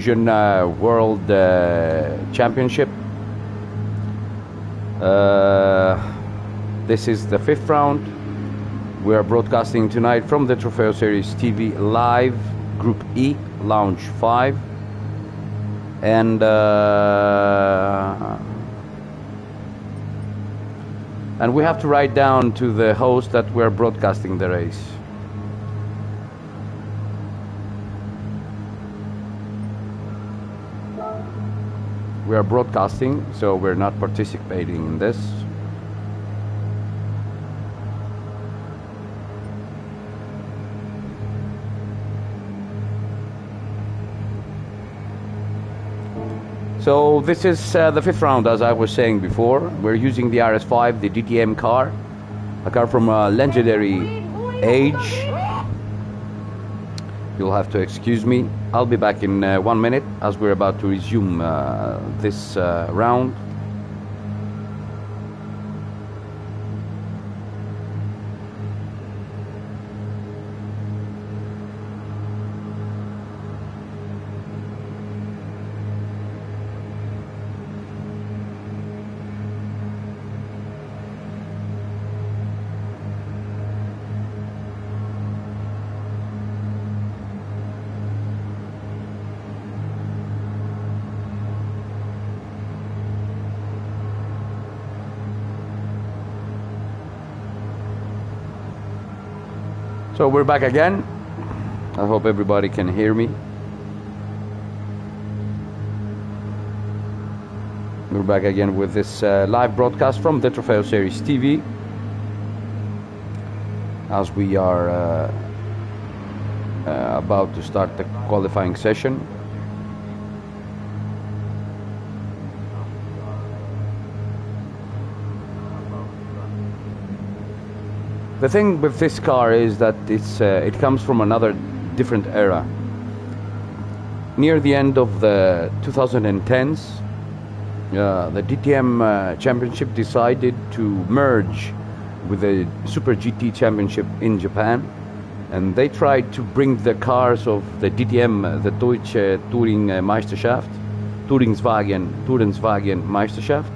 GTFusion World Championship. This is the 5th round. We are broadcasting tonight from the Trofeo Series TV live, Group E, Lounge 5. And we have to write down to the host that we're broadcasting the race. We are broadcasting, so we're not participating in this. So this is the 5th round, as I was saying before. We're using the RS5, the DTM car, a car from a legendary age. You'll have to excuse me. I'll be back in 1 minute as we're about to resume this round. So we're back again. I hope everybody can hear me. We're back again with this live broadcast from the Trofeo Series TV, as we are about to start the qualifying session. The thing with this car is that it comes from another different era. Near the end of the 2010s, the DTM Championship decided to merge with the Super GT Championship in Japan, and they tried to bring the cars of the DTM, the Deutsche Touring Meisterschaft, Tourenwagen Meisterschaft,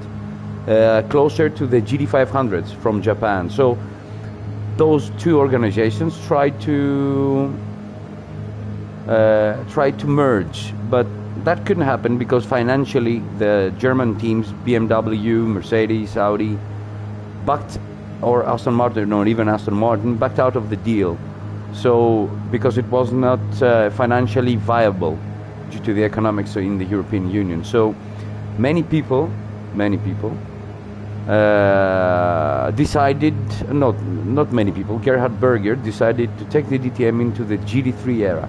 closer to the GT500s from Japan. So those two organizations tried to merge, but that couldn't happen because financially the German teams, BMW, Mercedes, Audi, backed, or Aston Martin, or even Aston Martin, backed out of the deal. So because it was not financially viable due to the economics in the European Union. So many people decided, not many people, Gerhard Berger decided to take the DTM into the GT3 era.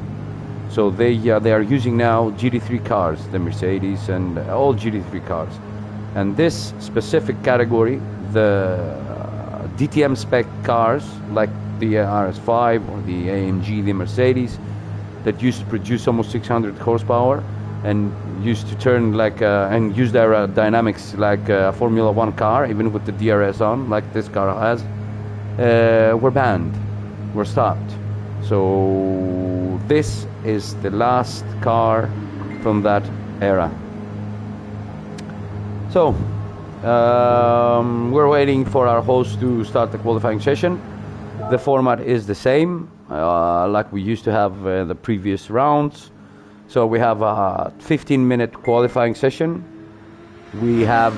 So they are using now GT3 cars, the Mercedes and all GT3 cars. And this specific category, the DTM spec cars like the RS5 or the AMG, the Mercedes, that used to produce almost 600 horsepower and used to turn like and use their dynamics like a Formula 1 car, even with the DRS on, like this car has, were banned, were stopped. So this is the last car from that era. So we're waiting for our host to start the qualifying session. The format is the same, like we used to have the previous rounds. So we have a 15-minute qualifying session. We have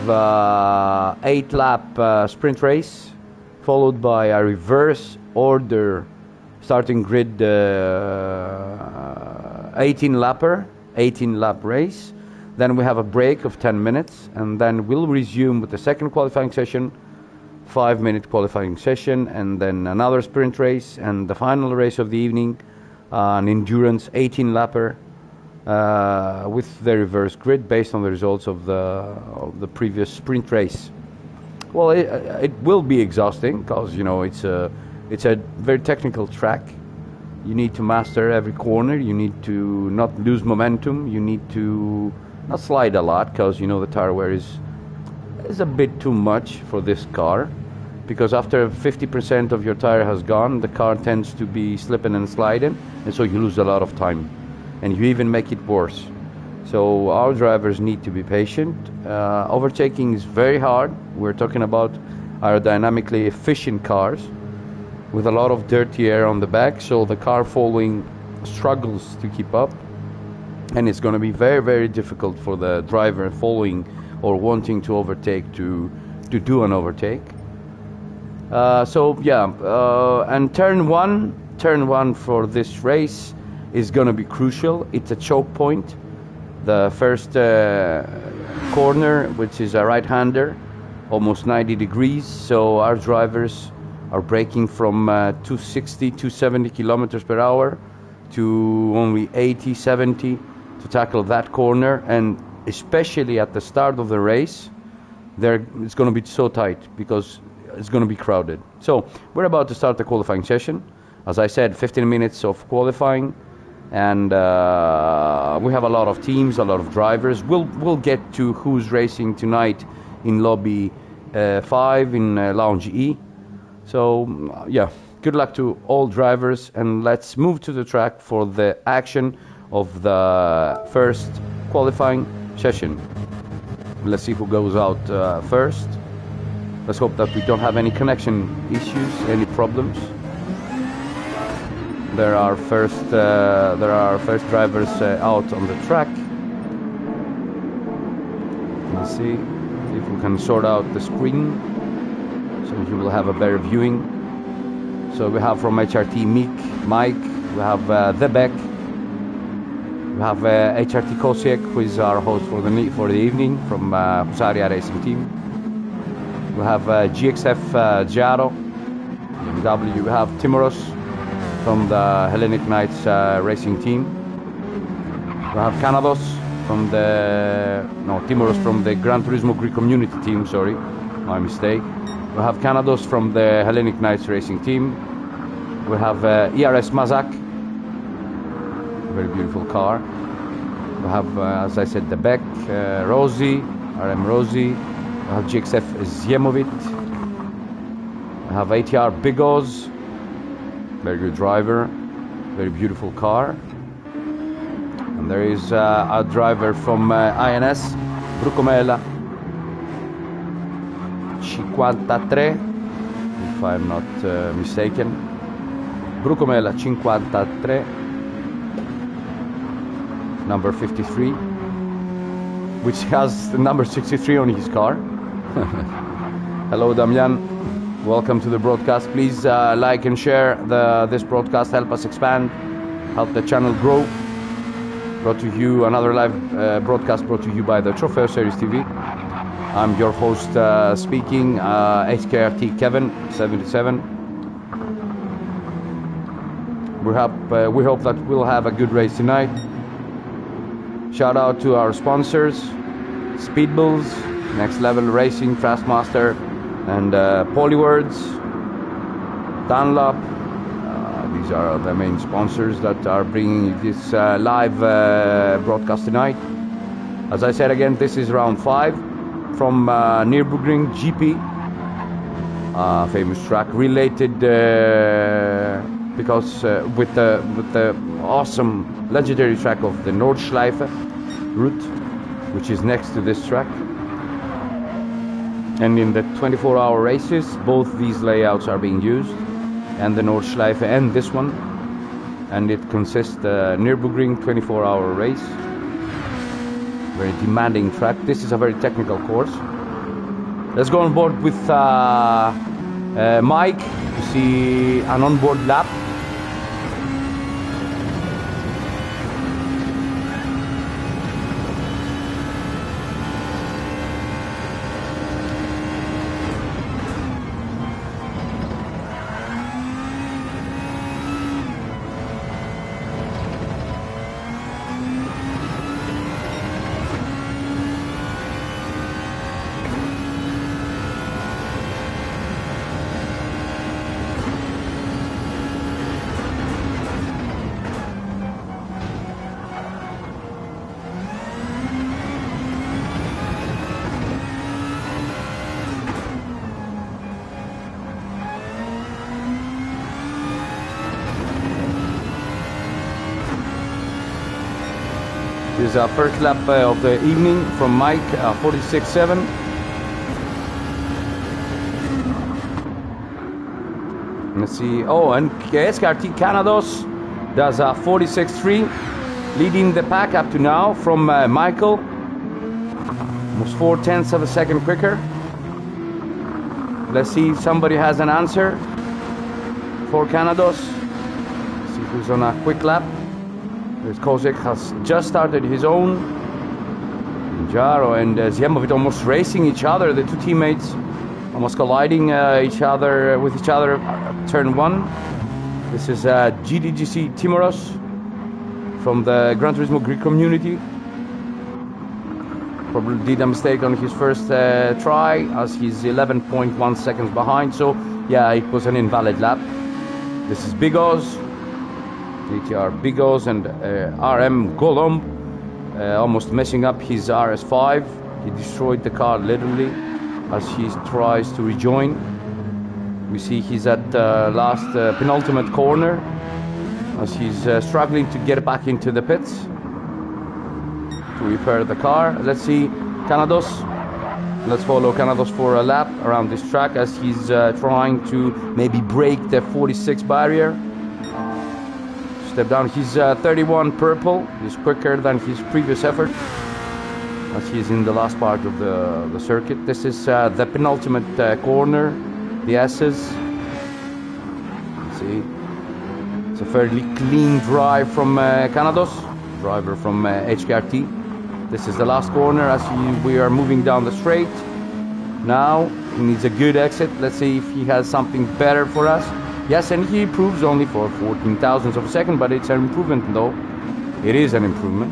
8-lap sprint race, followed by a reverse order starting grid 18-lap race. Then we have a break of 10 minutes, and then we'll resume with the second qualifying session, 5-minute qualifying session, and then another sprint race, and the final race of the evening, an endurance 18-lapper. With the reverse grid based on the results of the previous sprint race. Well, it will be exhausting because it's a very technical track. You need to master every corner. You need to not lose momentum. You need to not slide a lot because the tire wear is a bit too much for this car, because after 50% of your tire has gone, the car tends to be slipping and sliding, and so you lose a lot of time. And you even make it worse. So our drivers need to be patient. Overtaking is very hard. We're talking about aerodynamically efficient cars with a lot of dirty air on the back, so the car following struggles to keep up, and it's going to be very, very difficult for the driver following or wanting to overtake to do an overtake. And turn one for this race is going to be crucial. It's a choke point. The first corner, which is a right-hander, almost 90 degrees, so our drivers are braking from 260, 270 kilometers per hour to only 80, 70 to tackle that corner, and especially at the start of the race, it's going to be so tight because it's going to be crowded. So we're about to start the qualifying session. As I said, 15 minutes of qualifying, and we have a lot of teams, a lot of drivers. We'll get to who's racing tonight in lobby 5 in lounge E. So good luck to all drivers, and let's move to the track for the action of the first qualifying session. Let's see who goes out first. Let's hope that we don't have any connection issues, any problems. There are first drivers out on the track. Let's see if we can sort out the screen so you will have a better viewing. So we have from HRT Mike, we have The Beck, we have HRT Kosiek, who is our host for the evening from Husaria Racing Team. We have GXF Giaro, BMW. We have Timoros from the Hellenic Knights Racing Team. We have Kanados from Timoros from the Gran Turismo Greek Community Team, sorry, my mistake. We have Kanados from the Hellenic Knights Racing Team. We have ERS Mazak, very beautiful car. We have, as I said, the Beck, Rosie, RM Rosie. We have GXF Ziemovit. We have ATR Bigos, very good driver, very beautiful car. And there is a driver from INS, Brucomela, 53, if I'm not mistaken. Brucomela 53, number 53, which has the number 63 on his car. Hello Damian, welcome to the broadcast. Please like and share this broadcast, help us expand, help the channel grow. Brought to you another live broadcast brought to you by the Trofeo Series TV. I'm your host speaking, HKRT Kevin 77. We hope that we'll have a good race tonight. Shout out to our sponsors, Speedbills, Next Level Racing, Fastmaster, and Polywords, Dunlop. These are the main sponsors that are bringing this live broadcast tonight. As I said again, this is round 5 from Nurburgring GP, famous track related because with the awesome legendary track of the Nordschleife route, which is next to this track. And in the 24-hour races, both these layouts are being used, and the Nordschleife and this one, and it consists the Nürburgring 24-hour race. Very demanding track. This is a very technical course. Let's go on board with Mike to see an onboard lap. is our first lap of the evening from Mike, 46.7. Let's see. Oh, and SKRT Canados does a 46.3, leading the pack up to now from Michael. Almost 0.4 of a second quicker. Let's see if somebody has an answer for Canados. Let's see who's on a quick lap. There's Kozek has just started his own. Jaro and Zjemovic almost racing each other. The two teammates almost colliding with each other at turn 1. This is GDGC Timoros from the Gran Turismo Greek community. Probably did a mistake on his first try, as he's 11.1 seconds behind. So yeah, it was an invalid lap. This is Bigos, GTR Bigos, and RM Golom almost messing up his RS5. He destroyed the car literally as he tries to rejoin. We see he's at the last penultimate corner as he's struggling to get back into the pits to repair the car. Let's see Canados. Let's follow Canados for a lap around this track as he's trying to maybe break the 46 barrier. Step down. He's 31 purple. He's quicker than his previous effort as he's in the last part of the circuit. This is the penultimate corner, the S's. Let's see. It's a fairly clean drive from Canados, driver from HKRT. This is the last corner as we are moving down the straight. Now he needs a good exit. Let's see if he has something better for us. Yes, and he improves only for 14 thousandths of a second, but it's an improvement though. It is an improvement.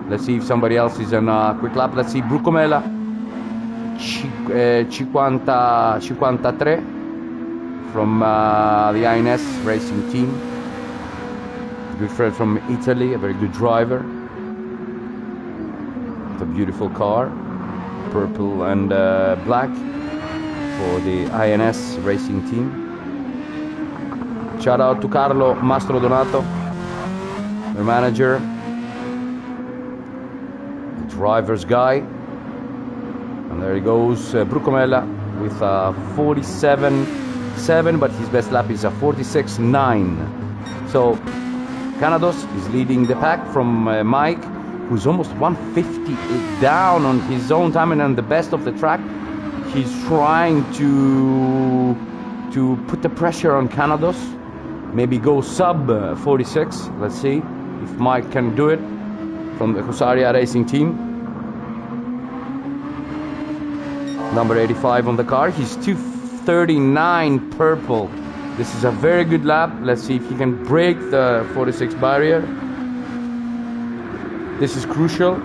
Let's see if somebody else is on a quick lap. Let's see Brucomela, 53 from the INS racing team. Good friend from Italy, a very good driver. A beautiful car, purple and black for the INS racing team. Shout out to Carlo Mastro Donato, their manager, the driver's guy. And there he goes, Brucomella with a 47.7, but his best lap is a 46.9. So Canados is leading the pack from Mike, who's almost 150 down on his own time and on the best of the track. He's trying to put the pressure on Canados, maybe go sub 46. Let's see if Mike can do it from the Husaria Racing team. Number 85 on the car. He's 239 purple. This is a very good lap. Let's see if he can break the 46 barrier. This is crucial.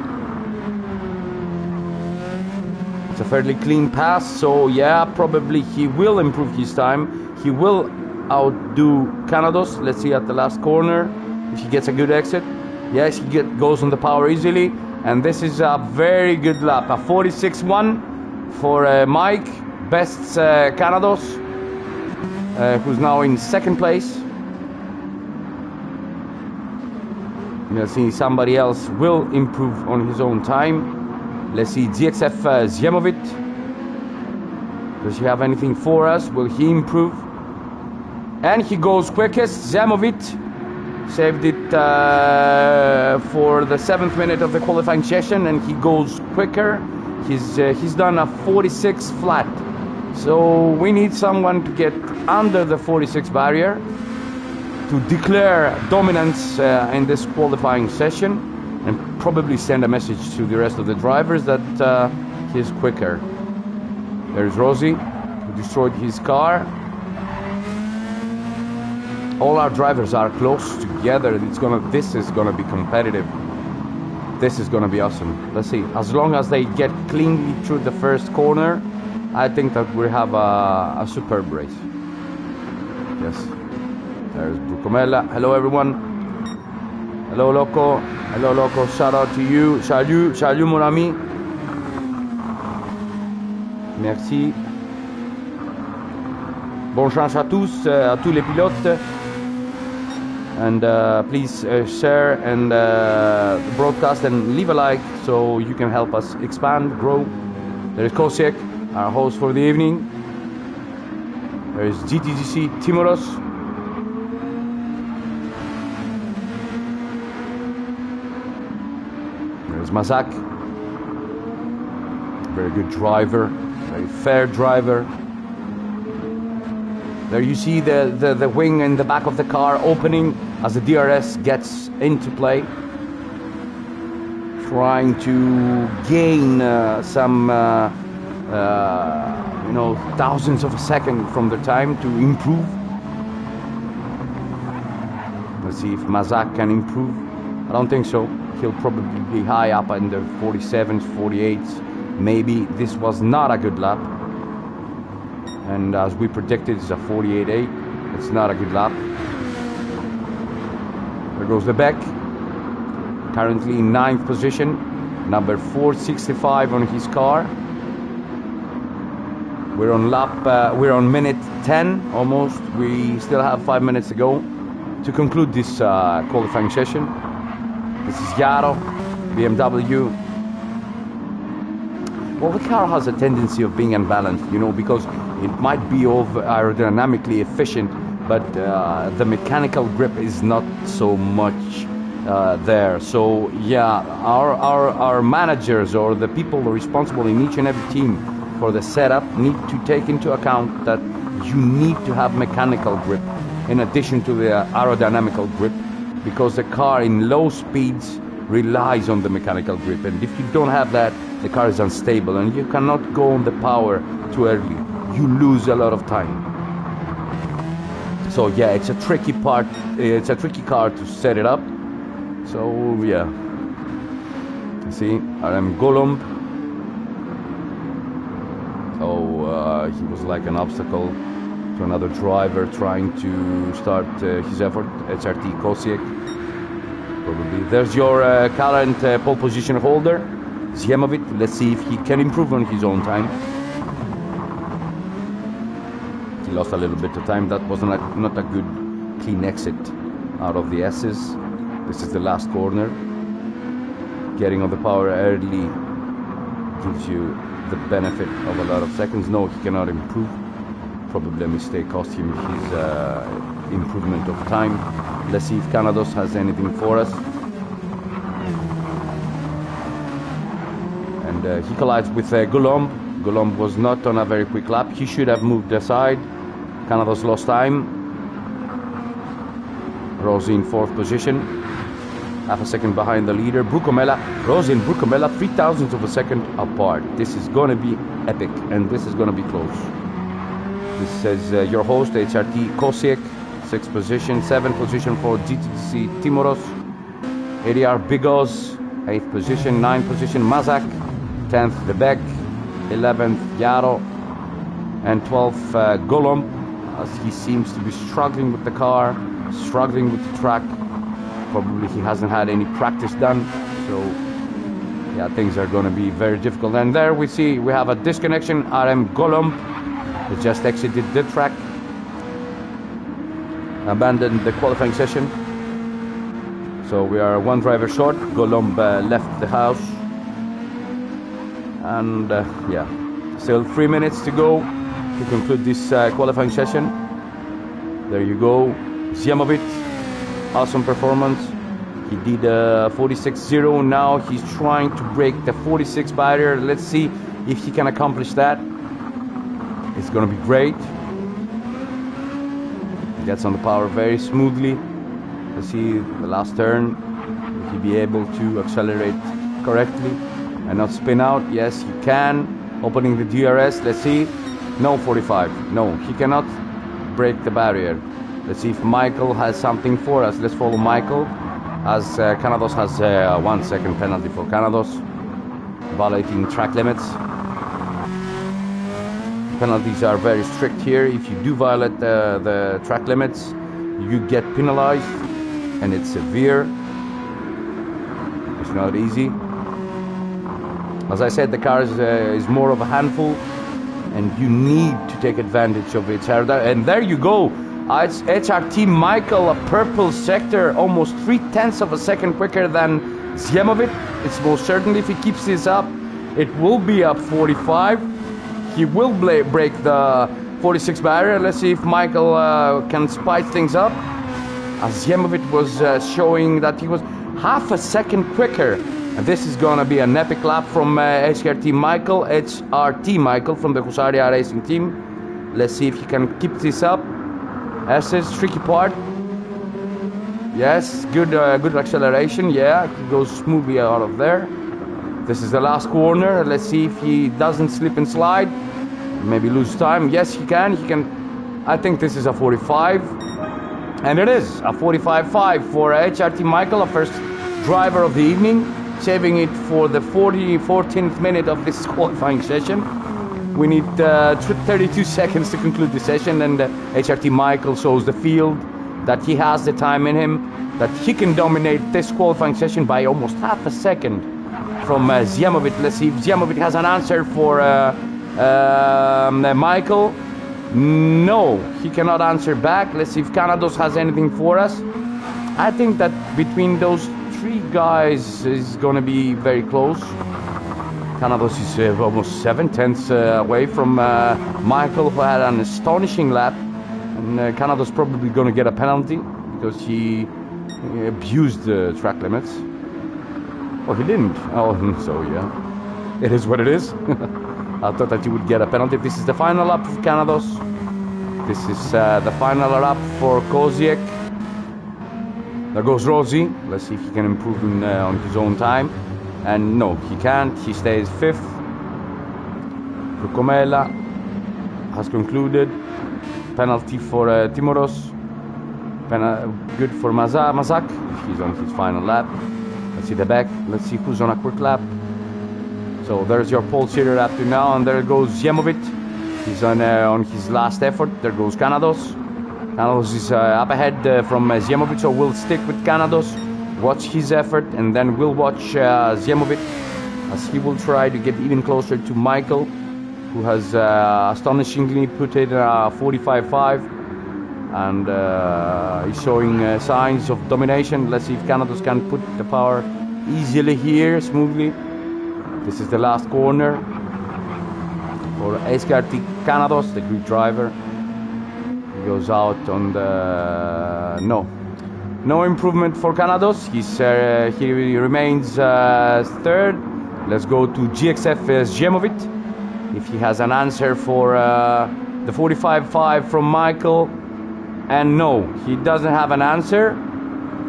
It's a fairly clean pass, so yeah, probably he will improve his time. He will outdo Canados. Let's see at the last corner if he gets a good exit. Yes, he goes on the power easily, and this is a very good lap. A 46.1 for Mike, best Canados, who's now in second place. Let's see, somebody else will improve on his own time. Let's see, GXF Zjemovic. Does he have anything for us? Will he improve? And he goes quickest. Zjemovic saved it for the 7th minute of the qualifying session, and he goes quicker. He's done a 46 flat. So we need someone to get under the 46 barrier to declare dominance in this qualifying session, and probably send a message to the rest of the drivers that he's quicker. There's Rossi, who destroyed his car. All our drivers are close together. This is gonna be competitive. This is gonna be awesome. Let's see. As long as they get cleanly through the first corner, I think that we have a superb race. Yes. There's Brucomella. Hello everyone. Hello Loco. Hello Loco. Shout out to you. Salut mon ami. Merci. Bonne chance à tous les pilotes. And please share and the broadcast and leave a like so you can help us expand, grow. There is Kosiek, our host for the evening. There is GTGC Timoros. There is Mazak. Very good driver, very fair driver. There you see the wing in the back of the car opening as the DRS gets into play. Trying to gain some thousandths of a second from the time to improve. Let's see if Mazak can improve. I don't think so. He'll probably be high up in the 47s, 48s. Maybe this was not a good lap. And as we predicted, it's a 48.8. It's not a good lap. There goes Lebec. Currently in 9th position. Number 465 on his car. We're on minute 10 almost. We still have 5 minutes to go to conclude this qualifying session. This is Yaro, BMW. Well, the car has a tendency of being unbalanced, because it might be aerodynamically efficient, but the mechanical grip is not so much there. So yeah, our managers or the people responsible in each and every team for the setup need to take into account that you need to have mechanical grip in addition to the aerodynamical grip, because the car in low speeds relies on the mechanical grip, and if you don't have that, the car is unstable and you cannot go on the power too early. You lose a lot of time. So yeah, it's a tricky part. It's a tricky car to set it up. So yeah, you see, I'm Golomb. So he was like an obstacle to another driver trying to start his effort. HRT Kosiek. Probably. There's your current pole position holder, Ziemovic. Let's see if he can improve on his own time. He lost a little bit of time. That was not a good clean exit out of the S's. This is the last corner. Getting on the power early gives you the benefit of a lot of seconds. No, he cannot improve. Probably a mistake cost him his improvement of time. Let's see if Canados has anything for us. And he collides with Golomb. Golomb was not on a very quick lap. He should have moved aside. Canados lost time. Rossi in 4th position. Half a second behind the leader. Rossi and Brucomella 0.003 of a second apart. This is going to be epic, and this is going to be close. This says your host, HRT Kosiek, 6th position, 7th position for GTC Timoros, ADR Bigos, 8th position, 9th position Mazak, 10th Lebec, 11th Yaro, and 12th Golomb, as he seems to be struggling with the car, struggling with the track. Probably he hasn't had any practice done, so yeah, things are going to be very difficult. And there we see we have a disconnection. RM Golomb, he just exited the track, abandoned the qualifying session. So we are one driver short. Golomb left the house. And yeah, still 3 minutes to go to conclude this qualifying session. There you go. Ziemovic, awesome performance. He did 46.0. Now he's trying to break the 46 barrier. Let's see if he can accomplish that. It's going to be great. He gets on the power very smoothly. Let's see the last turn. Will he be able to accelerate correctly and not spin out? Yes, he can. Opening the DRS. Let's see. No 45. No, he cannot break the barrier. Let's see if Michael has something for us. Let's follow Michael, as Canados has a 1 second penalty for Canados, violating track limits. Penalties are very strict here. If you do violate the track limits, you get penalized, and it's severe. It's not easy. As I said, the car is more of a handful, and you need to take advantage of its aerodynamics. And there you go. It's HRT Michael, a purple sector, almost 0.3 of a second quicker than Zjemovic. It's most certainly, if he keeps this up, it will be up 45. He will break the 46 barrier. Let's see if Michael can spice things up. As Zjemovic was showing that he was half a second quicker. And this is gonna be an epic lap from HRT Michael from the Husaria Racing team. Let's see if he can keep this up. That's the tricky part. Yes, good acceleration. Yeah, he goes smoothly out of there. This is the last corner. Let's see if he doesn't slip and slide. Maybe lose time. Yes, he can. I think this is a 45. And it is a 45.5 for HRT Michael, a first driver of the evening, saving it for the 14th minute of this qualifying session. We need 32 seconds to conclude the session, and HRT Michael shows the field that he has the time in him, that he can dominate this qualifying session by almost half a second from Zjemovic. Let's see if Zjemovic has an answer for Michael. No, he cannot answer back. Let's see if Canados has anything for us. I think that between those three guys is going to be very close. Canados is almost 7/10 away from Michael, who had an astonishing lap. And Canados probably going to get a penalty because he abused the track limits. Well, he didn't. Oh, so yeah. It is what it is. I thought that he would get a penalty. This is the final lap for Canados. This is the final lap for Koziek. There goes Rossi. Let's see if he can improve on his own time. And no, he can't. He stays 5th. Rukomela has concluded. Penalty for Timoros. Good for Mazak. He's on his final lap. Let's see the back. Let's see who's on a quick lap. So there's your pole sitter up to now, and there goes Zjemovic. He's on his last effort. There goes Canados. Canados is up ahead from Zjemovic, so we'll stick with Canados, watch his effort, and then we'll watch Zjemovic as he will try to get even closer to Michael, who has astonishingly put in 45.5, and he's showing signs of domination. Let's see if Canados can put the power easily here, smoothly. This is the last corner for HRT Canados, the Greek driver. He goes out on the... No improvement for Canados. He remains 3rd. Let's go to GXF Zjemovic. If he has an answer for the 45.5 from Michael. And no, he doesn't have an answer.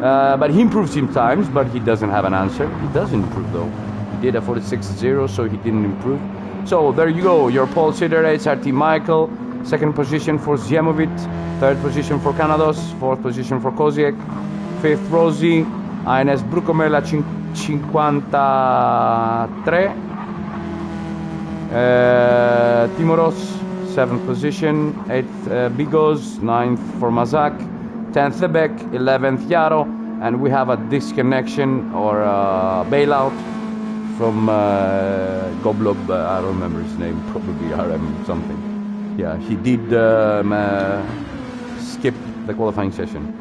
But he improves sometimes, but he doesn't have an answer. He does improve though. Did a 46.0, so he didn't improve. So there you go, your pole sitter HRT Michael, 2nd position for Zjemovic, 3rd position for Canados, 4th position for Koziek, 5th Rossi, INS Brucomela 53, Timoros 7th position, 8th Bigos, 9th for Mazak, 10th Lebek, 11th Yaro, and we have a disconnection or bailout from Goblob, I don't remember his name, probably RM something. Yeah, he did skip the qualifying session.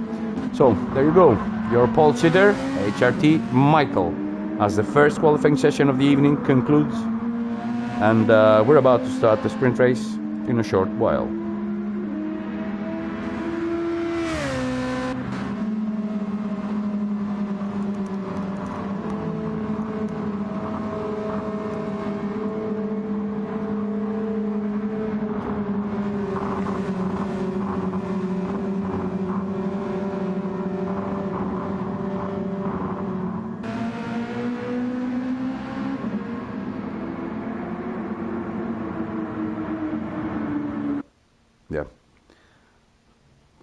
So, there you go, your pole sitter, HRT Michael, as the first qualifying session of the evening concludes. And we're about to start the sprint race in a short while. Yeah.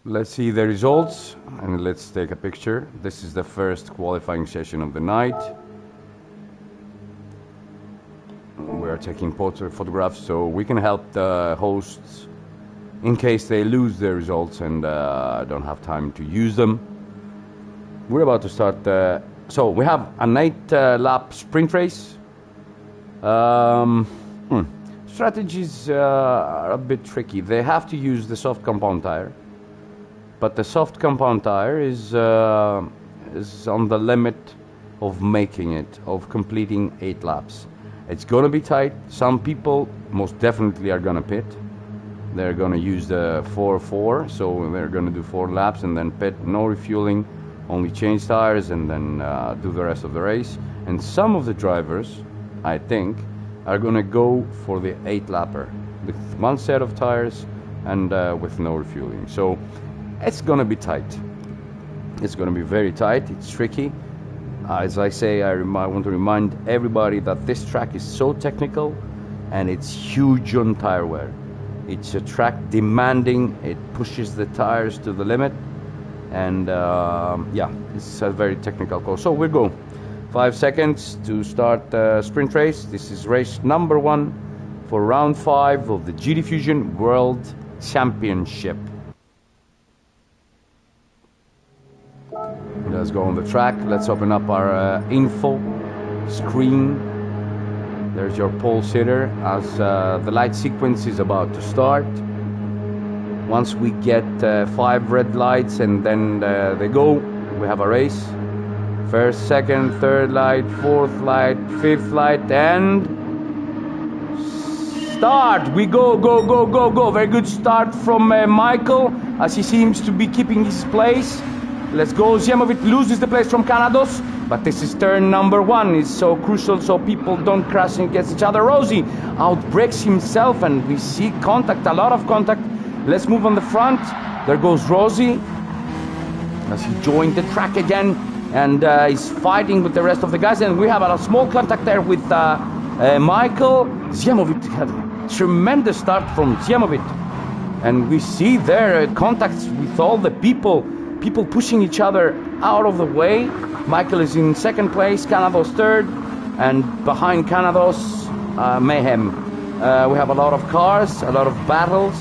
Let's see the results and let's take a picture. This is the first qualifying session of the night. We're taking photographs so we can help the hosts in case they lose their results and don't have time to use them. We're about to start so we have an 8-lap sprint race. Strategies are a bit tricky. They have to use the soft compound tire. but the soft compound tire is on the limit of making it, of completing 8 laps. It's gonna be tight. Some people most definitely are gonna pit. They're gonna use the 4-4, so they're gonna do 4 laps and then pit, no refueling, only change tires and then do the rest of the race. And some of the drivers, I think, are gonna go for the 8-lapper with 1 set of tires and with no refueling. So it's gonna be tight. It's gonna be very tight. It's tricky. As I say, I want to remind everybody that this track is so technical and it's huge on tire wear. It's a track demanding. It pushes the tires to the limit, and yeah, it's a very technical course. So we go 5 seconds to start the sprint race. This is race number 1 for round 5 of the GTFusion World Championship. Let's go on the track. Let's open up our info screen. There's your pole sitter as the light sequence is about to start. Once we get 5 red lights and then they go, we have a race. First, second, third light, fourth light, fifth light, and start. We go, go, go, go, go. Very good start from Michael as he seems to be keeping his place. Let's go. Ziemovic loses the place from Canados, but this is turn number 1. It's so crucial so people don't crash against each other. Rossi outbreaks himself and we see contact, a lot of contact. Let's move on the front. There goes Rossi as he joined the track again and he's fighting with the rest of the guys. And we have a small contact there with Michael. Ziemovic had a tremendous start from Ziemovic. And we see there contacts with all the people pushing each other out of the way. Michael is in second place, Canados third, and behind Canados, mayhem. We have a lot of cars, a lot of battles.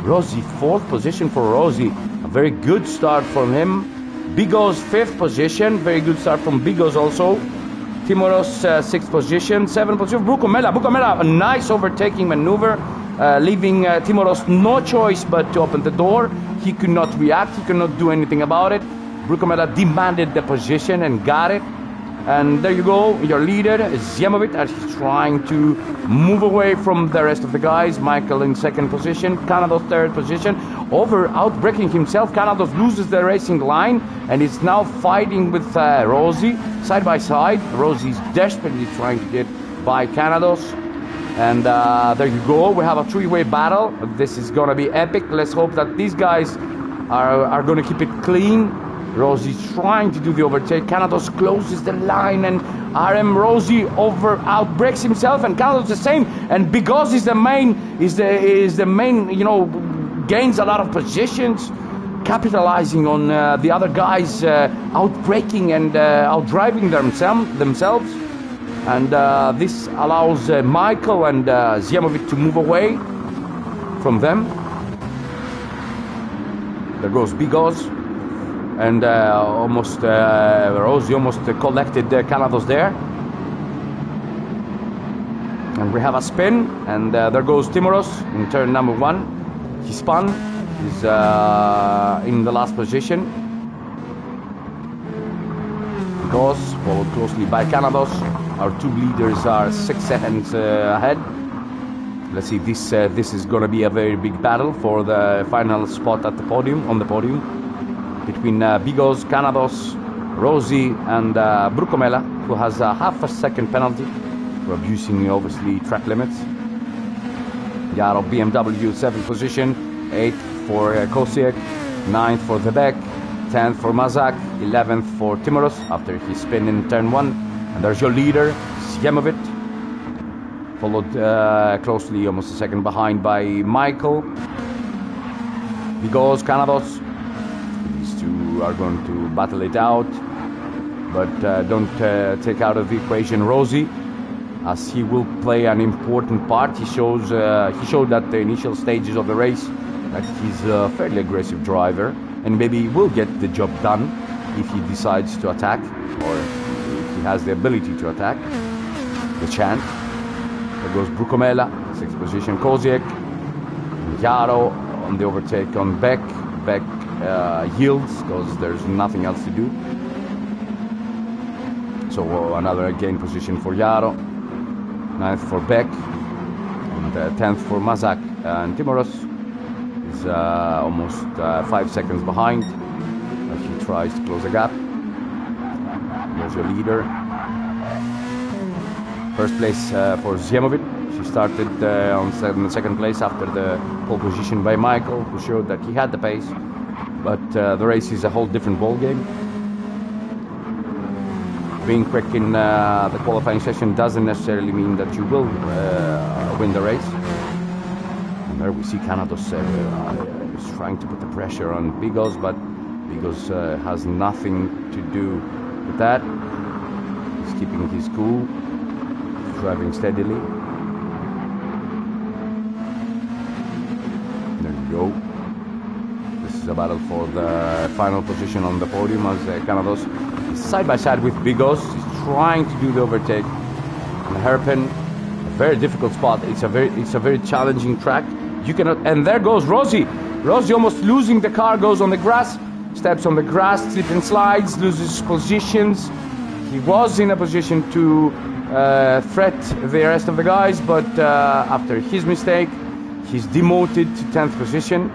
Rossi, 4th position for Rossi. A very good start from him. Bigos, 5th position. Very good start from Bigos also. Timoros, 6th position. 7th position. Bucamela, a nice overtaking maneuver. Leaving Timoros no choice but to open the door. He could not react, he could not do anything about it. Brucomela demanded the position and got it. And there you go, your leader, Ziemovic, as he's trying to move away from the rest of the guys. Michael in 2nd position, Canados 3rd position. Outbreaking himself, Canados loses the racing line and is now fighting with Rossi, side by side. Rossi's desperately trying to get by Canados. And there you go, we have a 3-way battle. This is gonna be epic. Let's hope that these guys are gonna keep it clean. Rossi's trying to do the overtake. Canados closes the line and RM Rossi outbreaks himself, and Canados the same. And Bigos is the main, you know, gains a lot of positions, capitalizing on the other guys outbreaking and outdriving themselves. And this allows Michael and Ziemovic to move away from them. There goes Bigos, and Rossi almost collected Canados there. And we have a spin, and there goes Timoros in turn number 1. He spun, he's in the last position. Bigos, followed closely by Canados. Our 2 leaders are 6 seconds ahead. Let's see, this is going to be a very big battle for the final spot at the podium, on the podium, between Bigos, Canados, Rossi, and Brucomela, who has a half a second penalty for abusing, obviously, track limits. Yaro BMW 7th position, 8th for Kosiek, 9th for Vebek, 10th for Mazak, 11th for Timoros after he spin in turn 1. And there's your leader, Ziemovic, followed closely, almost a second behind, by Michael. Bigos, Canados. These 2 are going to battle it out, but don't take out of the equation Rossi, as he will play an important part. He showed at the initial stages of the race that he's a fairly aggressive driver, and maybe will get the job done if he decides to attack, or if he has the ability to attack, the chance. There goes Brucomela, 6th position Kosiek. Yaro on the overtake on Beck. Beck yields because there's nothing else to do. So another gain position for Jaro, 9th for Beck, and 10th for Mazak. And Timoros is almost 5 seconds behind as he tries to close the gap. Here's your leader. First place for Zjemovic. She started on second place after the pole position by Michael, who showed that he had the pace. But the race is a whole different ball game. Being quick in the qualifying session doesn't necessarily mean that you will win the race. And there we see Canados is trying to put the pressure on Bigos, but Bigos has nothing to do with that. He's keeping his cool, driving steadily. There you go. This is a battle for the final position on the podium as Canados is side by side with Bigos. He's trying to do the overtake on the hairpin. A very difficult spot. It's a very challenging track. You cannot. And there goes Rosie. Rosie almost losing the car, goes on the grass, steps on the grass, slips and slides, loses positions. He was in a position to threat the rest of the guys, but after his mistake, he's demoted to 10th position,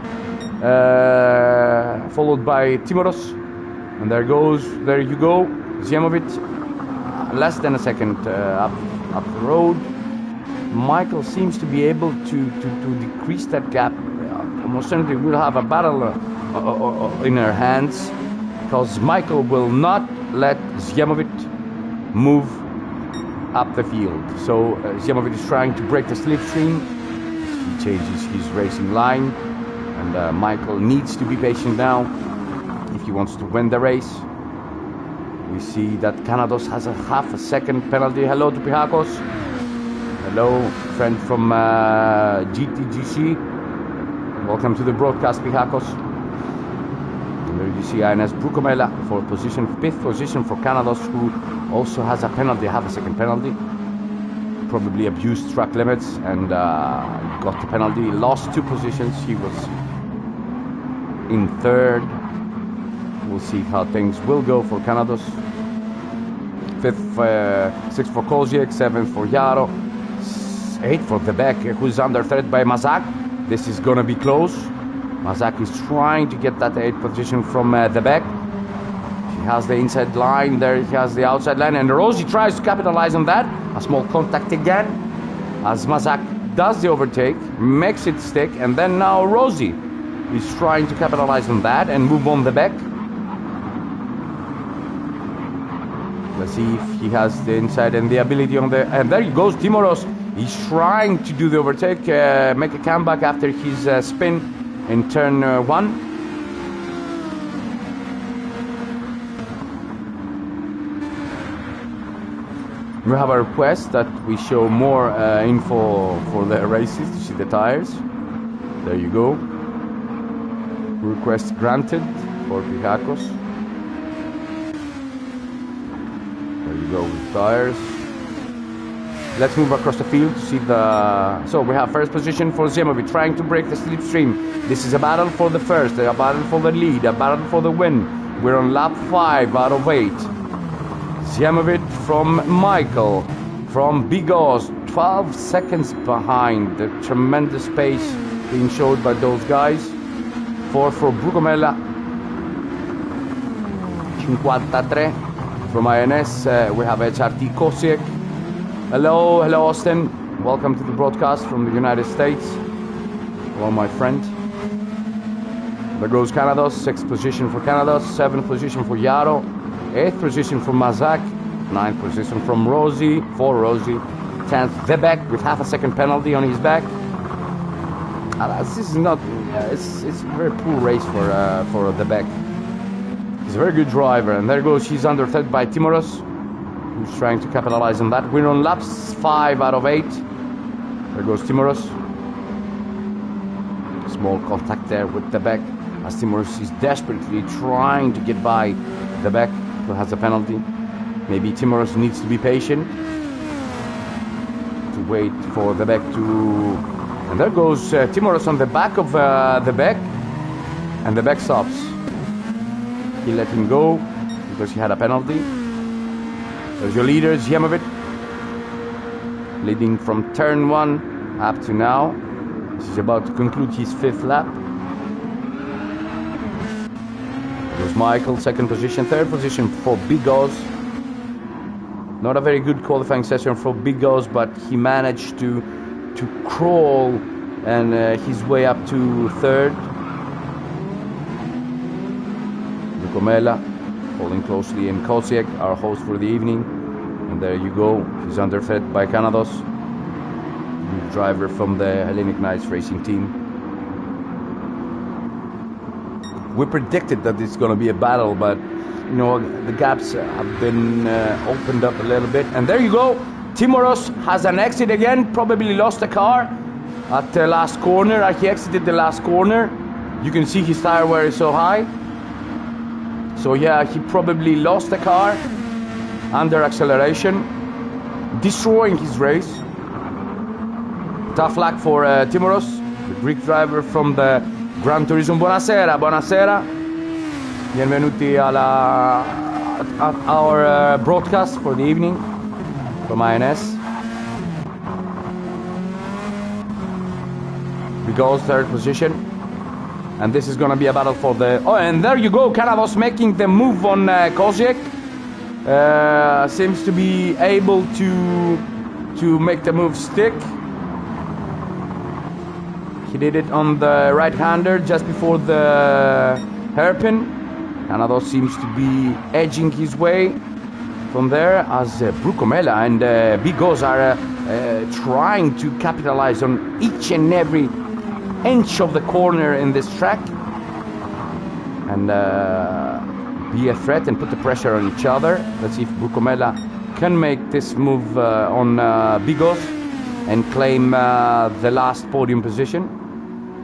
followed by Timoros. And there you go, Zjemovic, less than a second up the road. Michael seems to be able to decrease that gap. Almost certainly we'll have a battle in her hands, because Michael will not let Zjemovic move up the field. So Zjemovic is trying to break the slipstream. He changes his racing line, and Michael needs to be patient now if he wants to win the race. We see that Canados has a half a second penalty. Hello to Pihakos. Hello, friend from GTGC. Welcome to the broadcast, Pihakos. And there you see Ines Brukomela for 5th position for Canados, who also has a penalty, half a second penalty. Probably abused track limits and got the penalty. Lost 2 positions. He was in 3rd. We'll see how things will go for Canados. 6th for Koziek, 7th for Jaro, 8th for Debek, who's under threat by Mazak. This is gonna be close. Mazak is trying to get that 8th position from Debek. He has the inside line, there he has the outside line, and Rosie tries to capitalize on that. A small contact again, as Mazak does the overtake, makes it stick, and then now Rosie is trying to capitalize on that and move on Debek. Let's see if he has the inside and the ability on the... And there he goes, Timoros. He's trying to do the overtake, make a comeback after his spin in turn 1. We have a request that we show more info for the races to see the tires. There you go. Request granted for Pihakos. There you go with tires. Let's move across the field to see the... So we have first position for Zjemovic, trying to break the slipstream. This is a battle for the first, a battle for the lead, a battle for the win. We're on lap 5 out of 8. Zjemovic from Michael, from Bigos, 12 seconds behind. The tremendous pace being showed by those guys. 4 for Brukomela, 53. From INS, we have HRT Kosiek. Hello Austin. Welcome to the broadcast from the United States. Hello, my friend. There goes Canados, 6th position for Canados, 7th position for Jaro, 8th position for Mazak, 9th position from Rosie, for Rosie, 10th Debek with half a second penalty on his back. This is not, it's a very poor race for Debek. He's a very good driver, and there goes, she's under threat by Timoros, who's trying to capitalize on that. We're on laps 5 out of 8. There goes Timoros. Small contact there with Debek, as Timoros is desperately trying to get by Debek, who has a penalty. Maybe Timoros needs to be patient to wait for Debek to... And there goes Timoros on the back of Debek, and Debek stops. he let him go because he had a penalty. There's your leader, Ziemovic, leading from turn 1 up to now. This is about to conclude his 5th lap. It was Michael, 2nd position. 3rd position for Bigos. Not a very good qualifying session for Bigos, but he managed to crawl and his way up to 3rd. Brukomela holding closely in Koziek, our host for the evening. And there you go, he's under threat by Canados, driver from the Hellenic Knights racing team. We predicted that it's going to be a battle, but you know, the gaps have been opened up a little bit. And there you go, Timoros has an exit again, probably lost the car at the last corner. He exited the last corner. You can see his tire wear is so high. So yeah, he probably lost the car under acceleration, destroying his race. Tough luck for Timoros, the Greek driver from the Gran Turismo. Buonasera, buonasera. Benvenuti at our broadcast for the evening from INS. Bigos 3rd position. And this is going to be a battle for the... Oh, and there you go, Canados making the move on Koziek. Seems to be able to make the move stick. He did it on the right-hander just before the hairpin. Canados seems to be edging his way from there as Brukomela and Bigos are trying to capitalize on each and every inch of the corner in this track and be a threat and put the pressure on each other. Let's see if Brukomela can make this move on Bigos and claim the last podium position.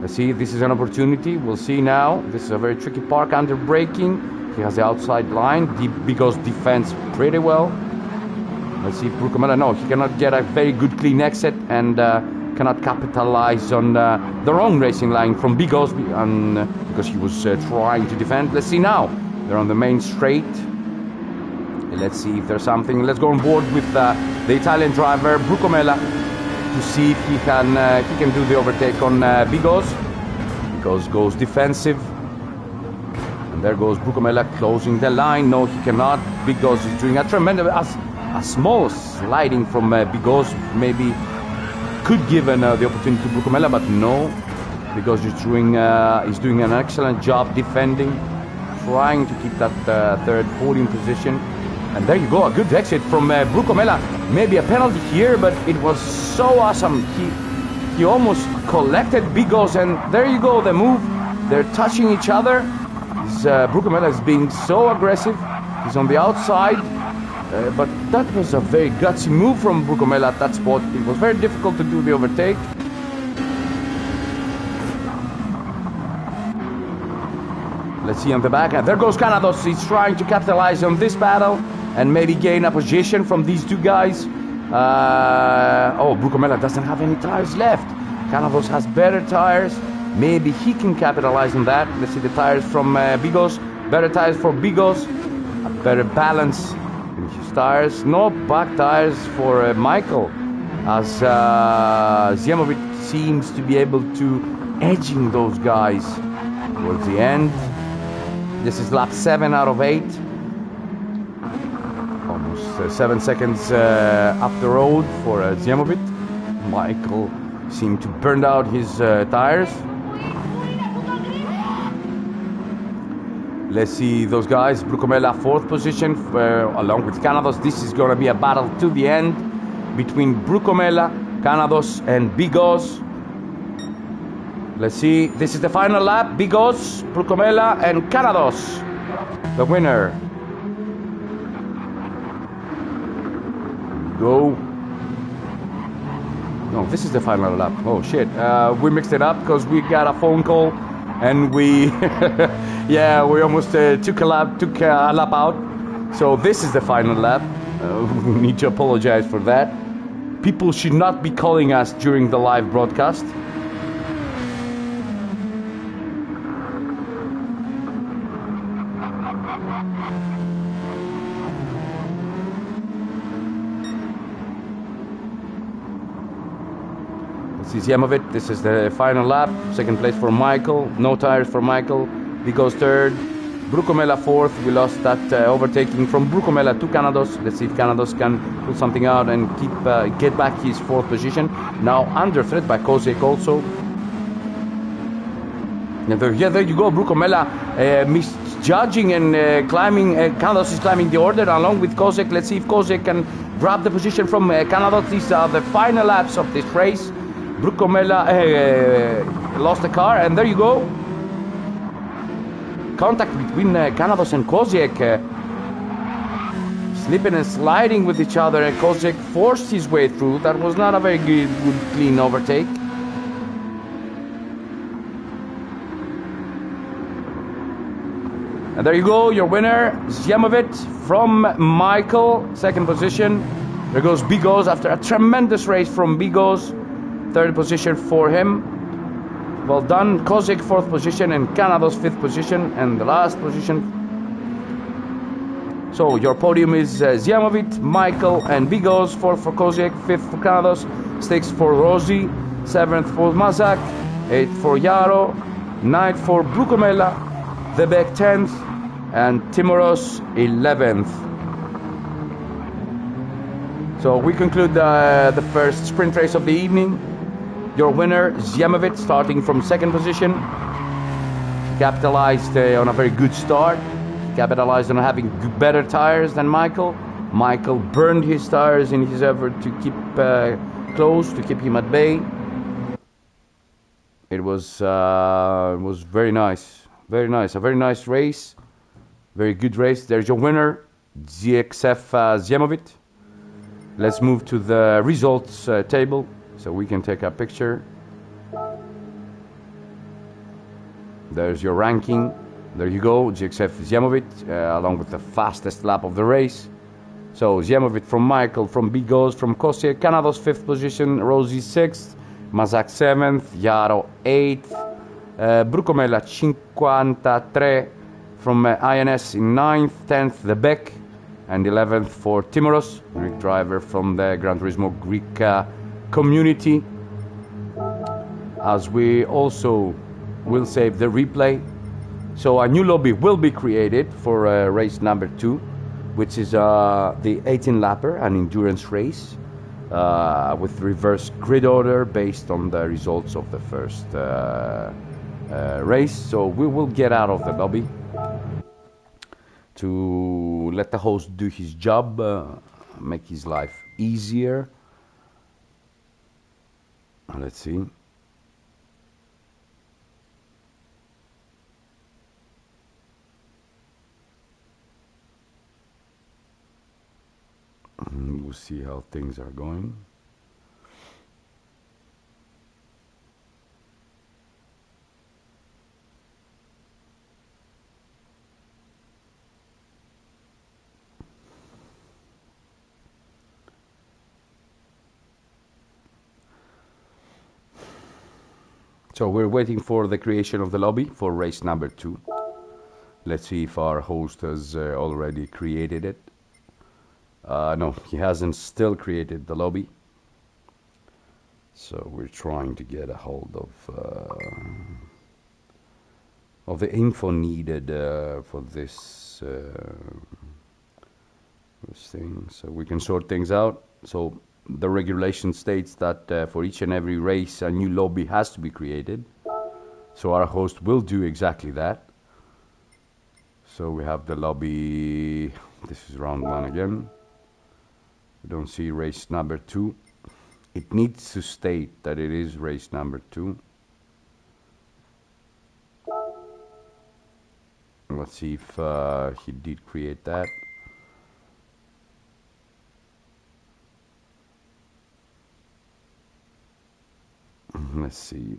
Let's see, this is an opportunity. We'll see now. This is a very tricky park under braking. He has the outside line. Bigos defends pretty well. Let's see if Brukomela, no, he cannot get a very good clean exit and cannot capitalize on the wrong racing line from Bigos because he was trying to defend. Let's see now. They're on the main straight. Let's see if there's something. Let's go on board with the Italian driver Brukomela to see if he can do the overtake on Bigos. Bigos goes defensive. And there goes Brukomela closing the line. No, he cannot. Bigos is doing a tremendous, a small sliding from Bigos maybe could give the opportunity to Brukomela, but no, Bigos is doing an excellent job defending, trying to keep that 3rd podium position. And there you go, a good exit from Brukomela. Maybe a penalty here, but it was so awesome. He almost collected Bigos, and there you go, the move. They're touching each other. Brukomela is being so aggressive. He's on the outside. But that was a very gutsy move from Brukomela at that spot. It was very difficult to do the overtake. Let's see on the back. And there goes Canados. He's trying to capitalize on this battle and maybe gain a position from these two guys. Oh, Brukomela doesn't have any tires left. Canados has better tires. Maybe he can capitalize on that. Let's see the tires from Bigos. Better tires for Bigos. A better balance in his tires. No back tires for Michael, as Ziemovic seems to be able to edging those guys towards the end. This is lap 7 out of 8. Almost 7 seconds up the road for Ziemovic. Michael seemed to burn out his tires. Let's see those guys. Brukomela 4th position along with Canados. This is going to be a battle to the end between Brukomela, Canados and Bigos. Let's see. This is the final lap. Bigos, Brukomela and Canados. The winner. Go. No, this is the final lap. Oh shit. We mixed it up because we got a phone call. And we, yeah, we almost took a lap out. So this is the final lap. We need to apologize for that. People should not be calling us during the live broadcast. This is Yemovit. This is the final lap. Second place for Michael. No tires for Michael. Because third. Brucomella fourth. We lost that overtaking from Brucomella to Canados. Let's see if Canados can pull something out and get back his fourth position. Now under threat by Kozek also. And there you go. Brucomella misjudging and climbing. Canados is climbing the order along with Kozek. Let's see if Kozek can grab the position from Canados. These are the final laps of this race. Brucomella lost the car, and there you go. Contact between Canados and Kozek, slipping and sliding with each other, and Kozek forced his way through. That was not a very good clean overtake. And there you go, your winner, Zjemovic from Michael, second position. There goes Bigos after a tremendous race from Bigos, third position for him. Well done. Kozek fourth position and Canados fifth position, and the last position. So your podium is Zjemovic, Michael and Bigos, fourth for Kozek, fifth for Canados, sixth for Rossi, seventh for Mazak, eighth for Jaro, ninth for Brucomella, Vebek 10th, and Timoros 11th. So we conclude the first sprint race of the evening. Your winner, Zjemovic, starting from second position. Capitalized on a very good start. Capitalized on having better tires than Michael. Michael burned his tires in his effort to keep close, to keep him at bay. It was very nice. Very nice. A very nice race. Very good race. There's your winner, GTF Zjemovic. Let's move to the results table so we can take a picture. There's your ranking. There you go, GTF Zjemovic, along with the fastest lap of the race. So Zjemovic from Michael, from Bigos, from Kozek, Canados 5th position, Rossi 6th, Mazak 7th, Jaro 8th, Brucomella 53 from INS in 9th, 10th Vebek, and 11th for Timoros, Greek driver from the Gran Turismo Greek community. As we also will save the replay. So a new lobby will be created for race number 2, which is the 18-lapper, an endurance race with reverse grid order based on the results of the first race. So we will get out of the lobby to let the host do his job, make his life easier. Let's see. We'll see how things are going. So we're waiting for the creation of the lobby for race number 2. Let's see if our host has already created it. No, he hasn't still created the lobby. So we're trying to get a hold of the info needed for this thing, so we can sort things out. So the regulation states that for each and every race a new lobby has to be created. So our host will do exactly that. So we have the lobby. This is round 1 again. We don't see race number 2. It needs to state that it is race number 2. Let's see if he did create that. Let's see.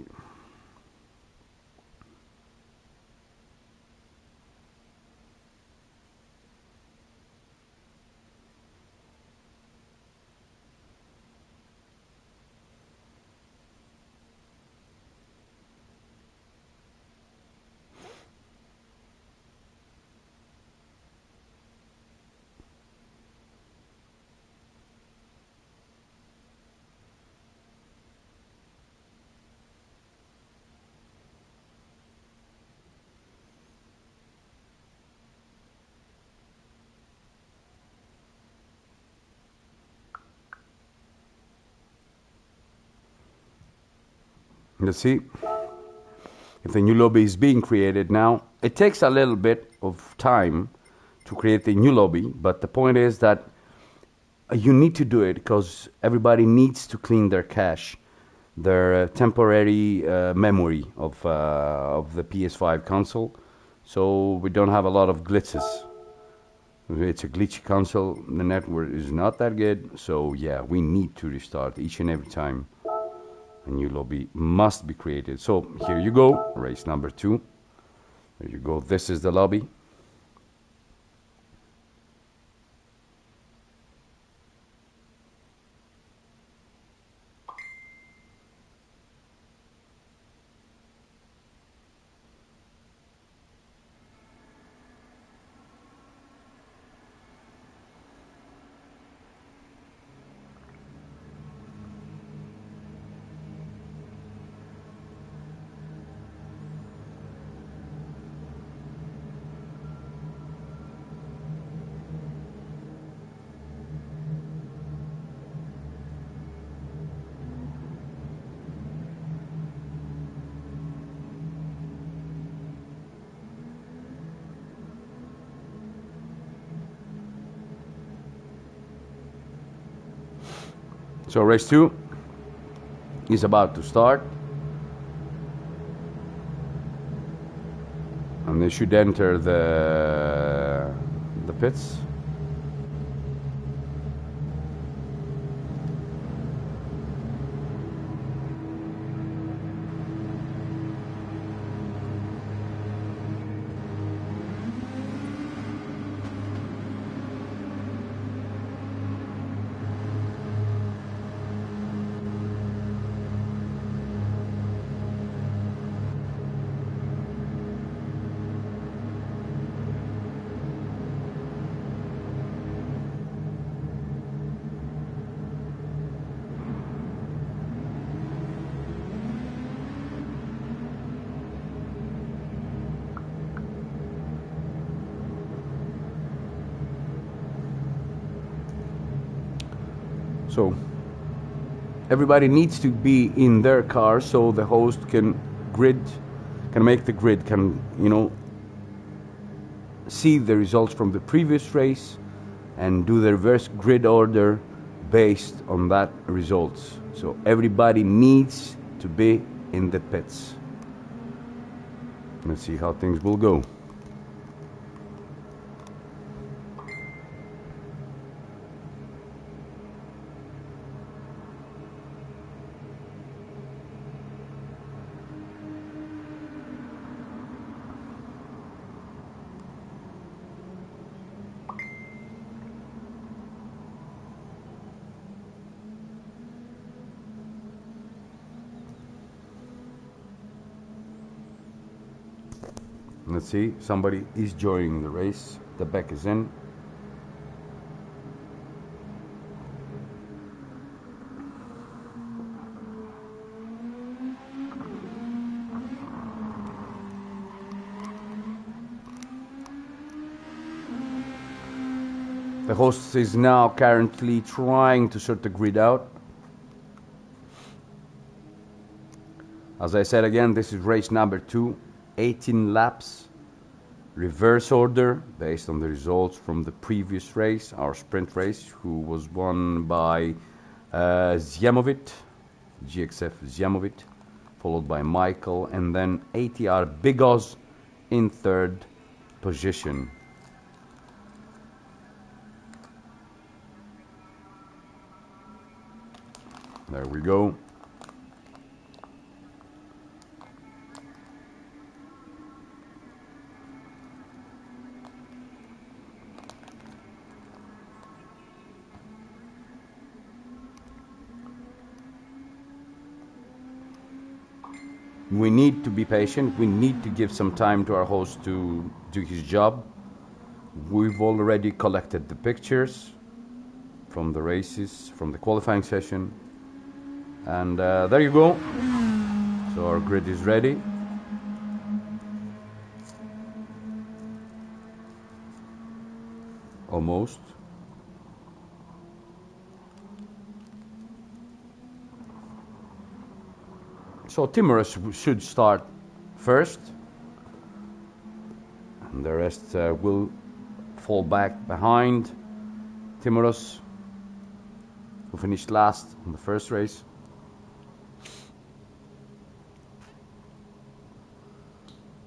Let's see if the new lobby is being created now. It takes a little bit of time to create the new lobby, but the point is that you need to do it because everybody needs to clean their cache, their temporary memory of the PS5 console, so we don't have a lot of glitches. It's a glitchy console, the network is not that good, so yeah, we need to restart each and every time. A new lobby must be created. So here you go, race number 2. There you go, this is the lobby. So race 2 is about to start, and they should enter the pits. So everybody needs to be in their car so the host can make the grid, can see the results from the previous race and do the reverse grid order based on that results. So everybody needs to be in the pits. Let's see how things will go. Let's see, somebody is joining the race. The back is in. The host is now currently trying to sort the grid out. As I said again, this is race number 2, 18 laps, reverse order based on the results from the previous race, our sprint race, who was won by Zjamovic, GXF Zjamovic, followed by Michael, and then ATR Bigos in 3rd position. There we go. We need to be patient. We need to give some time to our host to do his job. We've already collected the pictures from the races, from the qualifying session. And there you go. So our grid is ready. Almost. So Timorous should start first, and the rest will fall back behind Timorous, who finished last in the first race.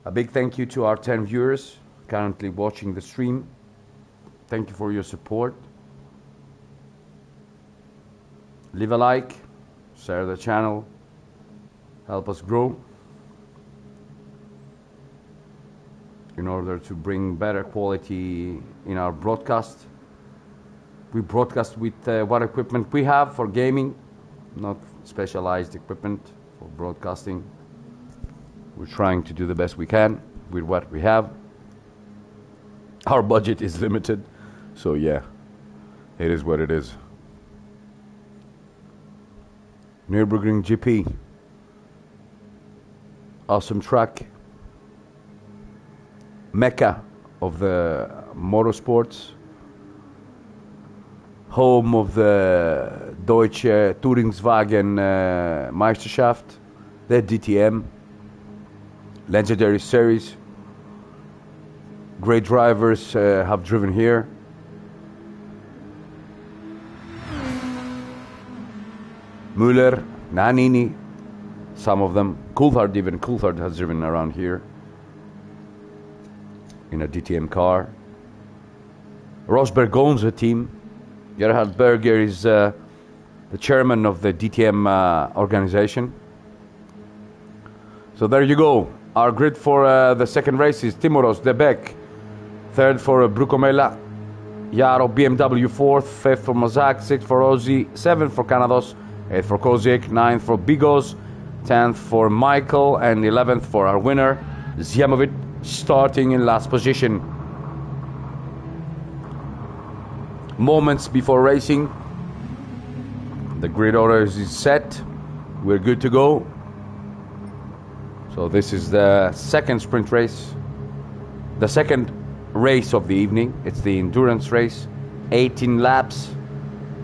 A big thank you to our 10 viewers currently watching the stream. Thank you for your support. Leave a like, share the channel, help us grow in order to bring better quality in our broadcast. We broadcast with what equipment we have for gaming, not specialized equipment for broadcasting. We're trying to do the best we can with what we have. Our budget is limited, so yeah, it is what it is. Nurburgring GP. Awesome track. Mecca of the motorsports. Home of the Deutsche Touringwagen Meisterschaft, the DTM. Legendary series. Great drivers have driven here. Müller, Nannini, some of them. Coulthard, even Coulthard has driven around here in a DTM car. Rosberg owns the team. Gerhard Berger is the chairman of the DTM organization. So there you go. Our grid for the second race is Timoros, De Beck. Third for Brucomella. Jaro, BMW. Fourth. Fifth for Mazak. Sixth for Ozzy. Seventh for Canados. Eighth for Kozik. Ninth for Bigos. 10th for Michael. And 11th for our winner, Zjemovic, starting in last position. Moments before racing. The grid order is set. We're good to go. So this is the second sprint race, the second race of the evening. It's the endurance race, 18 laps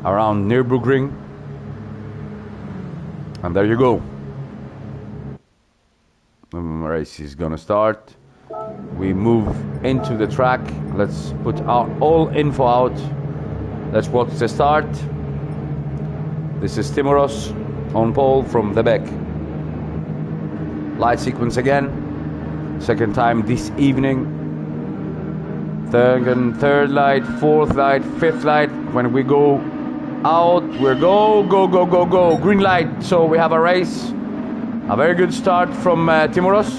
around Nurburgring. And there you go. The race is gonna start. We move into the track. Let's put our all info out. Let's watch the start. This is Timoros on pole from the back. Light sequence again. Second time this evening. Third light, fourth light, fifth light. When we go out, we're go. Green light. So we have a race. A very good start from Timoros.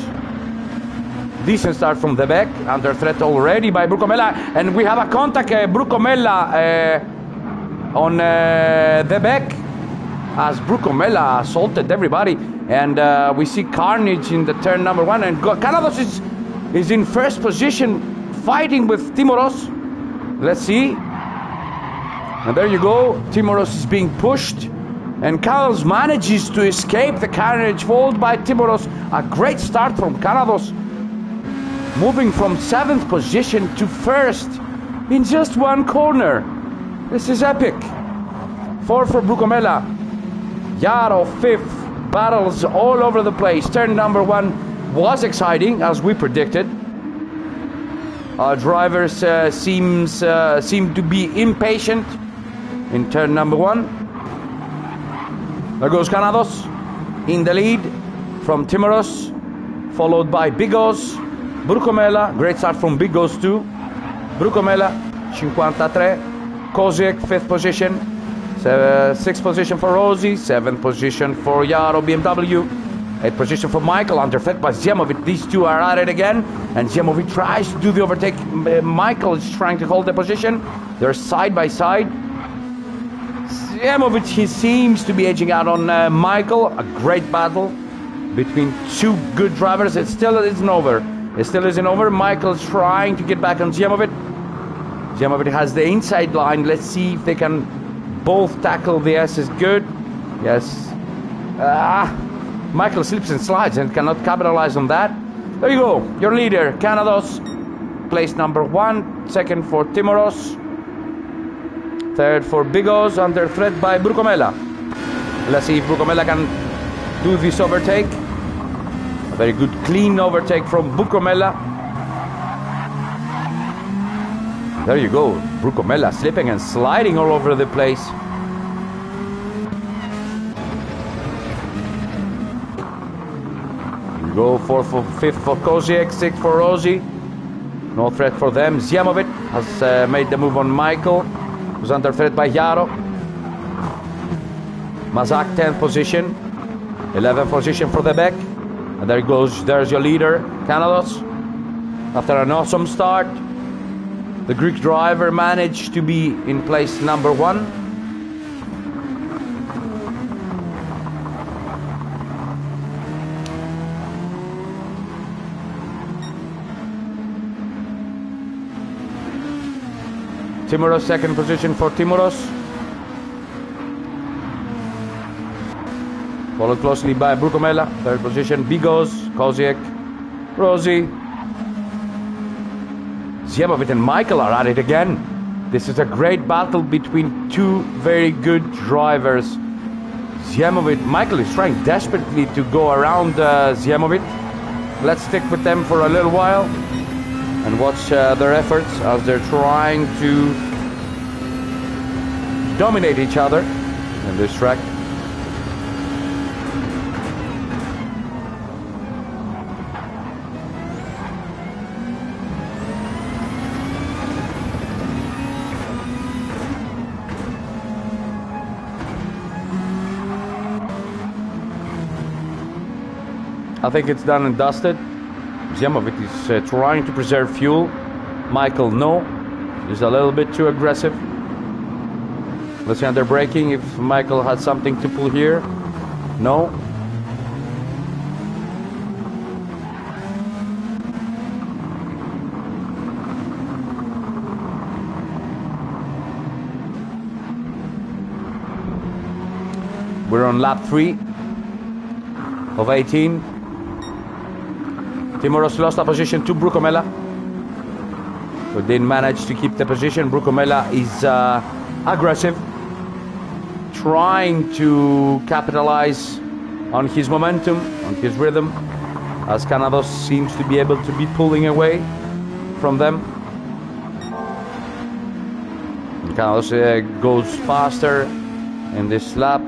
Decent start from the back. Under threat already by Brucomella. And we have a contact, Brucomella on the back. As Brucomella assaulted everybody. And we see carnage in the turn number one. And Canados is in first position, fighting with Timoros. Let's see. And there you go. Timoros is being pushed. And Canados manages to escape the carnage, followed by Timoros. A great start from Canados. Moving from 7th position to first in just one corner. This is epic. 4 for Brucomella. Jaro 5th. Battles all over the place. Turn number 1 was exciting, as we predicted. Our drivers seem to be impatient in turn number 1. There goes Canados in the lead from Timoros, followed by Bigos, Brucomella. Great start from Bigos too. Brucomella 53, Kozik 5th position. 6th position for Rossi, 7th position for Jaro BMW, 8th position for Michael, under threat by Zjemovic. These two are at it again, and Zjemovic tries to do the overtake. Michael is trying to hold the position. They're side by side. Zjemovic, he seems to be edging out on Michael. A great battle between two good drivers. It still isn't over. It still isn't over. Michael's trying to get back on Zjemovic. Zjemovic has the inside line. Let's see if they can both tackle the S is good. Yes. Michael slips and slides and cannot capitalize on that. There you go. Your leader, Canados, place number 1. Second for Timoros. Third for Bigos, under threat by Brucomella. Let's see if Brucomella can do this overtake. A very good clean overtake from Bucomella. There you go, Bucomella slipping and sliding all over the place. There you go, 4th for 5th for Koziek, 6th for Rossi. No threat for them. Zjemovic has made the move on Michael, who's under threat by Jaro. Mazak 10th position, 11th position for the back. And there goes, there's your leader, Kanados. After an awesome start, the Greek driver managed to be in place number 1. Timoros, 2nd position for Timoros. Followed closely by Bucomella, 3rd position, Bigos, Koziek, Rossi. Zjemovic and Michael are at it again. This is a great battle between two very good drivers. Zjemovic, Michael is trying desperately to go around Zjemovic. Let's stick with them for a little while and watch their efforts as they're trying to dominate each other in this track. I think it's done and dusted. Zjemovic is trying to preserve fuel. Michael, no. He's a little bit too aggressive. Let's see under braking if Michael had something to pull here. No. We're on lap 3 of 18. Timoros lost a position to Bucomella, who didn't manage to keep the position. Bucomella is aggressive, trying to capitalize on his momentum, on his rhythm, as Kanados seems to be able to be pulling away from them. And Kanados goes faster in this lap.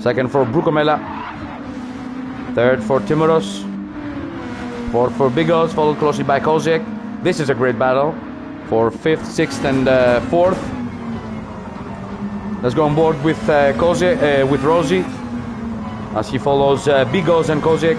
2nd for Bucomella. 3rd for Timoros, 4th for Bigos, followed closely by Koziek. This is a great battle for 5th, 6th, and 4th. Let's go on board with Koziek, with Rossi, as he follows Bigos and Koziek.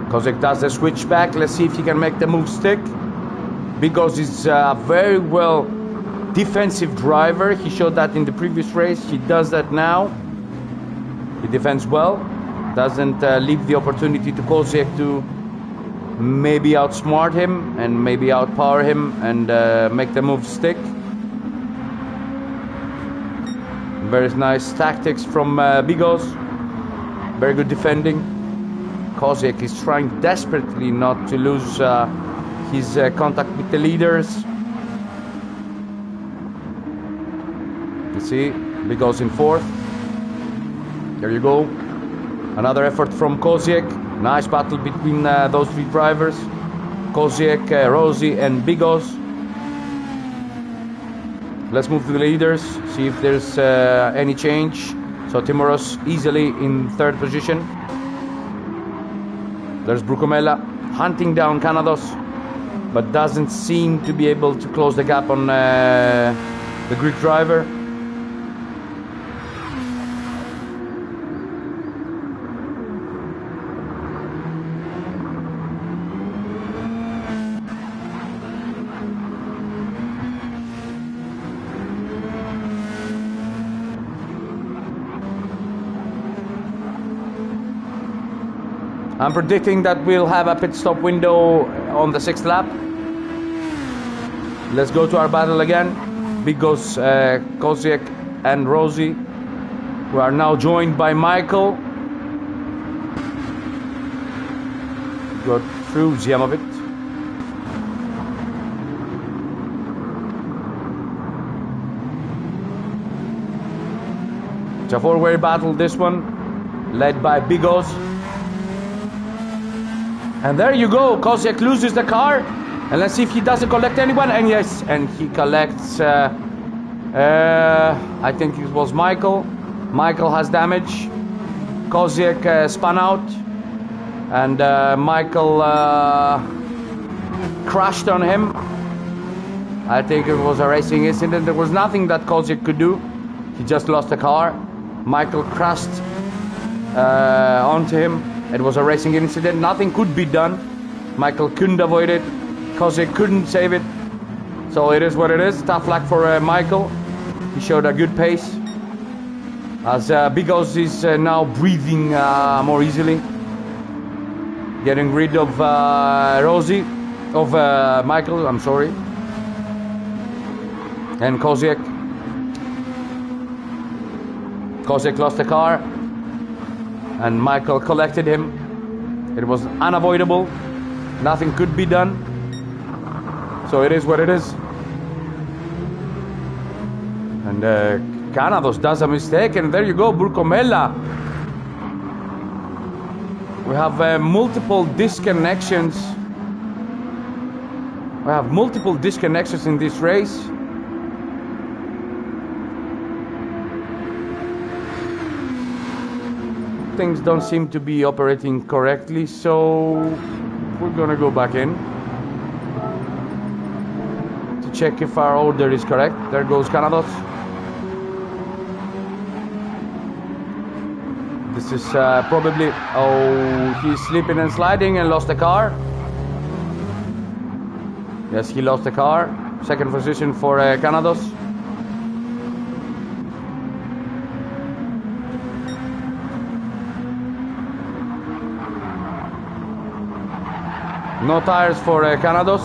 Koziek does the switch back. Let's see if he can make the move stick. Bigos is a very well defensive driver. He showed that in the previous race. He does that now. He defends well. Doesn't leave the opportunity to Koziek to maybe outsmart him and maybe outpower him and make the move stick. Very nice tactics from Bigos. Very good defending. Koziek is trying desperately not to lose his contact with the leaders. You see, Bigos in 4th. There you go. Another effort from Koziek. Nice battle between those 3 drivers. Koziek, Rossi, and Bigos. Let's move to the leaders, see if there's any change. So Timoros easily in 3rd position. There's Bucomella hunting down Kanados, but doesn't seem to be able to close the gap on the Greek driver. I'm predicting that we'll have a pit stop window on the 6th lap. Let's go to our battle again. Bigos, Koziek and Rosie. We are now joined by Michael. Go through Ziamovic. It's a four-way battle, this one, led by Bigos. And there you go, Koziek loses the car. And let's see if he doesn't collect anyone. And yes, and he collects, I think it was Michael. Michael has damage. Koziek spun out. And Michael crashed on him. I think it was a racing incident. There was nothing that Koziek could do. He just lost the car. Michael crashed onto him. It was a racing incident. Nothing could be done. Michael couldn't avoid it. Koziek couldn't save it. So it is what it is. Tough luck for Michael. He showed a good pace. As Bigos is now breathing more easily. Getting rid of Michael, I'm sorry. And Koziek lost the car, and Michael collected him. It was unavoidable. Nothing could be done. So it is what it is. And Canados does a mistake, and there you go, Burkomela. We have multiple disconnections. We have multiple disconnections in this race. Things don't seem to be operating correctly, so we're gonna go back in to check if our order is correct. There goes Canados. This is probably, oh, he's slipping and sliding and lost the car. Yes, he lost the car. Second position for Canados. No tires for Canados.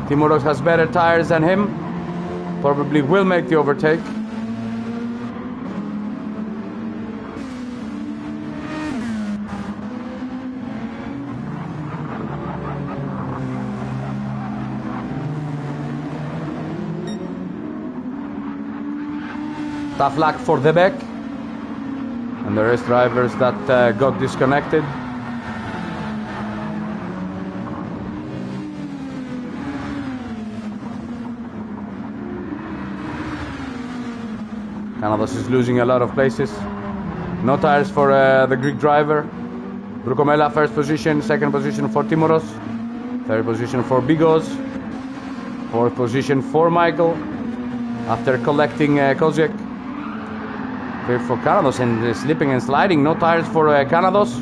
Timoros has better tires than him. Probably will make the overtake. Tough luck for Debek and the race drivers that got disconnected. Canados is losing a lot of places. No tires for the Greek driver. Brukomela first position, second position for Timoros, third position for Bigos, fourth position for Michael after collecting Koziek. Third for Canados and slipping and sliding. No tires for Canados,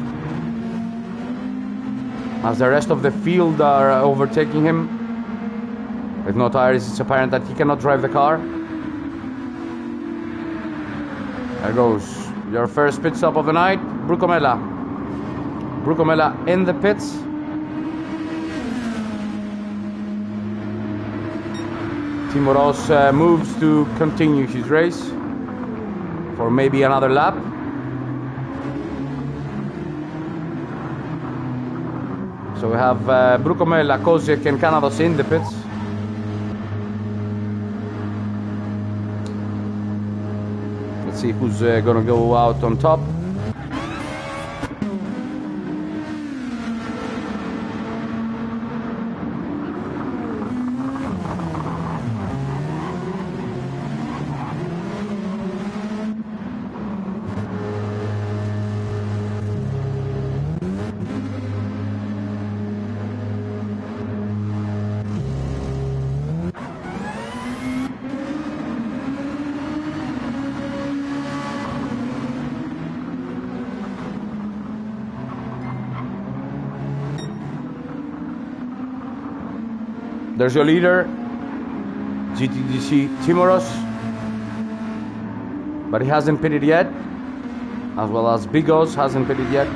as the rest of the field are overtaking him. With no tires, it's apparent that he cannot drive the car. There goes your first pit stop of the night, Brukomela. Brukomela in the pits. Timoros moves to continue his race for maybe another lap. So we have Brukomela, Koziek and Canados in the pits. Let's see who's gonna go out on top. There's your leader, GTDC Timoros, but he hasn't pitted yet. as well as Bigos hasn't pitted yet.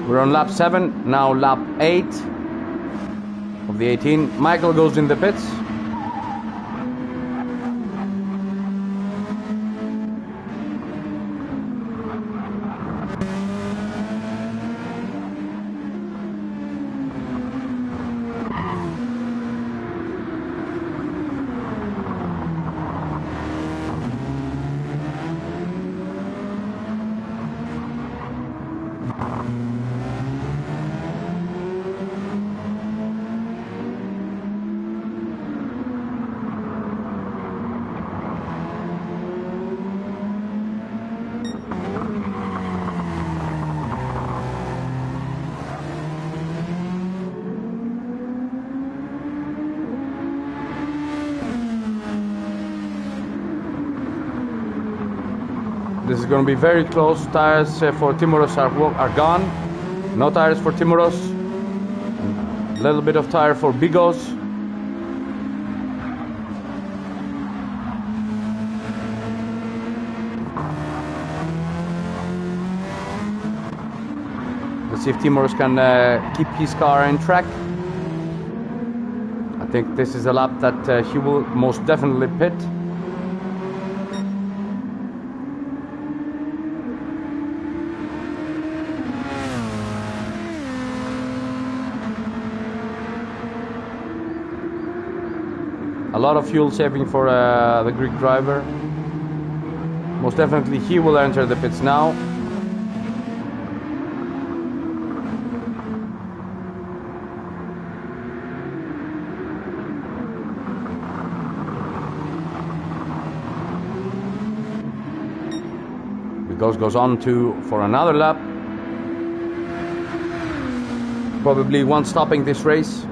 We're on lap 7, now lap 8 of the 18. Michael goes in the pits. This is going to be very close. Tires for Timoros are gone. No tires for Timoros. A little bit of tire for Bigos. Let's see if Timoros can keep his car in track. I think this is a lap that he will most definitely pit. A lot of fuel saving for the Greek driver. Most definitely he will enter the pits now. Goes on for another lap. Probably one stopping this race.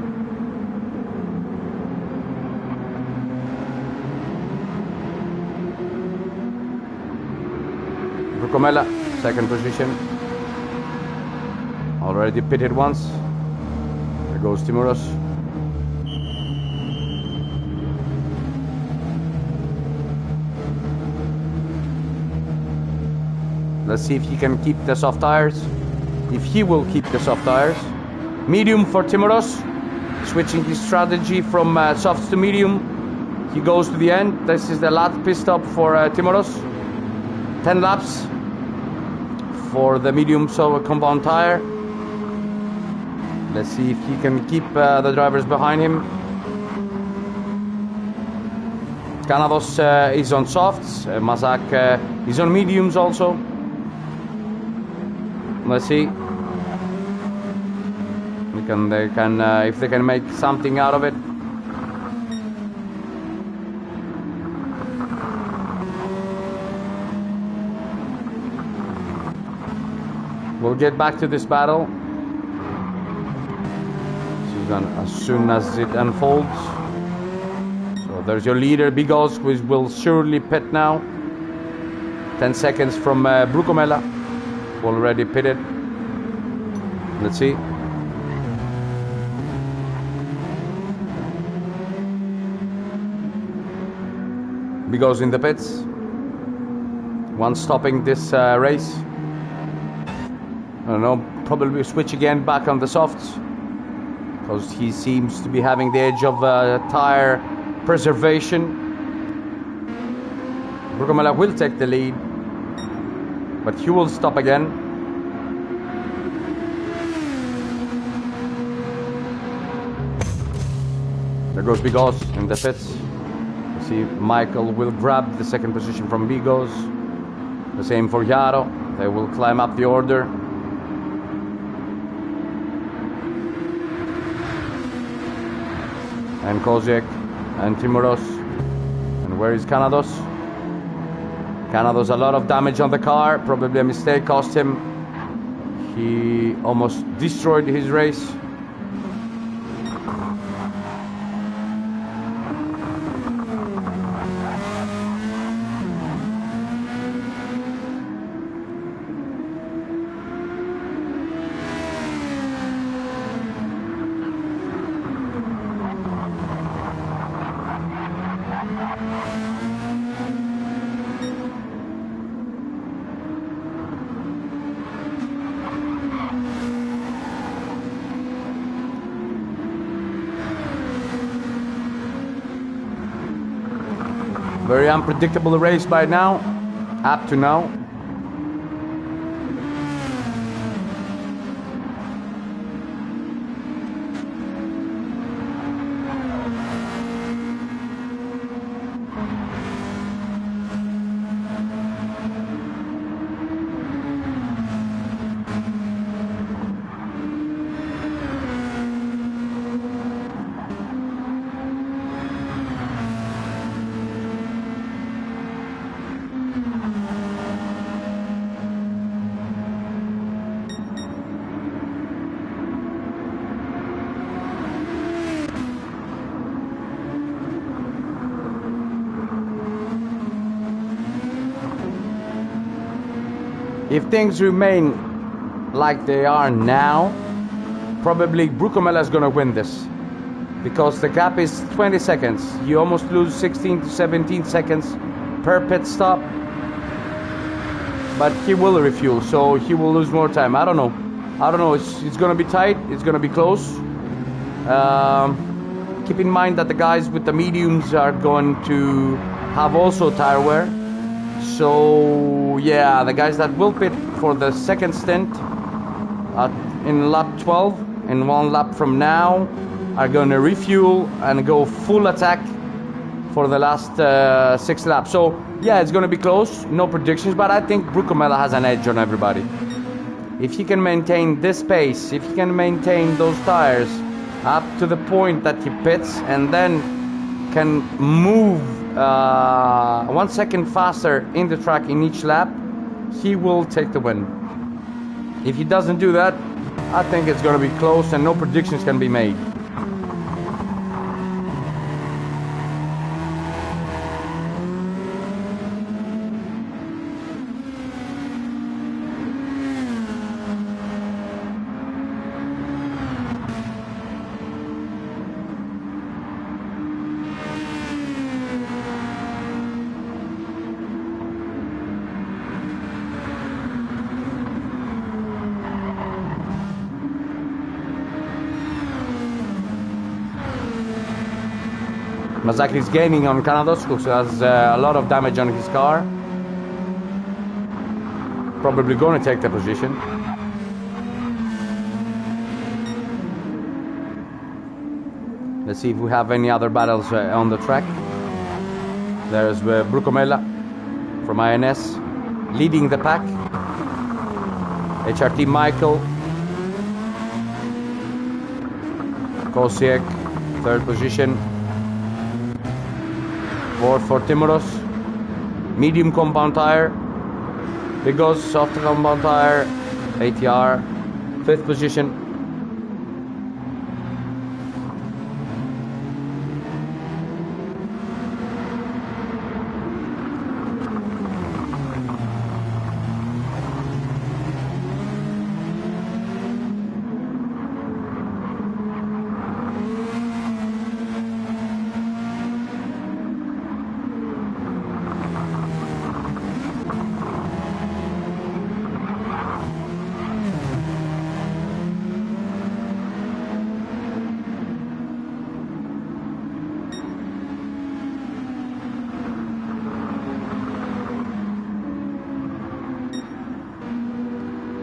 Brucomella, second position. Already pitted once. There goes Timoros. Let's see if he can keep the soft tires. If he will keep the soft tires. Medium for Timoros. Switching his strategy from softs to medium. He goes to the end. This is the last pit stop for Timoros. 10 laps for the medium compound tire. Let's see if he can keep the drivers behind him. Canados is on softs. Mazak is on mediums also. Let's see. If they can make something out of it. We'll get back to this battle as soon as it unfolds. So there's your leader, Bigos, who will surely pit now. 10 seconds from Brucomella. Already pitted. Let's see. Bigos in the pits. One stopping this race. I don't know, probably switch again back on the softs because he seems to be having the edge of tire preservation. Brucomella will take the lead, but he will stop again. There goes Bigos in the pits. You see Michael will grab the second position from Bigos. The same for Jaro. They will climb up the order. and Koziek and Timoros. And where is Canados? Canados, a lot of damage on the car, probably a mistake cost him. He almost destroyed his race. Very unpredictable race by now, up to now. If things remain like they are now, probably Brucomella is going to win this, because the gap is 20 seconds. You almost lose 16 to 17 seconds per pit stop, but he will refuel, so he will lose more time. I don't know. It's going to be tight. It's going to be close. Keep in mind that the guys with the mediums are going to have also tire wear. So yeah, the guys that will pit for the second stint in lap 12, in 1 lap from now, are going to refuel and go full attack for the last 6 laps. So yeah, it's going to be close. No predictions, but I think Brucomella has an edge on everybody. If he can maintain this pace, if he can maintain those tires up to the point that he pits and then can move 1 second faster in the track in each lap, he will take the win. If he doesn't do that, I think it's going to be close and no predictions can be made. Mazaki is gaining on Canados, who has a lot of damage on his car. Probably going to take the position. Let's see if we have any other battles on the track. There's Brucomella from INS leading the pack. HRT Michael. Kosiek, 3rd position. 4th for Timoros. Medium compound tire. Bigos, soft compound tire. ATR. 5th position.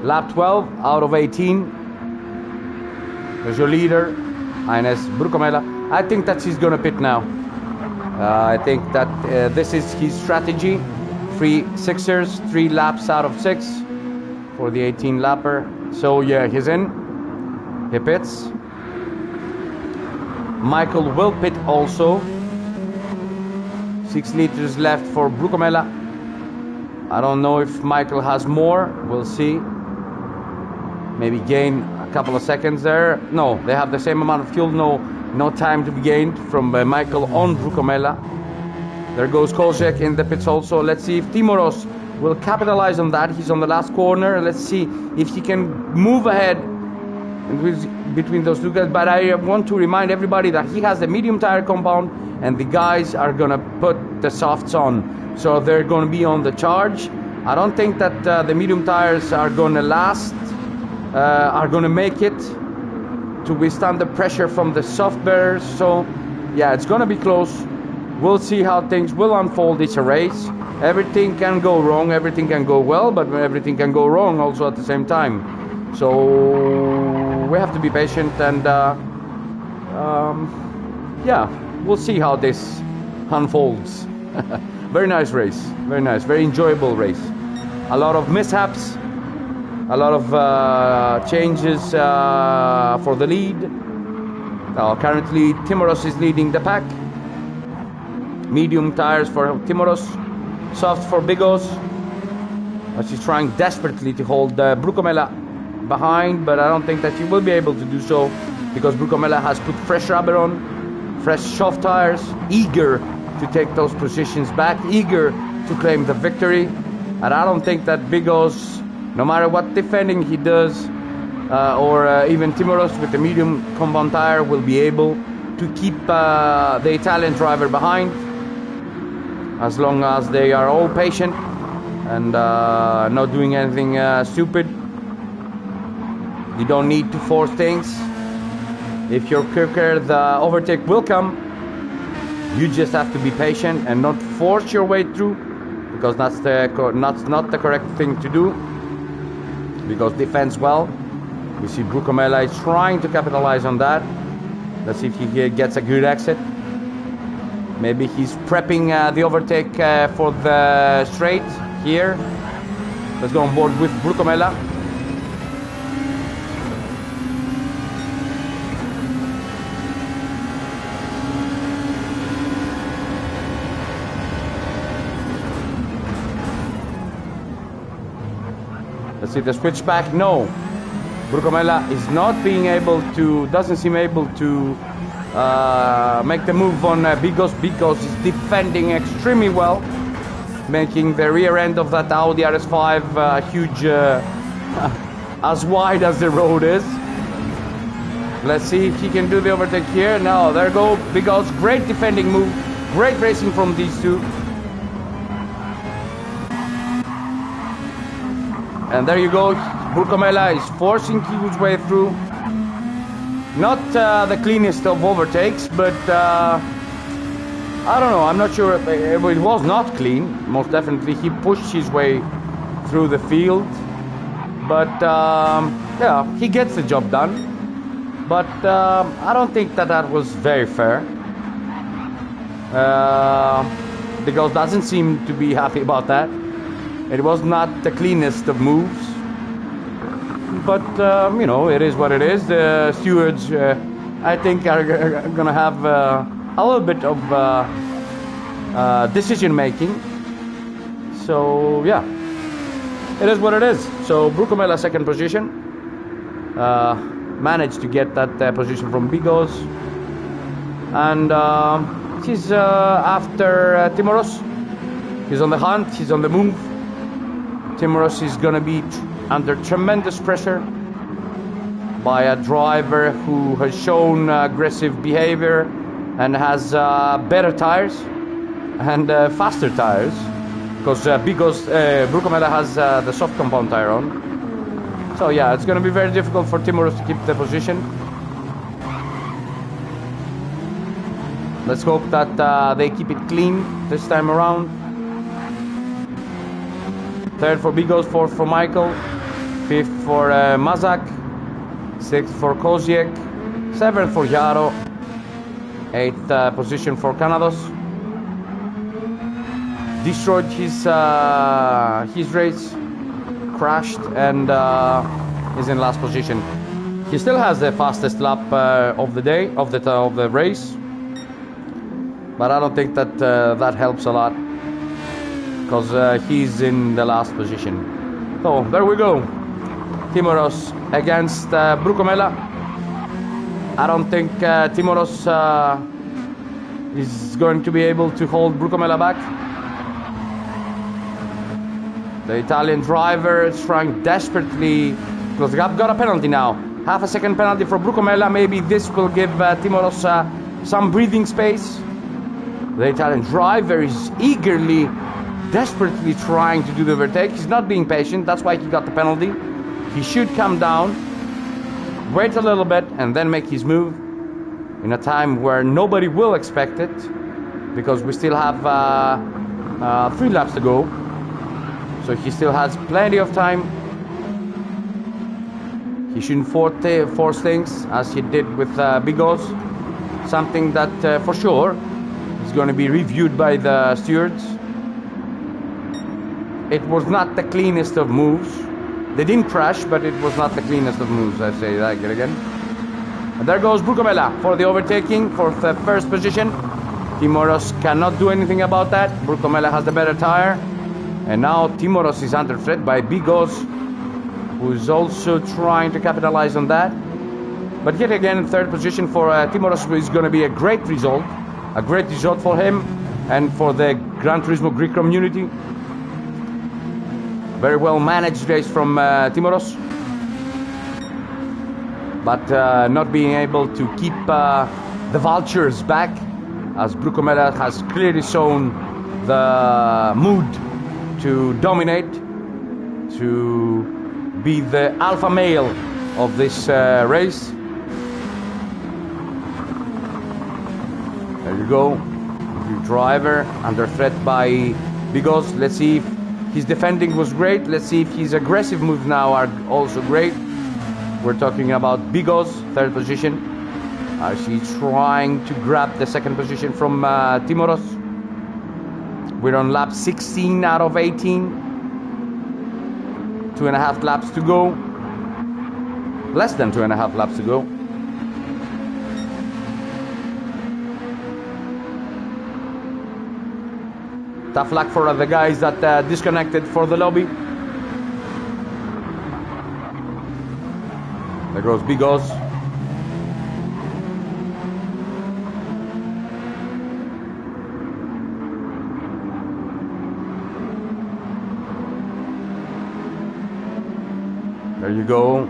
Lap 12 out of 18. There's your leader, INS Brucomella. I think that he's gonna pit now. I think that this is his strategy. 3 sixers, 3 laps out of 6 for the 18 lapper. So yeah, he's in. He pits. Michael will pit also. 6 liters left for Brucomella. I don't know if Michael has more. We'll see. Maybe gain a couple of seconds there. No, they have the same amount of fuel. No time to be gained from Michael on Brucomella. There goes Kozek in the pits also. Let's see if Timoros will capitalize on that. He's on the last corner. Let's see if he can move ahead between those two guys. But I want to remind everybody that he has the medium tire compound and the guys are gonna put the softs on. So they're gonna be on the charge. I don't think that the medium tires are gonna last, are gonna make it to withstand the pressure from the soft bearers. So yeah, it's gonna be close. We'll see how things will unfold. It's a race. Everything can go wrong, everything can go well, but everything can go wrong also at the same time. So we have to be patient and yeah, we'll see how this unfolds. Very nice race, very nice, very enjoyable race. A lot of mishaps, a lot of changes for the lead. Currently Timoros is leading the pack. Medium tires for Timoros, soft for Bigos. She's trying desperately to hold Brucomella behind, but I don't think that she will be able to do so because Brucomella has put fresh rubber on, fresh soft tires, eager to take those positions back, eager to claim the victory. And I don't think that Bigos, no matter what defending he does, or even Timoros with the medium compound tire, will be able to keep the Italian driver behind, as long as they are all patient and not doing anything stupid. You don't need to force things. If you're quicker, the overtake will come. You just have to be patient and not force your way through, because that's not the correct thing to do. Because defends well. We see Brucomella is trying to capitalize on that. Let's see if he gets a good exit. Maybe he's prepping the overtake for the straight here. Let's go on board with Brucomella. Let's see the switchback. No, Brucomella is not being able to, doesn't seem able to make the move on Bigos. Bigos is defending extremely well, making the rear end of that Audi RS5 huge, as wide as the road is. Let's see if he can do the overtake here. No, there go Bigos. Great defending move, great racing from these two. And there you go, Brucomella is forcing his way through. Not the cleanest of overtakes, but I don't know, I'm not sure. It was not clean, most definitely. He pushed his way through the field. But yeah, he gets the job done. But I don't think that was very fair. Because doesn't seem to be happy about that. It was not the cleanest of moves, but you know, it is what it is. The stewards, I think, are gonna have a little bit of decision making. So yeah, it is what it is. So Brucomella second position, managed to get that position from Bigos, and he's after Timoros. He's on the hunt. He's on the move. Timoros is going to be under tremendous pressure by a driver who has shown aggressive behavior and has better tires and faster tires, because Brucomella has the soft compound tire on. So yeah, it's going to be very difficult for Timoros to keep the position. Let's hope that they keep it clean this time around. Third for Bigos, fourth for Michael, fifth for Mazak, sixth for Koziek, seventh for Jaro, eighth position for Canados. Destroyed his race, crashed, and is in last position. He still has the fastest lap of the day, of the race. But I don't think that that helps a lot, because he's in the last position. So there we go. Timoros against Brucomella. I don't think Timoros is going to be able to hold Brucomella back. The Italian driver is trying desperately, because I've got a penalty now. Half a second penalty for Brucomella. Maybe this will give Timoros some breathing space. The Italian driver is eagerly, desperately trying to do the overtake. He's not being patient. That's why he got the penalty. He should come down, wait a little bit, and then make his move in a time where nobody will expect it, because we still have 3 laps to go. So he still has plenty of time. He shouldn't force things as he did with Bigos. Something that for sure is going to be reviewed by the stewards. It was not the cleanest of moves. They didn't crash, but it was not the cleanest of moves, I say that again. And there goes Brucomella for the overtaking for the first position. Timoros cannot do anything about that. Brucomella has the better tire. And now Timoros is under threat by Bigos, who is also trying to capitalize on that. But yet again, third position for Timoros is going to be a great result. A great result for him and for the Gran Turismo Greek community. Very well managed race from Timoros. But not being able to keep the vultures back, as Brucomella has clearly shown the mood to dominate, to be the alpha male of this race. There you go. The driver under threat by Bigos. Let's see if his defending was great. Let's see if his aggressive moves now are also great. We're talking about Bigos, third position. He's trying to grab the second position from Timoros. We're on lap 16 out of 18. 2.5 laps to go. Less than 2.5 laps to go. Tough luck for the guys that disconnected for the lobby. There goes Bigos. There you go.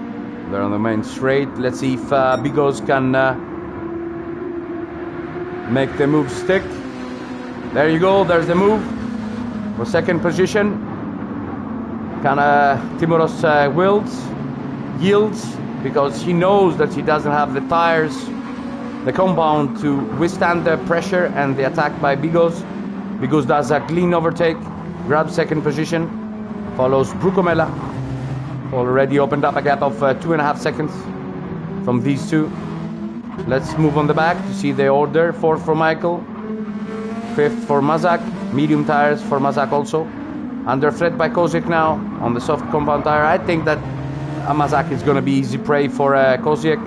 They're on the main straight. Let's see if Bigos can make the move stick. There you go. There's the move. For second position. Can Timoros yields because he knows that he doesn't have the tires, the compound to withstand the pressure and the attack by Bigos. Bigos does a clean overtake, grabs second position, follows Brucomella. Already opened up a gap of 2.5 seconds from these two. Let's move on the back to see the order. Fourth for Michael, fifth for Mazak, medium tires for Mazak also. Under threat by Koziek now on the soft compound tire. I think that Mazak is going to be easy prey for Koziek.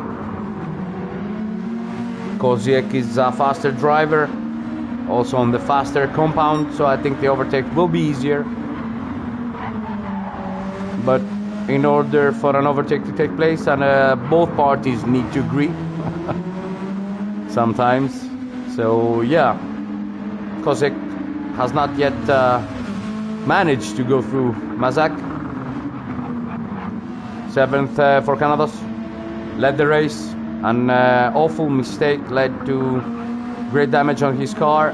Koziek is a faster driver, also on the faster compound, so I think the overtake will be easier. But in order for an overtake to take place, and both parties need to agree sometimes. So yeah, Koziek has not yet managed to go through Mazak. Seventh for Canados, led the race. An awful mistake led to great damage on his car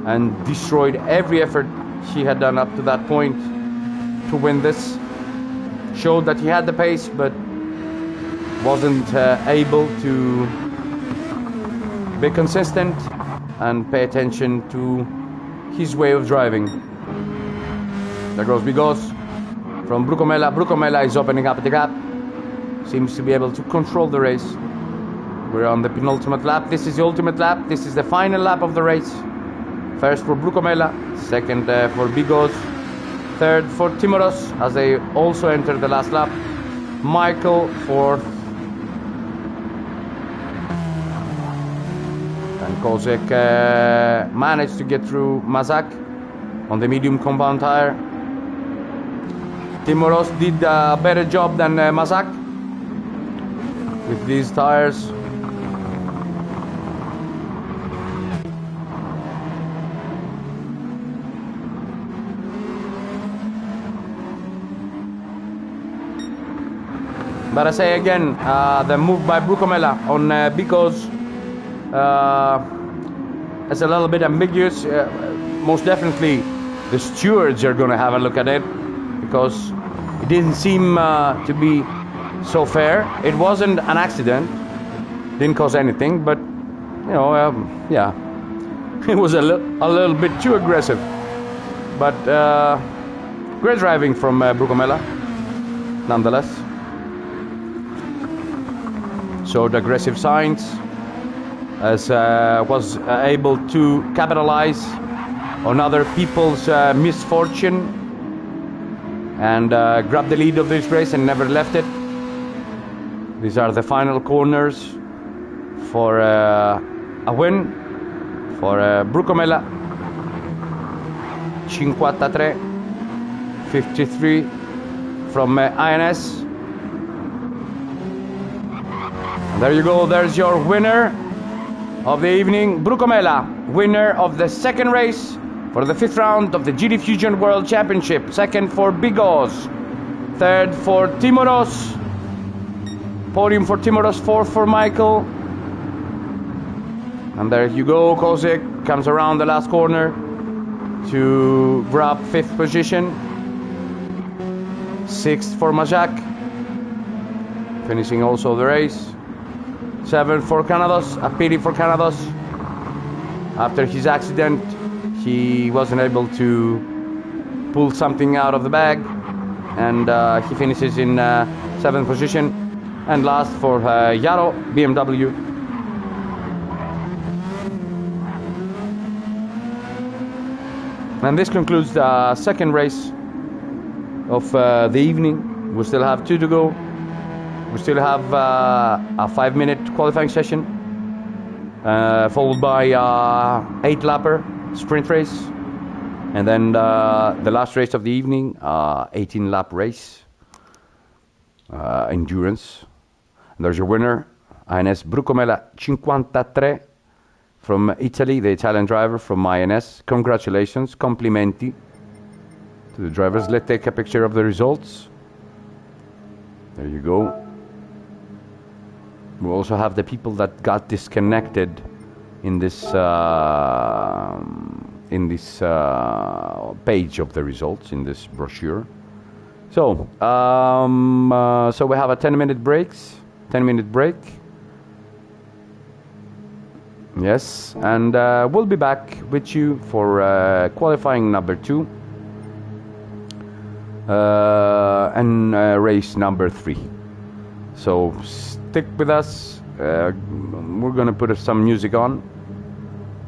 and destroyed every effort he had done up to that point to win this. Showed that he had the pace, but wasn't able to be consistent and pay attention to his way of driving. There goes Bigos from Brucomella. Brucomella is opening up the gap. Seems to be able to control the race. We're on the penultimate lap. This is the ultimate lap. This is the final lap of the race. First for Brucomella, second for Bigos, third for Timoros as they also enter the last lap. Michael fourth, And Kozek managed to get through Mazak on the medium compound tire. Timoros did a better job than Mazak with these tires. But I say again, the move by Brucomella on Bicos is a little bit ambiguous. Most definitely, the stewards are going to have a look at it because it didn't seem to be so fair. It wasn't an accident, didn't cause anything, but you know, yeah, it was a little bit too aggressive. But great driving from Brucomella, nonetheless. Showed aggressive signs, as was able to capitalize on other people's misfortune and grab the lead of this race and never left it. These are the final corners for a win for Brucomella. 53 from INS. And there you go, there's your winner of the evening, Brucomella, winner of the second race for the 5th round of the GTFusion World Championship. Second for Bigos, third for Timoros, podium for Timoros, fourth for Michael. And there you go, Kozek comes around the last corner to grab 5th position. 6th for Majak, finishing also the race. 7th for Canados, a pity for Canados. After his accident, he wasn't able to pull something out of the bag, and he finishes in 7th position. And last for Yaro, BMW. And this concludes the second race of the evening. We still have 2 to go. We still have a 5-minute qualifying session, followed by a 8-lapper sprint race, and then the last race of the evening, 18-lap race, endurance. And there's your winner, INS Brucomella 53 from Italy, the Italian driver from INS. Congratulations, complimenti to the drivers. Let's take a picture of the results. There you go. We also have the people that got disconnected in this page of the results, in this brochure. So, so we have a 10-minute break. Yes, and we'll be back with you for qualifying number 2 and race number 3. So stick with us. We're gonna put some music on,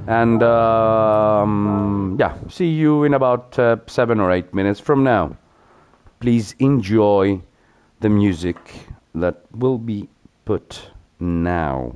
and yeah, see you in about 7 or 8 minutes from now. Please enjoy the music that will be put now.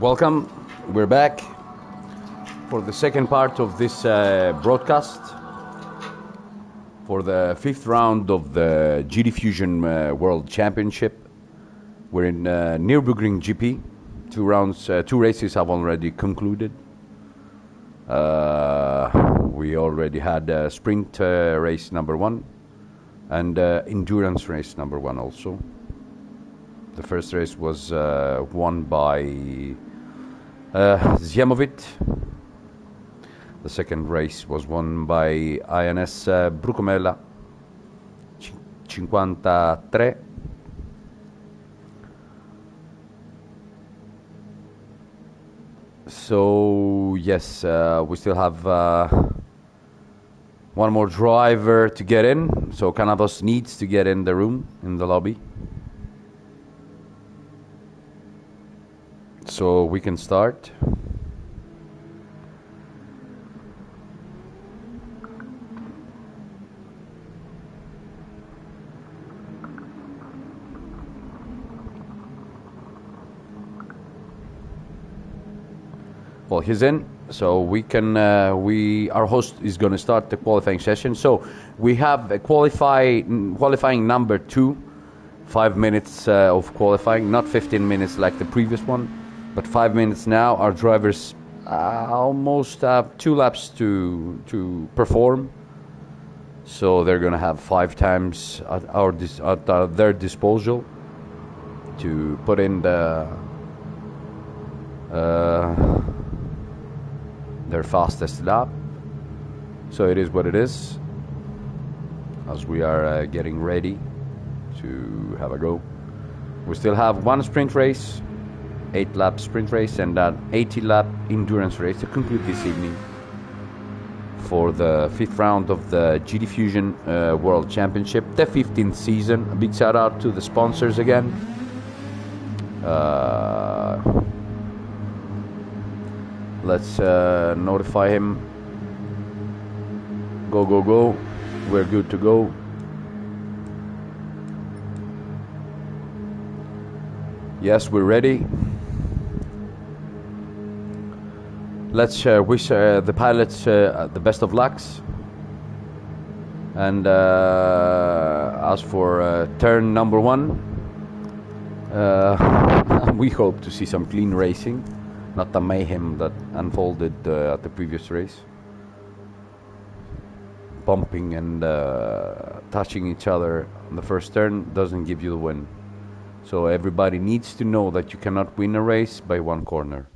Welcome. We're back for the second part of this broadcast for the fifth round of the GTFusion World Championship. We're in Nurburgring GP. Two races have already concluded. We already had sprint race number 1 and endurance race number 1 also. The first race was won by Ziamovit. The second race was won by INS Brucomella 53. So yes, we still have one more driver to get in. So Canados needs to get in the room, in the lobby. So we can start. Well, he's in, so we can. Our host is going to start the qualifying session. So we have a qualifying number 2, 5 minutes of qualifying, not 15 minutes like the previous one. But 5 minutes now. Our drivers almost have 2 laps to perform, so they're going to have 5 times at their disposal to put in their fastest lap. So it is what it is. As we are getting ready to have a go, we still have 1 sprint race, 8-lap sprint race, and an 80-lap endurance race to conclude this evening for the 5th round of the GTFusion World Championship, the 15th season. A big shout out to the sponsors again. Let's notify him. Go, go, go. We're good to go. Yes, we're ready. Let's wish the pilots the best of lucks. And as for turn number 1, we hope to see some clean racing, not the mayhem that unfolded at the previous race. Bumping and touching each other on the first turn doesn't give you the win. So everybody needs to know that you cannot win a race by 1 corner.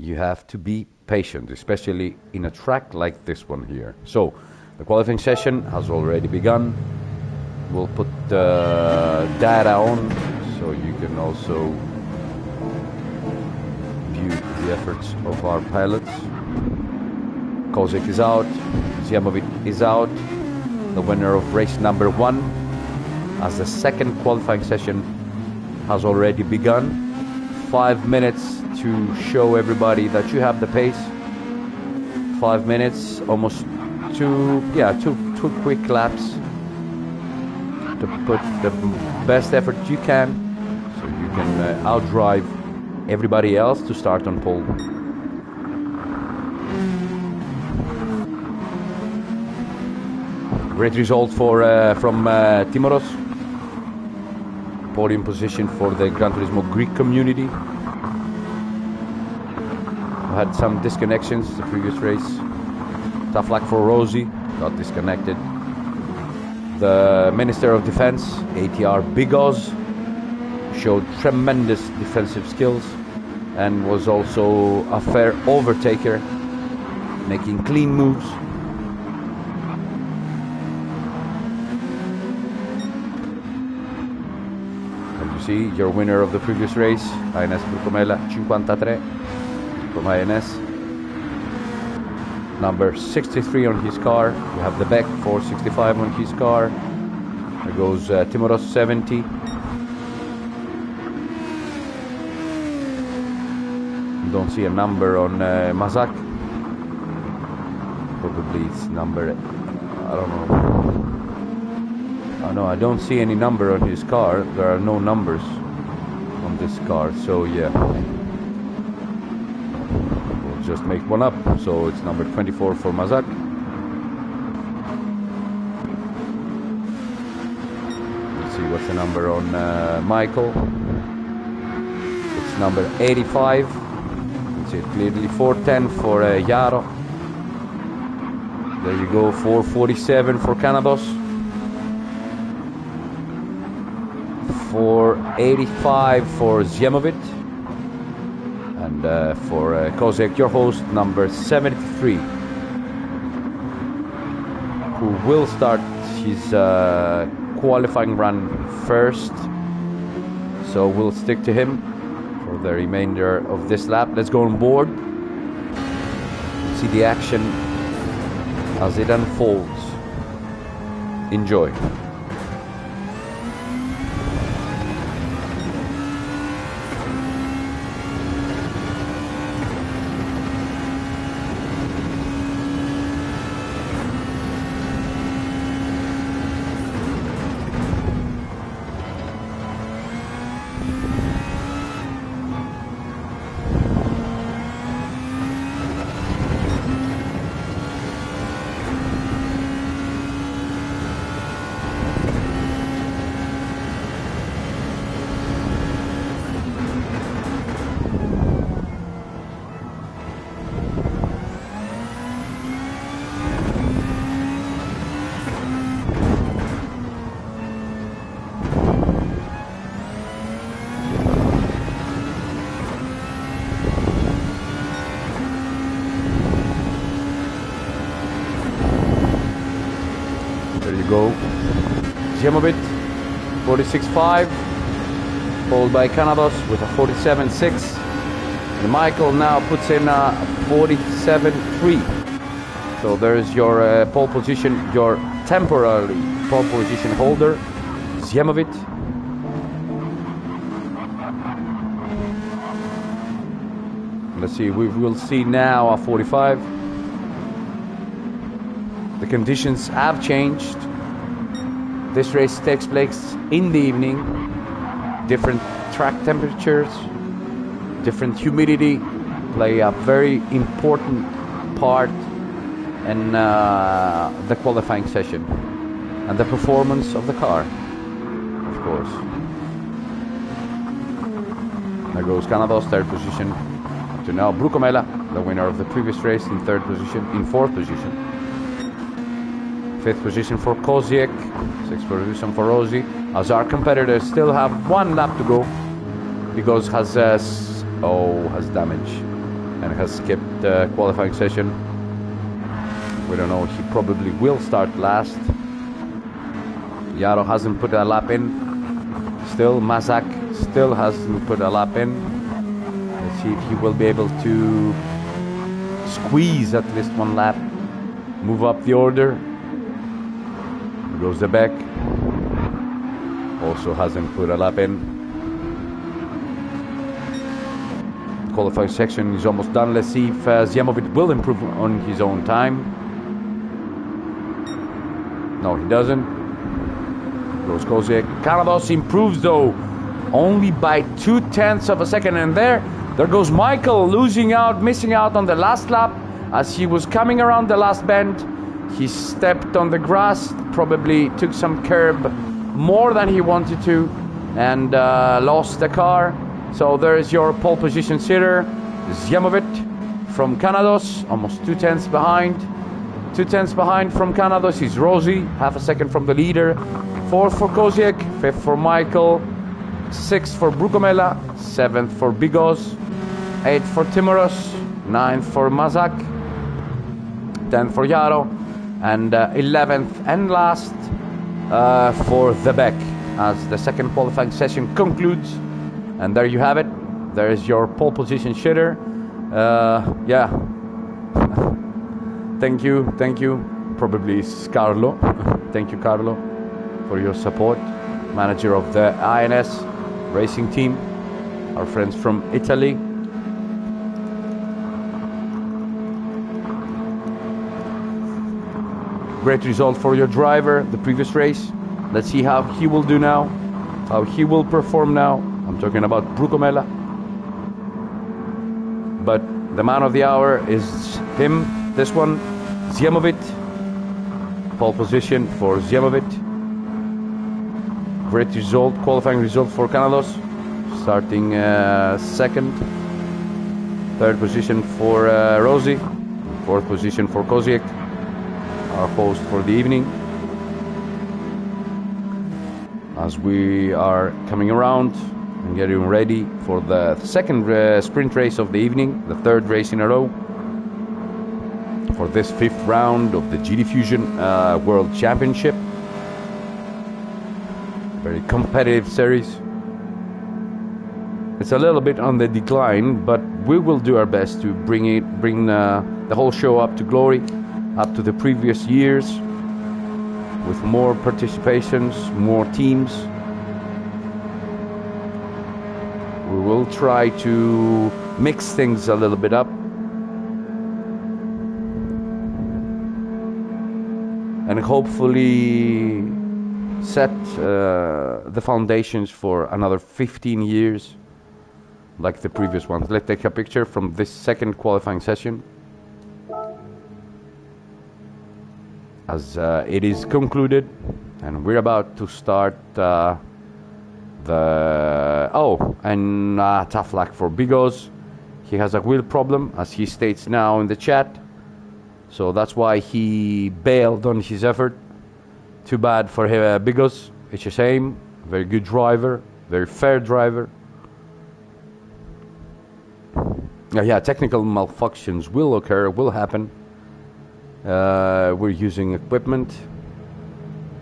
You have to be patient, especially in a track like this one here. So the qualifying session has already begun. We'll put the data on so you can also view the efforts of our pilots. Kozik is out, Ziamovit is out. The winner of race number 1, as the second qualifying session has already begun. 5 minutes to show everybody that you have the pace. 5 minutes, almost two quick laps to put the best effort you can, so you can outdrive everybody else to start on pole. Great result from Timoros. Podium position for the Gran Turismo Greek community. We had some disconnections the previous race. Tough luck for Rosie, got disconnected. The Minister of Defense, ATR Bigos, showed tremendous defensive skills and was also a fair overtaker, making clean moves. See, your winner of the previous race, INS Brucomella 53 from INS. Number 63 on his car. We have the Beck 465 on his car. There goes Timoros 70. Don't see a number on Mazak. Probably it's number, I don't know. No, I don't see any number on his car. There are no numbers on this car, so yeah. just make one up. So it's number 24 for Mazak. Let's see what's the number on Michael. It's number 85. Let's see it clearly. 410 for Jaro. There you go. 447 for Canados. 485 for Zjemovic. And for Kozek, your host, number 73, who will start his qualifying run first. So we'll stick to him for the remainder of this lap. Let's go on board. See the action as it unfolds. Enjoy. Go. Zjemovic, 46.5, followed by Canados with a 47.6. And Michael now puts in a 47.3. So there's your pole position, your temporary pole position holder, Zjemovic. Let's see, we will see now a 45. The conditions have changed. This race takes place in the evening. Different track temperatures, different humidity play a very important part in the qualifying session and the performance of the car, of course. There goes Canados, third position. Up to now, Brukomela, the winner of the previous race, in fourth position. Fifth position for Koziek, sixth position for Rossi. As our competitors still have one lap to go, because has damage and has skipped the qualifying session. We don't know. He probably will start last. Jaro hasn't put a lap in. Still, Mazak still hasn't put a lap in. Let's see if he will be able to squeeze at least one lap, move up the order. Goes the back, also hasn't put a lap in. Qualifying section is almost done. Let's see if Zjemovic will improve on his own time. No, he doesn't. Goes Koziek. Canados improves though, only by 0.2 of a second. And there goes Michael, missing out on the last lap as he was coming around the last bend. He stepped on the grass, probably took some curb more than he wanted to, and lost the car. So there's your pole position sitter, Zjemovic from Canados, almost 0.2 behind. 0.2 behind from Canados is Rossi, half a second from the leader. Fourth for Koziek, fifth for Michael, sixth for Brukomela, seventh for Bigos, eighth for Timoros, ninth for Mazak, 10th for Jaro, and 11th and last for the Beck as the second qualifying session concludes. And there you have it. There is your pole position shitter. Yeah. Thank you. Probably it's Carlo. Thank you, Carlo, for your support. Manager of the INS racing team, our friends from Italy. Great result for your driver, the previous race. Let's see how he will do now, how he will perform now. I'm talking about Brukomela. But the man of the hour is him, this one, Ziemovic. Pole position for Ziemovic. Great result, qualifying result for Canados. Starting second. Third position for Rossi. Fourth position for Koziek, our host for the evening. As we are coming around and getting ready for the second sprint race of the evening, the third race in a row, for this fifth round of the GTFusion World Championship. Very competitive series. It's a little bit on the decline, but we will do our best to bring the whole show up to glory, up to the previous years, with more participations, more teams. We will try to mix things a little bit up. And hopefully set the foundations for another 15 years like the previous ones. Let's take a picture from this second qualifying session as it is concluded, and we're about to start tough luck for Bigos. He has a wheel problem, as he states now in the chat, so that's why he bailed on his effort. Too bad for Bigos. It's a shame. Very good driver, very fair driver. Yeah, technical malfunctions will occur, will happen. We're using equipment,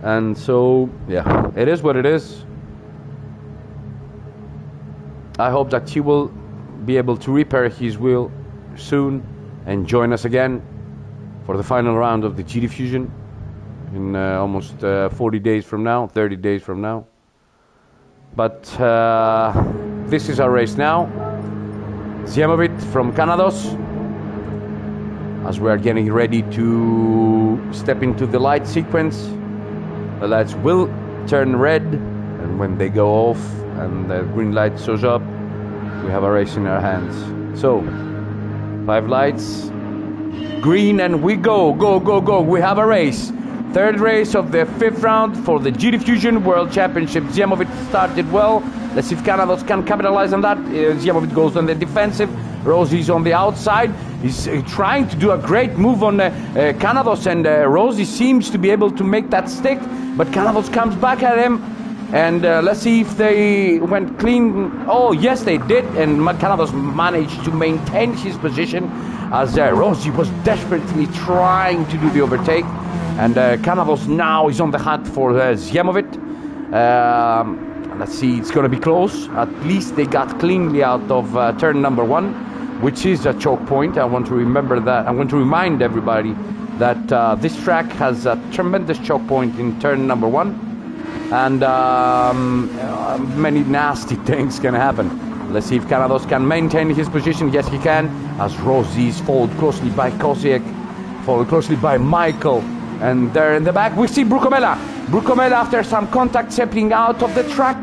and so yeah, it is what it is. I hope that he will be able to repair his wheel soon and join us again for the final round of the GTFusion in almost 40 days from now, 30 days from now. But this is our race now. Ziemovic from Canados, as we are getting ready to step into the light sequence. The lights will turn red, and when they go off and the green light shows up, we have a race in our hands. So 5 lights, green, and we go. We have a race. Third race of the 5th round for the GTFusion World Championship. Ziemovic started well. Let's see if Canados can capitalize on that. Ziemovic goes on the defensive. Rossi's on the outside. He's trying to do a great move on Canados, and Rossi seems to be able to make that stick, but Canados comes back at him. And let's see if they went clean. Oh, yes, they did. And Canados managed to maintain his position as Rossi was desperately trying to do the overtake. And Canados now is on the hunt for Ziemovic. Let's see, it's going to be close. At least they got cleanly out of turn number 1, which is a choke point. I want to remember that. I want to remind everybody that this track has a tremendous choke point in turn number 1. And many nasty things can happen. Let's see if Canados can maintain his position. Yes, he can, as Rossi's followed closely by Koziek, followed closely by Michael. And there in the back, we see Brucomella. Brucomella, after some contact, stepping out of the track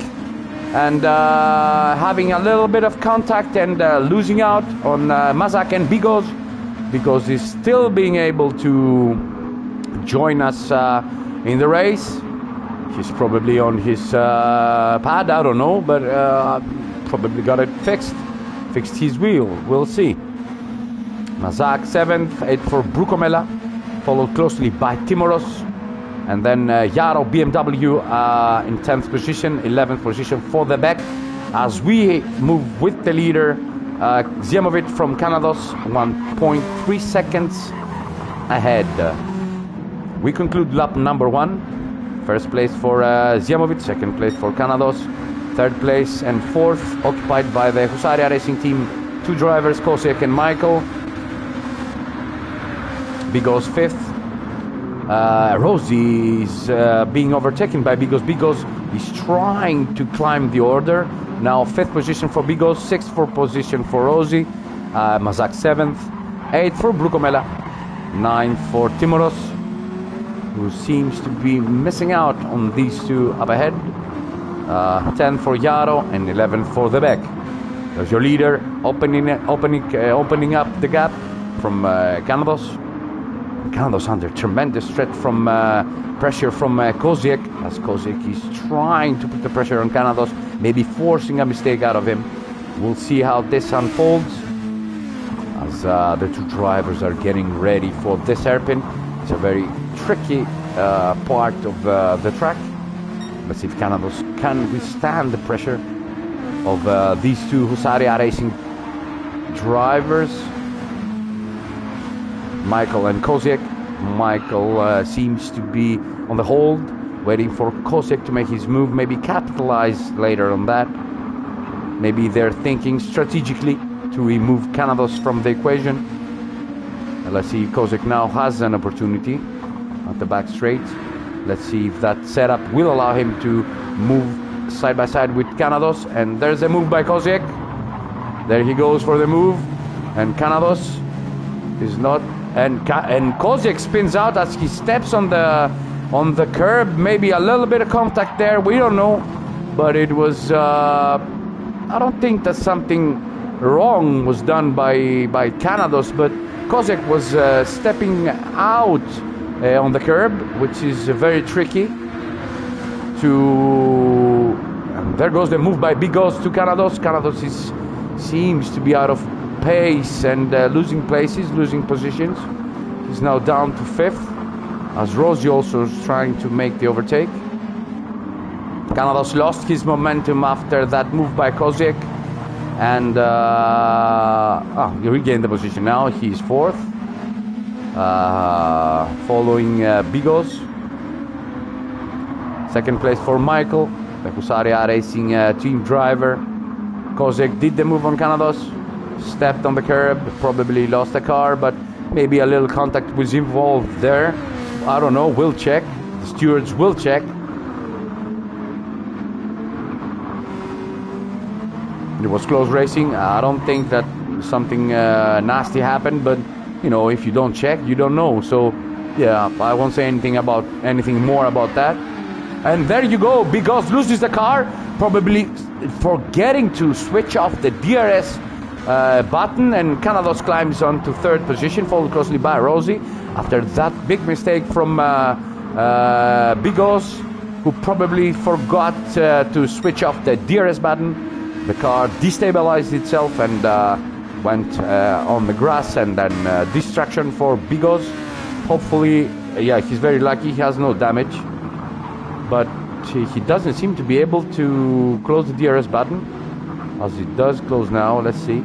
and having a little bit of contact and losing out on Mazak and Bigos. Bigos is still being able to join us in the race. He's probably on his pad, I don't know, but probably got it fixed his wheel. We'll see. Mazak 7th, 8th for Brucomella, followed closely by Timoros, and then Yaro BMW in 10th position, 11th position for the back. As we move with the leader, Ziemovic from Canados, 1.3 seconds ahead. We conclude lap number 1. First place for Ziemovic, second place for Canados, third place and fourth occupied by the Husaria Racing Team, 2 drivers, Koziek and Michael. Bigos 5th. Rossi is being overtaken by Bigos. Bigos is trying to climb the order. Now 5th position for Bigos, 6th position for Rossi, Mazak 7th, 8th for Brucomella, 9th for Timoros, who seems to be missing out on these two up ahead, 10th for Yaro, and 11th for the back. There's your leader opening up the gap from Canados. Canados under tremendous threat from pressure from Koziek, as Koziek is trying to put the pressure on Canados, maybe forcing a mistake out of him. We'll see how this unfolds as the two drivers are getting ready for this hairpin. It's a very tricky part of the track. Let's see if Canados can withstand the pressure of these two Husaria Racing drivers, Michael and Koziek. Michael seems to be on the hold, waiting for Koziek to make his move, maybe capitalize later on that. Maybe they're thinking strategically to remove Canados from the equation. Let's see, Koziek now has an opportunity at the back straight. Let's see if that setup will allow him to move side by side with Canados. And there's a move by Koziek. There he goes for the move, and Canados is not. And Koziek spins out as he steps on the curb. Maybe a little bit of contact there. We don't know, but it was. I don't think that something wrong was done by Canados, but Koziek was stepping out on the curb, which is very tricky. And there goes the move by Bigos to Canados. Canados seems to be out of pace and losing places, losing positions. He's now down to 5th, as Rossi also is trying to make the overtake. Canados lost his momentum after that move by Koziek, and he regained the position now. He's 4th, following Bigos. 2nd place for Michael, the Husaria Racing team driver. Koziek did the move on Canados, stepped on the curb, probably lost the car, but maybe a little contact was involved there. I don't know, we'll check. The stewards will check. It was close racing. I don't think that something nasty happened, but you know, if you don't check, you don't know. So yeah, I won't say anything more about that. And there you go, Bigos loses the car, probably forgetting to switch off the DRS button, and Canados climbs on to 3rd position, followed closely by Rossi. After that big mistake from Bigos, who probably forgot to switch off the DRS button, the car destabilized itself and went on the grass, and then distraction for Bigos. Hopefully, yeah, he's very lucky, he has no damage. But he doesn't seem to be able to close the DRS button, as it does close now. Let's see.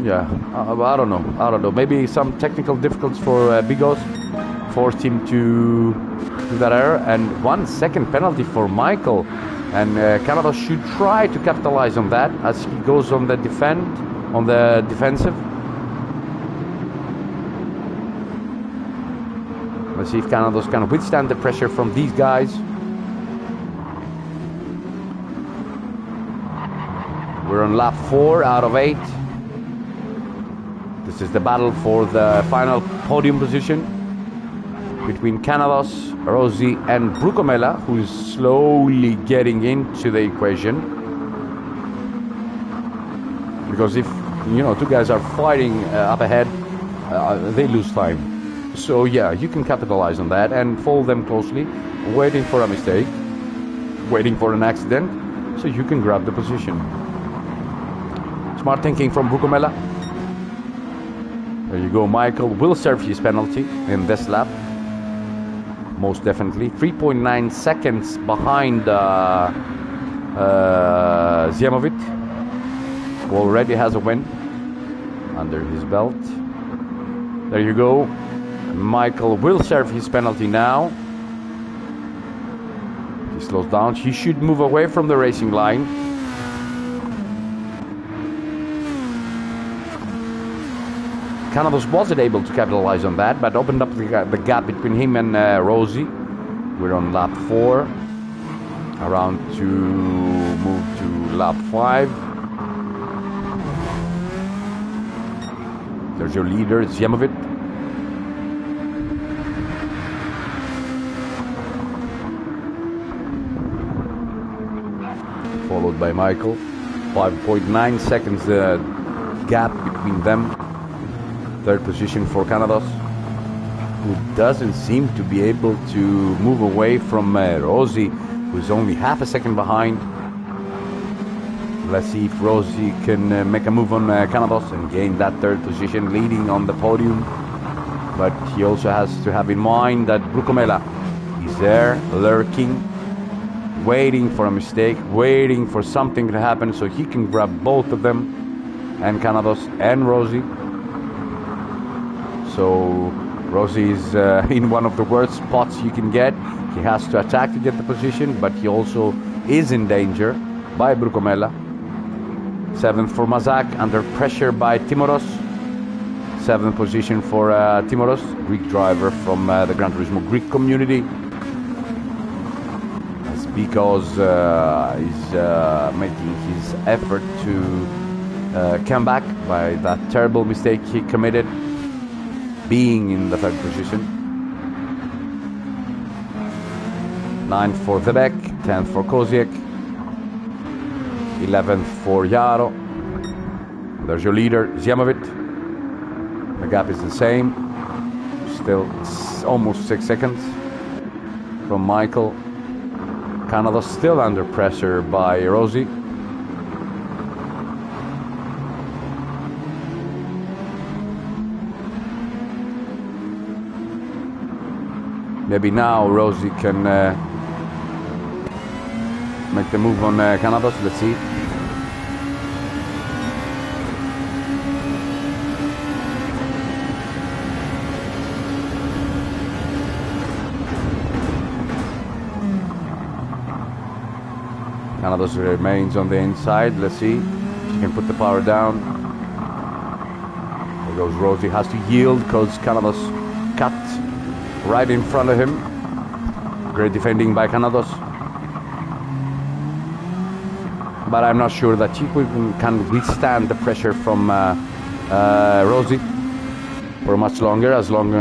Yeah, I don't know. Maybe some technical difficulties for Bigos forced him to do that error. And 1 second penalty for Michael. And Canada should try to capitalize on that as he goes on the defensive. Let's see if Canados can withstand the pressure from these guys. We're on lap 4 out of 8. This is the battle for the final podium position between Canados, Rossi and Brucomella, who is slowly getting into the equation. Because if, you know, two guys are fighting up ahead, they lose time. So yeah, you can capitalize on that and follow them closely, waiting for a mistake, waiting for an accident, so you can grab the position. Smart thinking from Brucomella. There you go, Michael will serve his penalty in this lap. Most definitely. 3.9 seconds behind Ziamovic, who already has a win under his belt. There you go. Michael will serve his penalty now. He slows down. He should move away from the racing line. Canados wasn't able to capitalize on that, but opened up the gap between him and Rossi. We're on lap 4. Around to move to lap 5. There's your leader, Ziamovic. followed by Michael. 5.9 seconds gap between them. Third position for Canados, who doesn't seem to be able to move away from Rossi, who's only half a second behind. Let's see if Rossi can make a move on Canados and gain that third position, leading on the podium. But he also has to have in mind that Brucomella is there, lurking, waiting for a mistake, waiting for something to happen so he can grab both of them, and Canados and Rossi. So Rossi is in one of the worst spots you can get. He has to attack to get the position, but he also is in danger by Brucomella. 7th for Mazak, under pressure by Timoros. 7th position for Timoros, Greek driver from the Gran Turismo Greek community. That's because he's making his effort to come back by that terrible mistake he committed, being in the 3rd position. 9th for Zebek, 10th for Koziek, 11th for Yaro. There's your leader, Zjemovic. The gap is the same, still almost 6 seconds from Michael. Canados still under pressure by Rossi. Maybe now Rossi can make the move on Canados. Let's see. Canados remains on the inside. Let's see if she can put the power down. There goes Rossi. Has to yield because Canados cut right in front of him. Great defending by Canados. But I'm not sure that he can withstand the pressure from Rossi for much longer. As long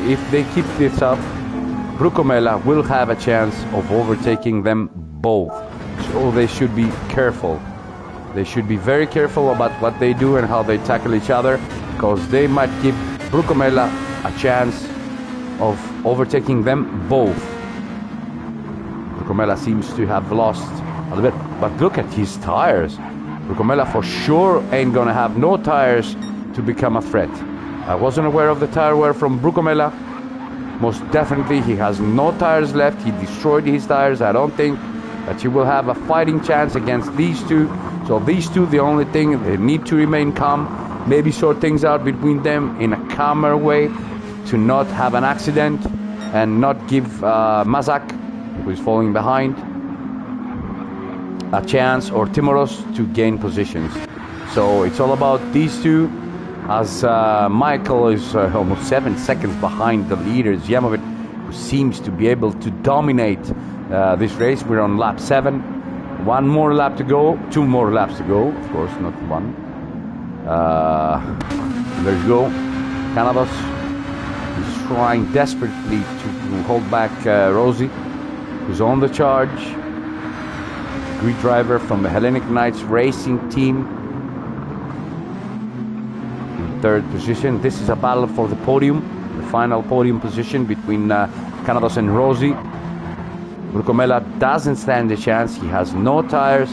if they keep this up, Brucomella will have a chance of overtaking them both. So they should be careful. They should be very careful about what they do and how they tackle each other, because they might give Brucomella a chance of overtaking them both. Brucomella seems to have lost a little bit, but look at his tires. Brucomella for sure ain't gonna have no tires to become a threat. I wasn't aware of the tire wear from Brucomella. Most definitely he has no tires left. He destroyed his tires. I don't think that he will have a fighting chance against these two. So these two, the only thing, they need to remain calm, maybe sort things out between them in a calmer way to not have an accident and not give Mazak, who is falling behind, a chance, or Timoros, to gain positions. So it's all about these two, as Michael is almost 7 seconds behind the leader, Zjemovic, who seems to be able to dominate this race. We're on lap 7. 1 more lap to go. 2 more laps to go, of course, not 1. There you go. Canados is trying desperately to hold back Rossi, who's on the charge. Greek driver from the Hellenic Knights racing team. In 3rd position. This is a battle for the podium, the final podium position between Canados and Rossi. Brucomella doesn't stand a chance. He has no tires.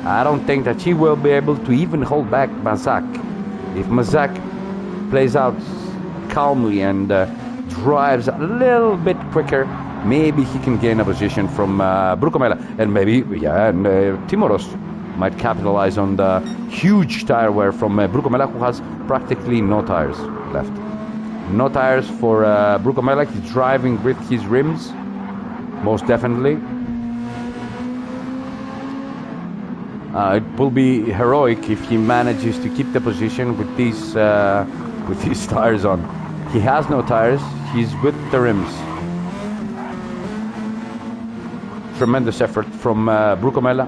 I don't think that he will be able to even hold back Mazak. If Mazak plays out calmly and drives a little bit quicker, maybe he can gain a position from Brucomella, and maybe Timoros might capitalize on the huge tire wear from Brucomella, who has practically no tires left. No tires for Brucomella. He's driving with his rims, most definitely. It will be heroic if he manages to keep the position with these tires on. He has no tires. He's with the rims. Tremendous effort from Brucomella.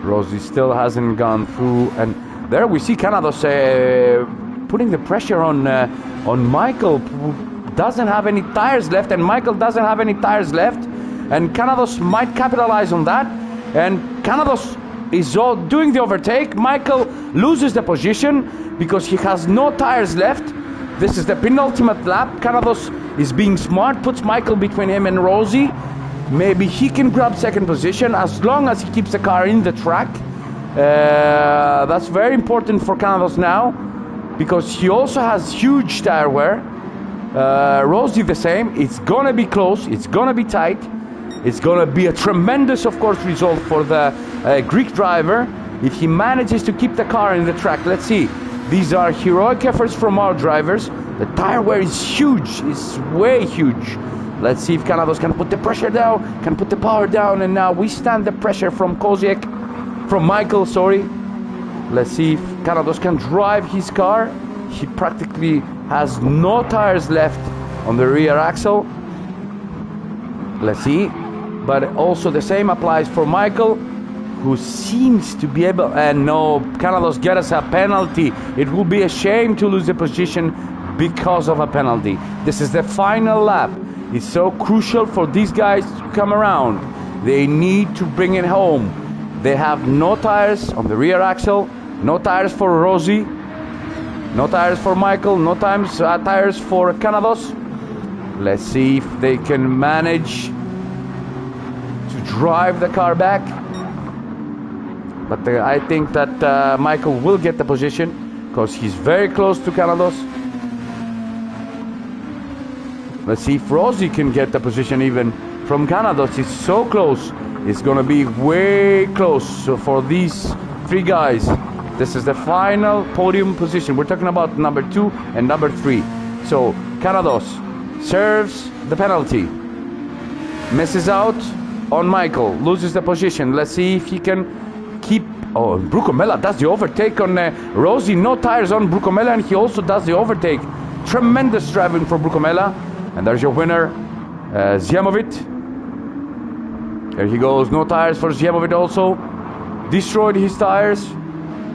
Rossi still hasn't gone through, and there we see Canados putting the pressure on Michael, who doesn't have any tires left, and Michael doesn't have any tires left. and Canados might capitalize on that, and Canados is all doing the overtake. Michael loses the position because he has no tires left. This is the penultimate lap. Canados is being smart, puts Michael between him and Rosie. Maybe he can grab second position as long as he keeps the car in the track. That's very important for Canados now, because he also has huge tire wear. Rosie the same. It's gonna be close, it's gonna be tight. It's gonna be a tremendous, of course, result for the Greek driver if he manages to keep the car in the track. Let's see. These are heroic efforts from our drivers. The tire wear is huge, it's way huge. Let's see if Canados can put the pressure down, can put the power down, and now withstand the pressure from Michael, sorry. Let's see if Canados can drive his car. He practically has no tires left on the rear axle. Let's see. But also the same applies for Michael, who seems to be able, and no, Canados get us a penalty. It will be a shame to lose the position because of a penalty. This is the final lap. It's so crucial for these guys to come around. They need to bring it home. They have no tires on the rear axle, no tires for Rosie, no tires for Michael, no tires for Canados. Let's see if they can manage to drive the car back. But I think that Michael will get the position because he's very close to Canados. Let's see if Rosie can get the position even from Canados. It's so close. It's gonna be way close for these three guys. This is the final podium position. We're talking about number 2 and number 3. So Canados serves the penalty, misses out on Michael, loses the position. Let's see if he can keep. Oh, Brucomella does the overtake on Rosie. No tires on Brucomella, and he also does the overtake. Tremendous driving for Brucomella. And there's your winner, Ziamovic. There he goes. No tires for Ziamovic also. Destroyed his tires.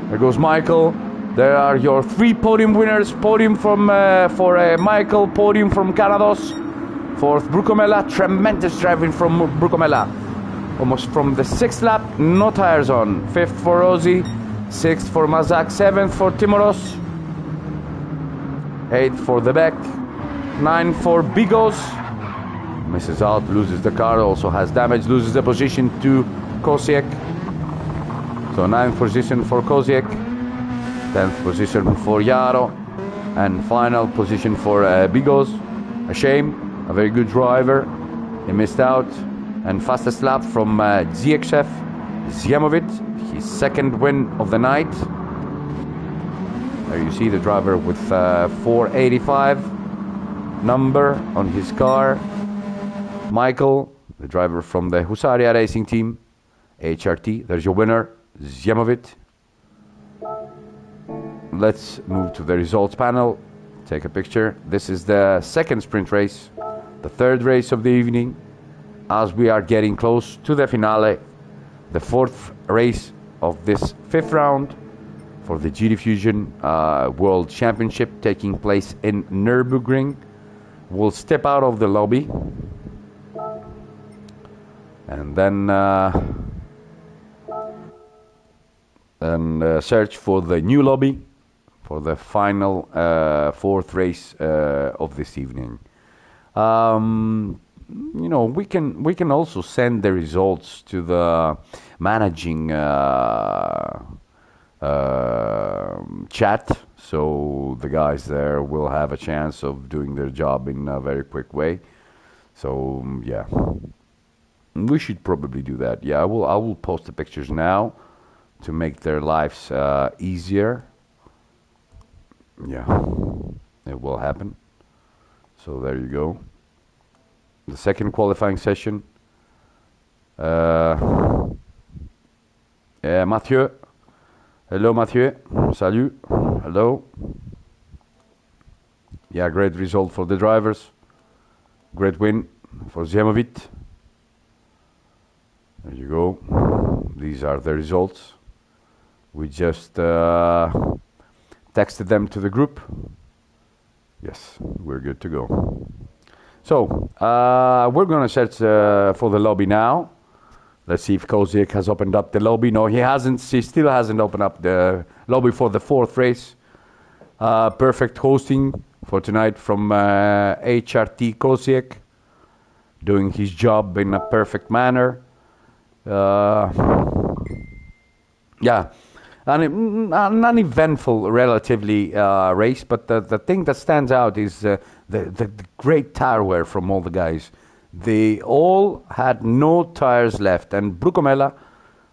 There goes Michael. There are your 3 podium winners. Podium from for Michael. Podium from Canados. 4th, Brucomella. Tremendous driving from Brucomella. Almost from the 6th lap. No tires on. 5th for Rosie. 6th for Mazak. 7th for Timoros. 8th for the Beck. 9 for Bigos. Misses out, loses the car, also has damage, loses the position to Kosiek. So 9th position for Kosiek, 10th position for Yaro, and final position for Bigos. A shame, a very good driver. He missed out. And fastest lap from ZXF, Ziamovic, his 2nd win of the night. There you see the driver with 485 number on his car. Michael, the driver from the Husaria Racing Team, HRT. There's your winner, Ziamovic. Let's move to the results panel. Take a picture. This is the 2nd sprint race, the 3rd race of the evening. As we are getting close to the finale, the 4th race of this 5th round for the GTFusion World Championship taking place in Nurburgring. We'll step out of the lobby and then search for the new lobby for the final 4th race of this evening. You know, we can also send the results to the managing chat, so the guys there will have a chance of doing their job in a very quick way. So yeah, we should probably do that. Yeah, I will post the pictures now to make their lives easier. Yeah, it will happen. So there you go. The 2nd qualifying session. Mathieu. Hello, Mathieu. Salut. Hello. Yeah, great result for the drivers. Great win for Ziamovic. There you go. These are the results. We just texted them to the group. Yes, we're good to go. So, we're going to search for the lobby now. Let's see if Kozic has opened up the lobby. No, he hasn't. He still hasn't opened up the lobby for the fourth race. Perfect hosting for tonight from HRT Kozic, doing his job in a perfect manner. Yeah, an uneventful, relatively race, but the thing that stands out is the great tire wear from all the guys. They all had no tires left, and Brucomella,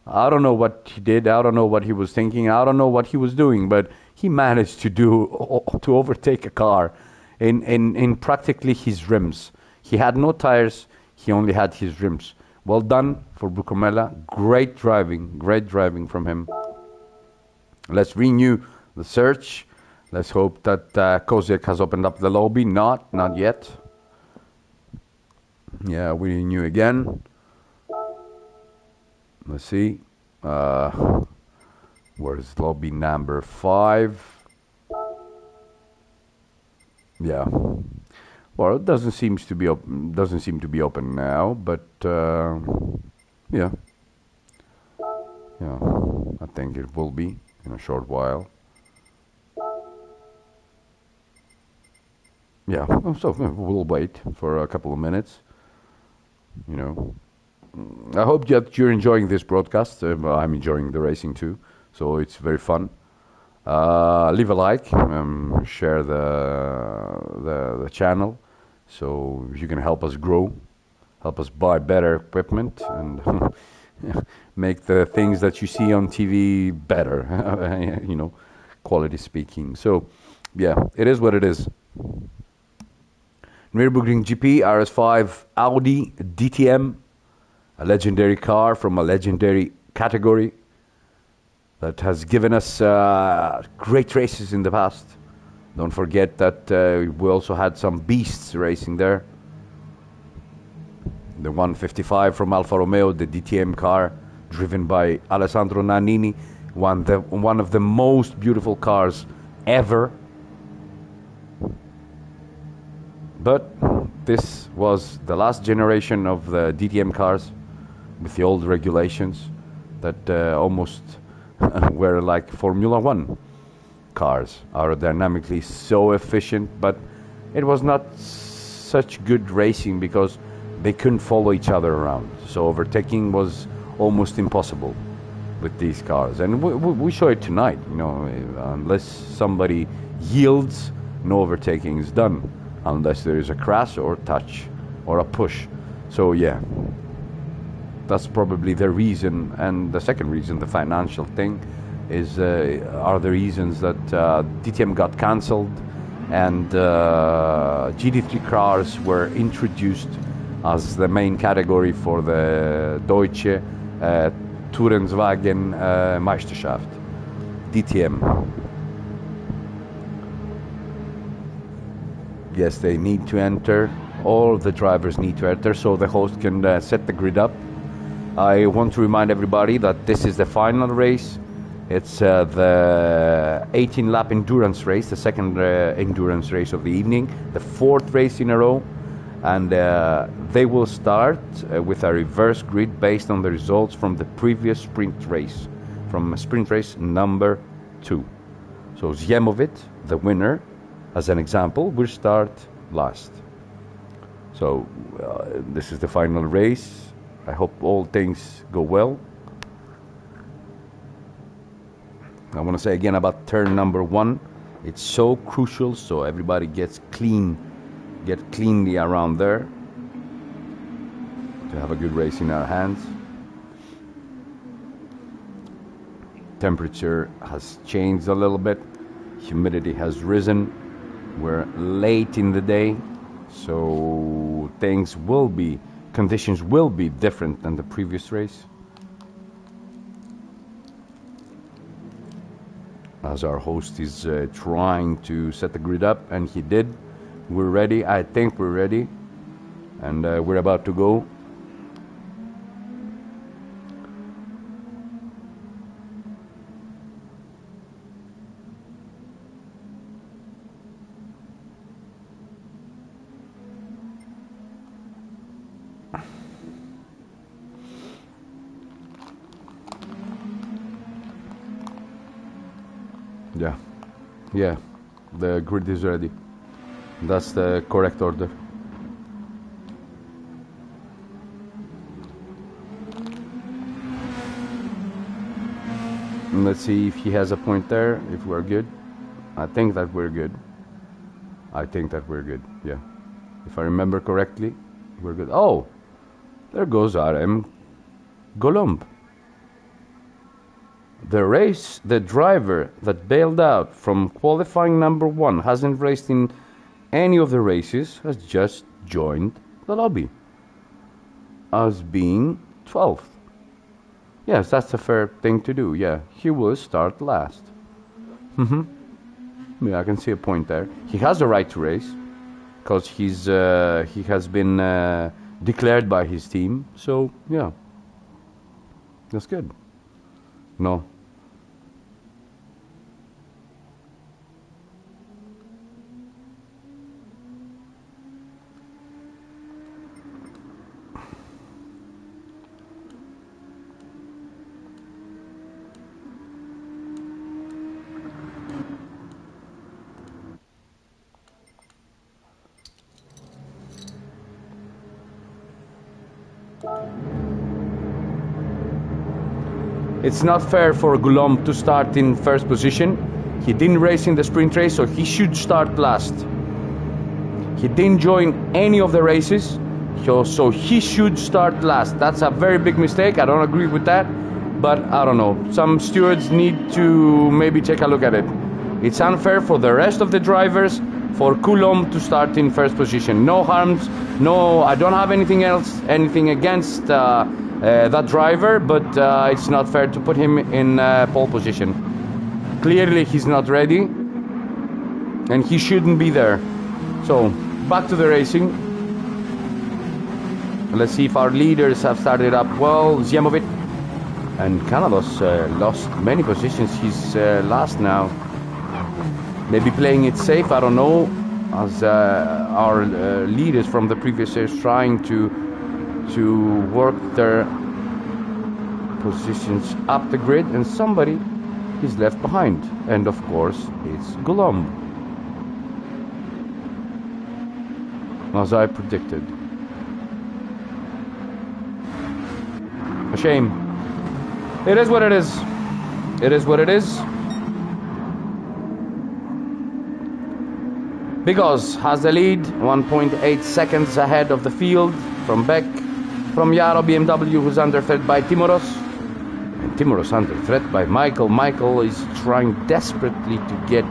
I don't know what he did, I don't know what he was thinking, I don't know what he was doing, but he managed to overtake a car in practically his rims. He had no tires, he only had his rims. Well done for Brucomella. Great driving from him. Let's renew the search. Let's hope that Kozic has opened up the lobby. Not yet. Yeah, we renew again. Let's see. Where is lobby number 5? Yeah. Well, it doesn't seem to be open now, but yeah, I think it will be in a short while. Yeah, so we'll wait for a couple of minutes. You know, I hope that you're enjoying this broadcast. I'm enjoying the racing too, so it's very fun. Leave a like, share the channel, so you can help us grow, help us buy better equipment, and make the things that you see on TV better. You know, quality speaking. So, yeah, it is what it is. Nurburgring GP RS5 Audi DTM, a legendary car from a legendary category that has given us great races in the past. Don't forget that we also had some beasts racing there. The 155 from Alfa Romeo, the DTM car, driven by Alessandro Nannini, one of the most beautiful cars ever. But this was the last generation of the DTM cars with the old regulations that almost were like Formula One cars, aerodynamically so efficient, but it was not such good racing because they couldn't follow each other around. So overtaking was almost impossible with these cars. And we show it tonight, you know, unless somebody yields, no overtaking is done, unless there is a crash or touch or a push. So yeah, that's probably the reason. And the second reason, the financial thing, are the reasons that DTM got cancelled and GT3 cars were introduced as the main category for the Deutsche Tourenwagen Meisterschaft, DTM. Yes, they need to enter. All the drivers need to enter so the host can set the grid up. I want to remind everybody that this is the final race. It's the 18-lap endurance race, the second endurance race of the evening, the fourth race in a row. And they will start with a reverse grid based on the results from the previous sprint race, from sprint race number 2. So Zjemovic, the winner, as an example, will start last. So this is the final race. I hope all things go well. I want to say again about turn number 1. It's so crucial, so everybody gets cleanly around there to have a good race in our hands. Temperature has changed a little bit. Humidity has risen. We're late in the day, so conditions will be different than the previous race. As our host is trying to set the grid up, and he did. We're ready. I think we're ready, and we're about to go. Yeah. Yeah. The grid is ready. That's the correct order. And let's see if he has a point there, if we're good. I think that we're good. Yeah. If I remember correctly, we're good. Oh! There goes RM Golomb. The driver that bailed out from qualifying number 1, hasn't raced in any of the races, has just joined the lobby as being 12th. Yes, that's a fair thing to do. Yeah, he will start last. Yeah, I can see a point there. He has the right to race because he has been declared by his team. So yeah, that's good. No. It's not fair for Golomb to start in first position. He didn't race in the sprint race, so he should start last. He didn't join any of the races, so he should start last. That's a very big mistake. I don't agree with that, but I don't know. Some stewards need to maybe take a look at it. It's unfair for the rest of the drivers for Golomb to start in first position. No harms, no, I don't have anything against that driver, but it's not fair to put him in pole position. Clearly he's not ready, and he shouldn't be there. So, back to the racing. Let's see if our leaders have started up well. Ziemovic and Canados lost many positions. He's last now. Maybe playing it safe, I don't know, as our leaders from the previous years trying to work their positions up the grid, and somebody is left behind, and of course it's Golomb, as I predicted. A shame. It is what it is. It is what it is. Bigos has the lead, 1.8 seconds ahead of the field from Beck. From Yaro BMW, who's under threat by Timoros. And Timoros under threat by Michael. Michael is trying desperately to get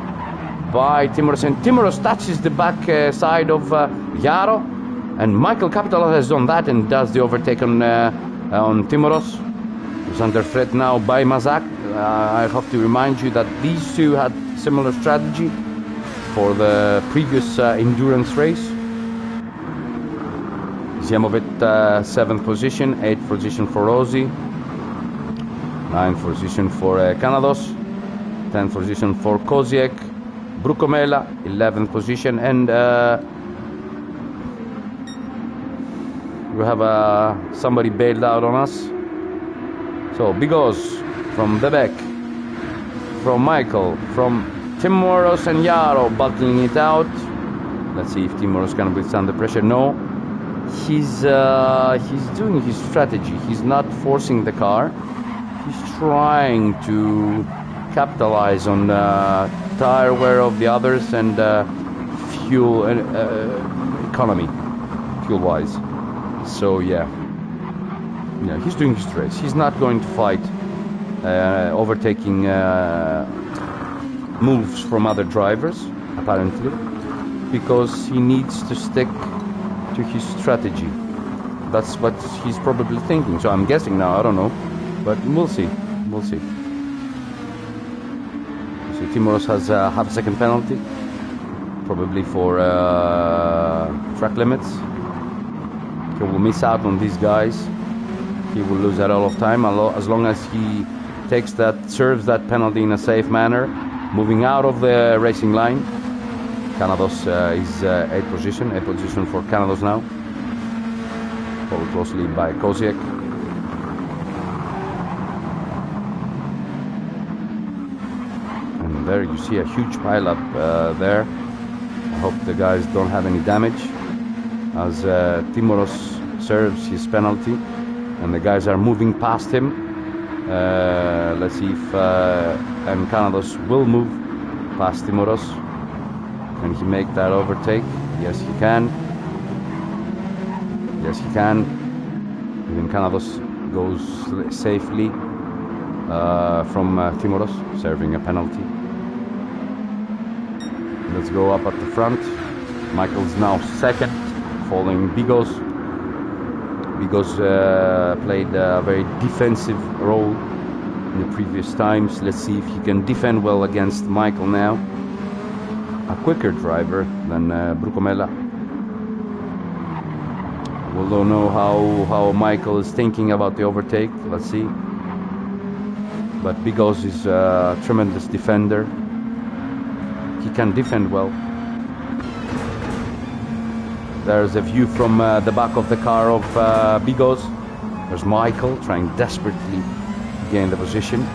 by Timoros, and Timoros touches the back side of Yaro, and Michael Capital has done that and does the overtake on Timoros, who's under threat now by Mazak. I have to remind you that these two had similar strategy for the previous endurance race. Ziemovic 7th position, 8th position for Rossi, 9th position for Canados, 10th position for Koziek, Brukomela 11th position, and we have somebody bailed out on us. So Bigos from the back, from Michael, from Timoros and Yaro battling it out. Let's see if Timoros can withstand the pressure. No. He's doing his strategy. He's not forcing the car. He's trying to capitalize on tire wear of the others and fuel economy, fuel-wise. So yeah, he's doing his race. He's not going to fight overtaking moves from other drivers, apparently, because he needs to stick to his strategy. That's what he's probably thinking. So I'm guessing now, I don't know, but we'll see. We'll see. So Timoros has a half-second penalty, probably for track limits. He will miss out on these guys. He will lose a lot of time as long as he serves that penalty in a safe manner, moving out of the racing line. Canados is 8th position for Canados now, followed closely by Koziek. And There you see a huge pileup there. I hope the guys don't have any damage as Timoros serves his penalty and the guys are moving past him. Let's see if Encanados will move past Timoros. Can he make that overtake? Yes, he can. Yes, he can. Encanados goes safely from Timoros, serving a penalty. Let's go up at the front. Michael's now second, following Bigos. Bigos played a very defensive role in the previous times. Let's see if he can defend well against Michael now. A quicker driver than Brucomella. We don't know how Michael is thinking about the overtake. Let's see. But Bigos is a tremendous defender. He can defend well. There's a view from the back of the car of Bigos. There's Michael trying desperately to gain the position.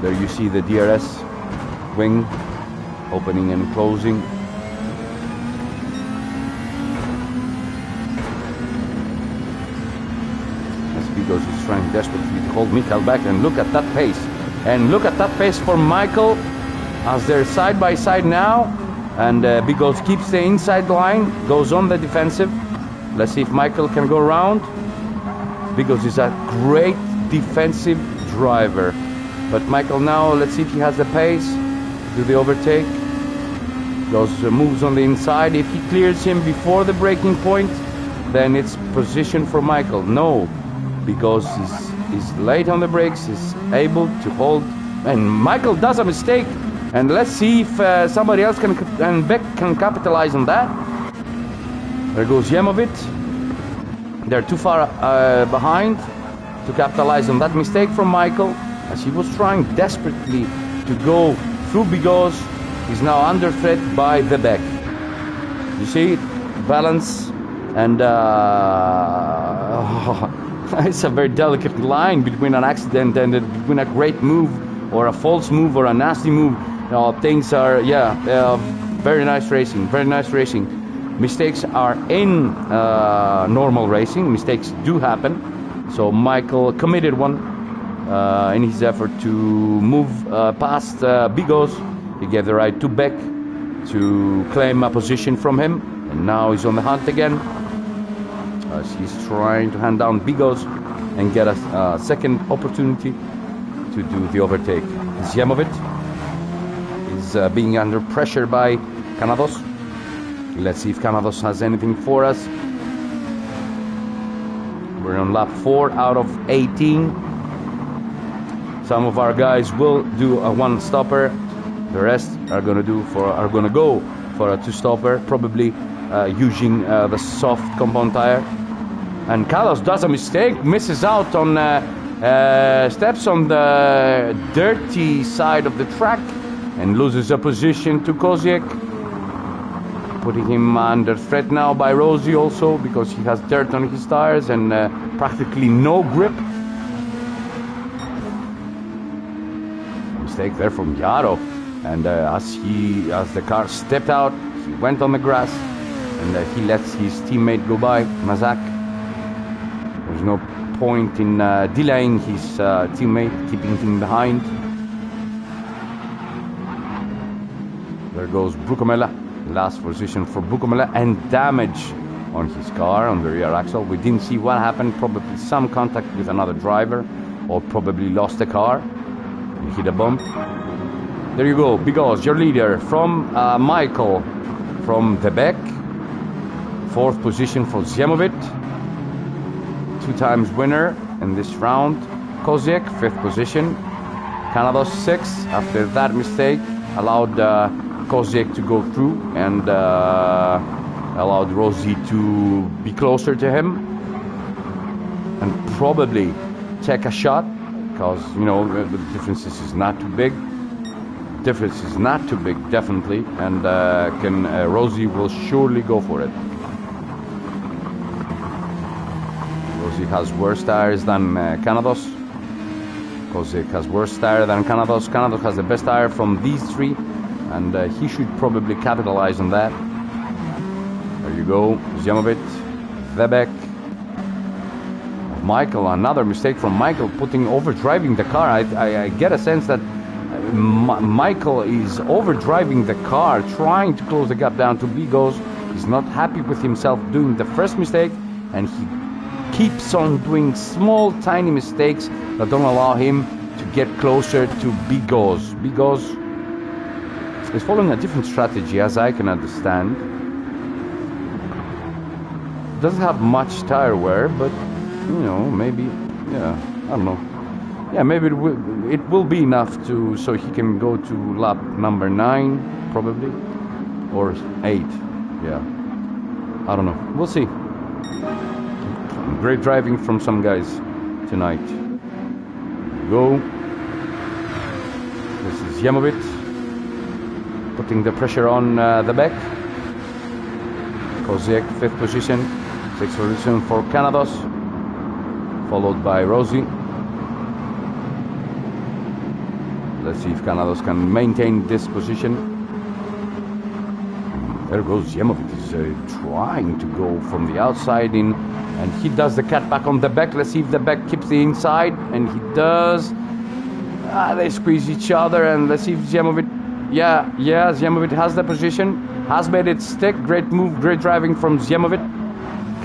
There you see the DRS wing opening and closing. Bigos is trying desperately to hold Michael back, and look at that pace. And look at that pace for Michael as they're side by side now. And Bigos keeps the inside line, goes on the defensive. Let's see if Michael can go around. Bigos is a great defensive driver. But Michael now, let's see if he has the pace to do the overtake. Goes moves on the inside. If he clears him before the braking point, then it's position for Michael. No. Because he's late on the brakes, he's able to hold, and Michael does a mistake, and let's see if somebody else and Beck can capitalize on that. There goes Jemovic. They're too far behind to capitalize on that mistake from Michael, as he was trying desperately to go through Bigos. He's now under threat by the Beck. You see, balance and it's a very delicate line between an accident and between a great move or a false move or a nasty move. Things are, very nice racing, very nice racing. Mistakes are in normal racing. Mistakes do happen. So Michael committed one in his effort to move past Bigos. He gave the ride to Beck to claim a position from him. And now he's on the hunt again. As he's trying to hand down Bigos and get a second opportunity to do the overtake. Jemovic is being under pressure by Canados. Let's see if Canados has anything for us. We're on lap 4 out of 18. Some of our guys will do a one-stopper. The rest are going to go for a two-stopper, probably using the soft compound tire. And Carlos does a mistake, misses out on steps on the dirty side of the track and loses a position to Koziek, putting him under threat now by Rossi also, because he has dirt on his tires and practically no grip. Mistake there from Yaro, and as the car stepped out, he went on the grass and he lets his teammate go by, Mazak. There's no point in delaying his teammate, keeping him behind. There goes Brucomella. Last position for Brucomella, and damage on his car, on the rear axle. We didn't see what happened. Probably some contact with another driver, or probably lost the car and hit a bump. There you go, Bigos, your leader from Michael from the Beck. 4th position for Jemovic. 2 times winner in this round. Koziek, 5th position. Canados 6th. After that mistake, allowed Koziek to go through and allowed Rossi to be closer to him and probably take a shot, because the difference is not too big. Difference is not too big, definitely, and Rossi will surely go for it. Rosie has worse tires than Canados. Kozik has worse tire than Canados. Canados has the best tire from these three, and he should probably capitalize on that. There you go, Zjemovic, Vebek, Michael. Another mistake from Michael, overdriving the car. I get a sense that Michael is overdriving the car, trying to close the gap down to Bigos. He's not happy with himself doing the first mistake, and he keeps on doing small, tiny mistakes that don't allow him to get closer to Bigos. Bigos is following a different strategy, as I can understand. Doesn't have much tire wear, but you know, maybe, yeah, I don't know. Yeah, maybe it will be enough so he can go to lap number 9, probably, or 8. Yeah, I don't know. We'll see. Great driving from some guys tonight. Go. This is Zjemovic putting the pressure on the back. Koziek 5th position, 6th position for Canados, followed by Rosie. Let's see if Canados can maintain this position. There goes Zjemovic. He's trying to go from the outside in, and he does the cut back on the back. Let's see if the back keeps the inside, and he does. They squeeze each other, and let's see if Zjemovic. Yeah, Zjemovic has the position, has made it stick. Great move, great driving from Zjemovic,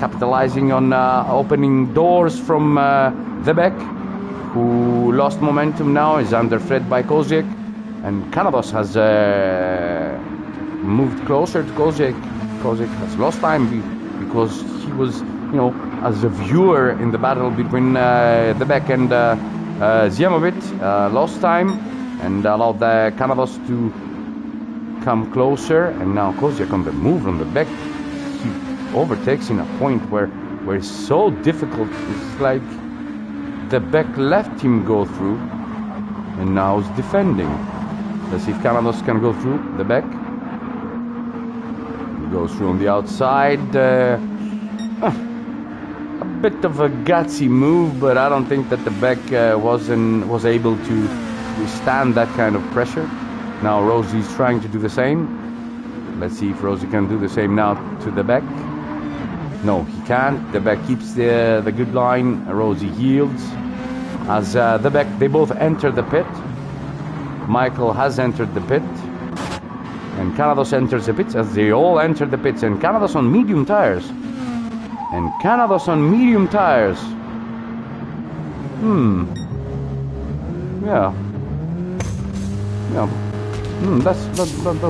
capitalizing on opening doors from the back, who lost momentum now, is under threat by Koziek, and Canados has moved closer to Koziek. Koziek has lost time because he was, you know, as a viewer in the battle between Debek and Zjemovic, lost time and allowed the Canados to come closer. And now Koziek on the move on the back, he overtakes in a point where it's so difficult. It's like the back left him go through, and now is defending. Let's see if Canados can go through the back. Goes through on the outside. A bit of a gutsy move, but I don't think that the back was able to withstand that kind of pressure. Now Rosie's trying to do the same. Let's see if Rosie can do the same now to the back. No, he can't. The back keeps the good line. Rosie yields. As the back, they both enter the pit. Michael has entered the pit. And Canados enters the pits, as they all enter the pits. And Canados on medium tires. Yeah. That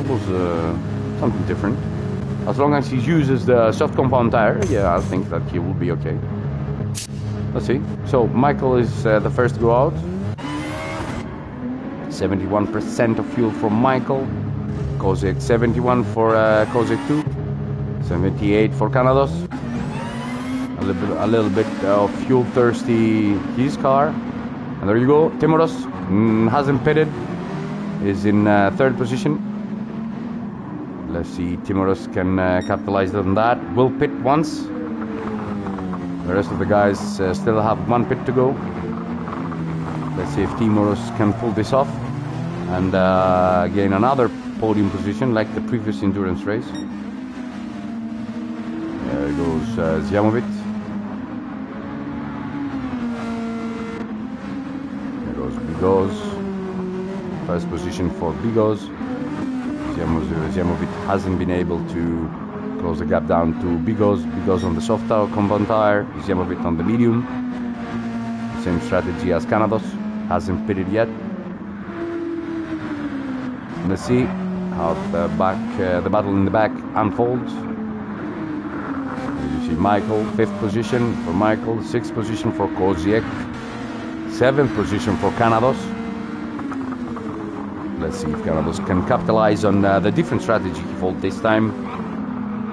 was something different. As long as he uses the soft compound tire, yeah, I think that he will be okay. Let's see. So Michael is the first to go out. 71% of fuel from Michael. Koziek 71 for Koziek 2. 78 for Canados. A little bit of fuel thirsty his car. And there you go. Timoros hasn't pitted. Is in 3rd position. Let's see, Timoros can capitalize on that. Will pit once. The rest of the guys still have 1 pit to go. Let's see if Timoros can pull this off and gain another podium position like the previous endurance race. There goes Zjemovic. There goes Bigos. First position for Bigos. Zjemovic hasn't been able to close the gap down to Bigos. Bigos on the soft compound tire, Zjemovic on the medium. Same strategy as Canados, hasn't pitted yet. Let's see how the battle in the back unfolds. You see Michael, 5th position for Michael, 6th position for Koziek, 7th position for Canados. Let's see if Canados can capitalize on the different strategy he followed this time.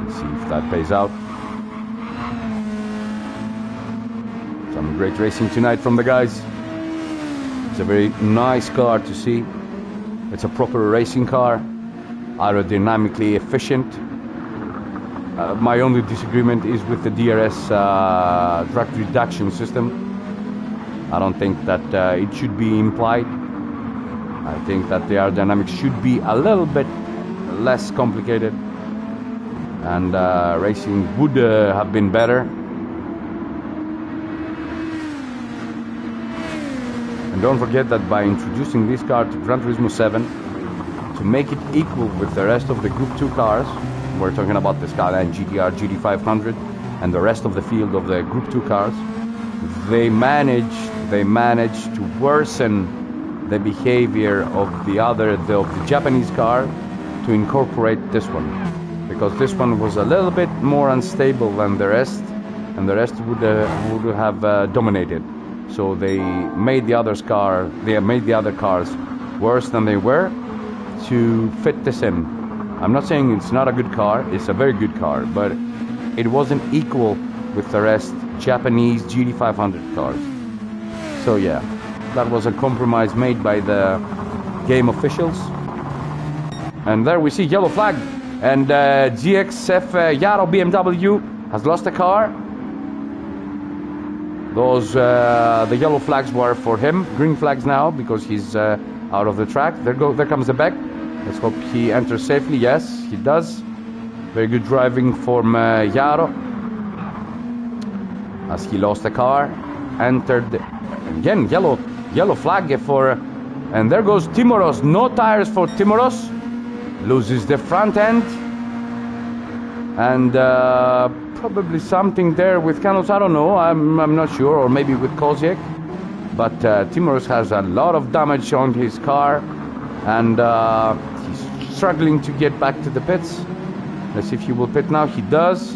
Let's see if that pays out. Some great racing tonight from the guys. It's a very nice car to see. It's a proper racing car, aerodynamically efficient. My only disagreement is with the DRS drag reduction system. I don't think that it should be implied. I think that the aerodynamics should be a little bit less complicated, and racing would have been better. And don't forget that by introducing this car to Gran Turismo 7, to make it equal with the rest of the Group 2 cars, we're talking about the Skyline GTR, GT500, and the rest of the field of the Group 2 cars, they managed to worsen the behavior of the Japanese car to incorporate this one, because this one was a little bit more unstable than the rest, and the rest would have dominated. So they made the other cars worse than they were to fit this in. I'm not saying it's not a good car, it's a very good car, but it wasn't equal with the rest Japanese GT500 cars. So yeah, that was a compromise made by the game officials. And there we see yellow flag, and GXF Yaro BMW has lost a car. Those the yellow flags were for him, green flags now because he's out of the track. There comes the back. Let's hope he enters safely. Yes, he does. Very good driving from Yaro, as he lost the car. Entered again, yellow flag for, and there goes Timoros. No tires for Timoros. Loses the front end, and probably something there with Canos. I don't know. I'm not sure, or maybe with Koziek. But Timoros has a lot of damage on his car, and he's struggling to get back to the pits. Let's see if he will pit now. He does.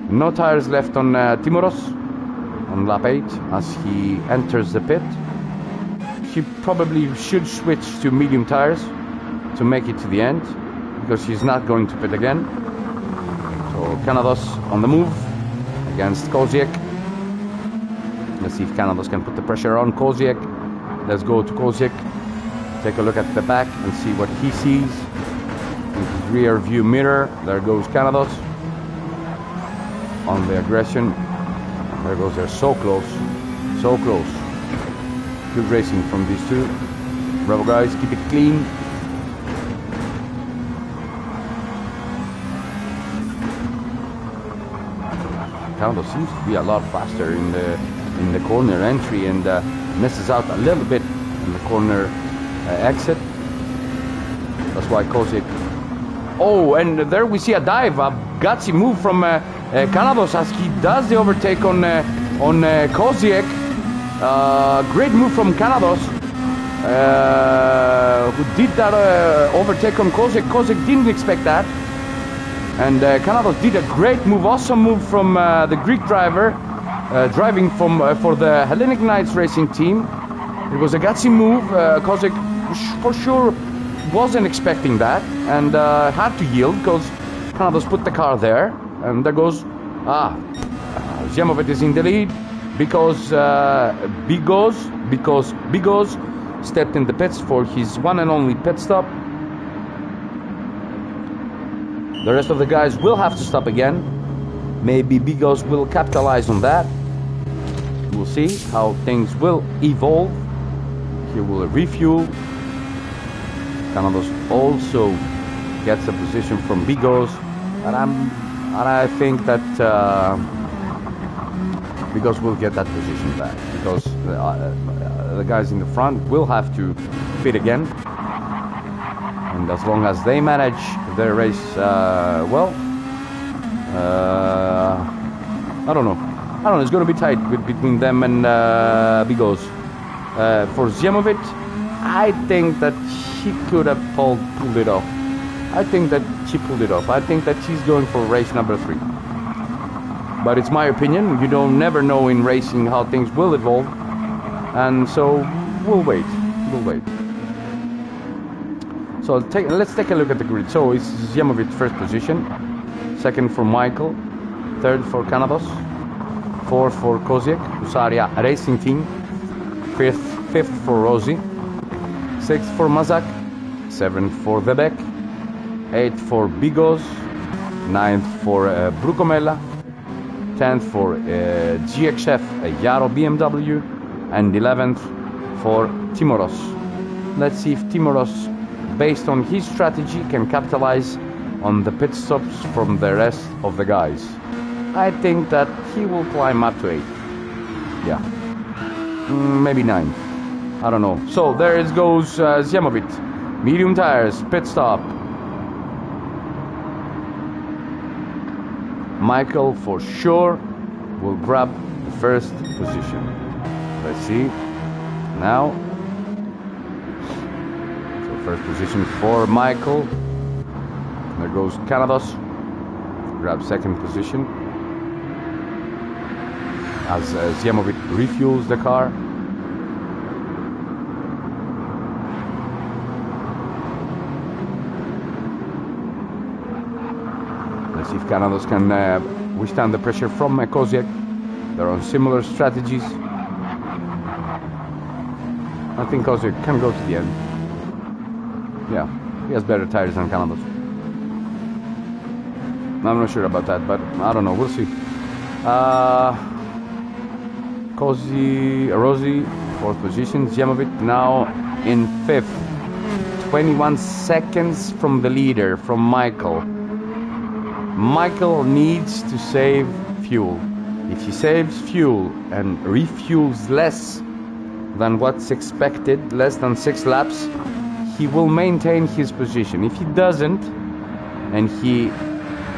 No tires left on Timoros on lap 8 as he enters the pit. He probably should switch to medium tires to make it to the end, because he's not going to pit again. So Canados on the move against Koziek. Let's see if Canados can put the pressure on Koziek. Let's go to Koziek. Take a look at the back and see what he sees. In his rear view mirror, there goes Canados on the aggression. There goes, they're so close, so close. Good racing from these two. Bravo guys, keep it clean. Canados seems to be a lot faster in the corner entry, and misses out a little bit in the corner exit. That's why Koziek. Oh, and there we see a dive, a gutsy move from Canados as he does the overtake on Koziek. Great move from Canados, who did that overtake on Koziek. Koziek didn't expect that. And Canados did a great move, awesome move from the Greek driver, driving for the Hellenic Knights racing team. It was a gutsy move. Koziek for sure wasn't expecting that, and had to yield because Canados put the car there. And there goes, Zemovic is in the lead because Bigos stepped in the pits for his one and only pit stop. The rest of the guys will have to stop again. Maybe Bigos will capitalize on that. We'll see how things will evolve. He will refuel. Canados also gets a position from Bigos, and I think that Bigos will get that position back, because the guys in the front will have to pit again. And as long as they manage their race well, I don't know. It's going to be tight between them and Bigos. For Zemovic, I think that he could have pulled it off. I think that she pulled it off. I think that she's going for race number 3. But it's my opinion. You don't never know in racing how things will evolve, and so we'll wait. So let's take a look at the grid. So it's Zemovic first position, second for Michael, third for Canados, fourth for Koziek, Husaria Racing Team, fifth for Rossi, sixth for Mazak, seventh for Debek, eighth for Bigos, 9th for Brucomella, 10th for GXF Yaro BMW, and 11th for Timoros. Let's see if Timoros, based on his strategy, can capitalize on the pit stops from the rest of the guys. I think that he will climb up to 8th. Yeah, maybe 9th. I don't know. So there it goes, Zjemovic. Medium tires, pit stop. Michael for sure will grab the first position. Let's see now. So first position for Michael. There goes Canados. Grab second position as Zjemovic refuels the car. Let's see if Canados can withstand the pressure from Koziak. They're on similar strategies. I think Koziak can go to the end. Yeah, he has better tires than Canados. I'm not sure about that, but I don't know. We'll see. Rossi, 4th position. Zjemovic now in 5th. 21 seconds from the leader, from Michael. Michael needs to save fuel. If he saves fuel and refuels less than what's expected, less than 6 laps, he will maintain his position. If he doesn't, and he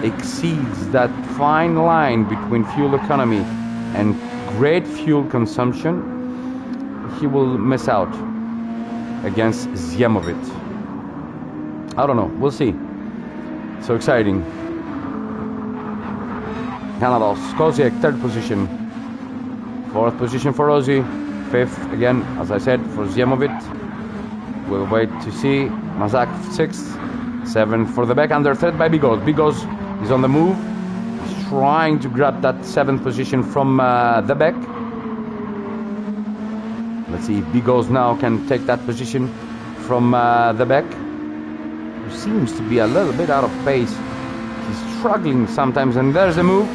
exceeds that fine line between fuel economy and great fuel consumption, he will miss out against Zjemovic. I don't know, we'll see. So exciting. Canados, Koziak, 3rd position. 4th position for Rossi. 5th again, as I said, for Zjemovic. We'll wait to see. Mazak 6th. 7th for the back, under threat by Bigos. Bigos is on the move. He's trying to grab that 7th position from the back. Let's see if Bigos now can take that position from the back. He seems to be a little bit out of pace. He's struggling sometimes, and there's a move.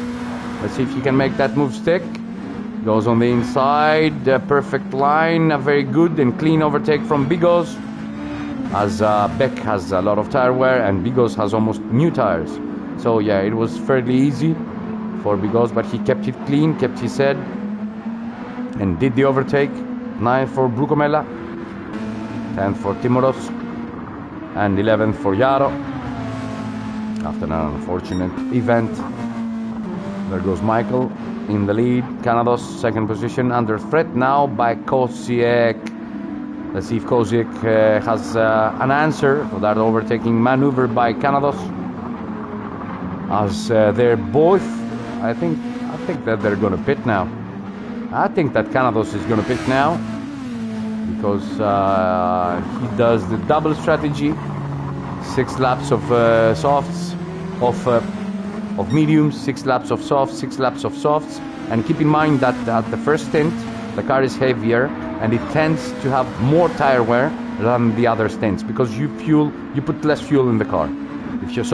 Let's see if he can make that move stick. Goes on the inside, perfect line, a very good and clean overtake from Bigos. As Beck has a lot of tire wear and Bigos has almost new tires. So yeah, it was fairly easy for Bigos, but he kept it clean, kept his head, and did the overtake. 9th for Brucomella, 10th for Timoros, and 11th for Yaro. After an unfortunate event, there goes Michael in the lead. Canados, 2nd position, under threat now by Koziak. Let's see if Koziak has an answer for that overtaking maneuver by Canados. As they're both, I think that they're going to pit now. I think that Canados is going to pit now because he does the double strategy: 6 laps of softs, of mediums, 6 laps of softs, 6 laps of softs. And keep in mind that at the first stint, the car is heavier and it tends to have more tire wear than the other stints because you put less fuel in the car. If you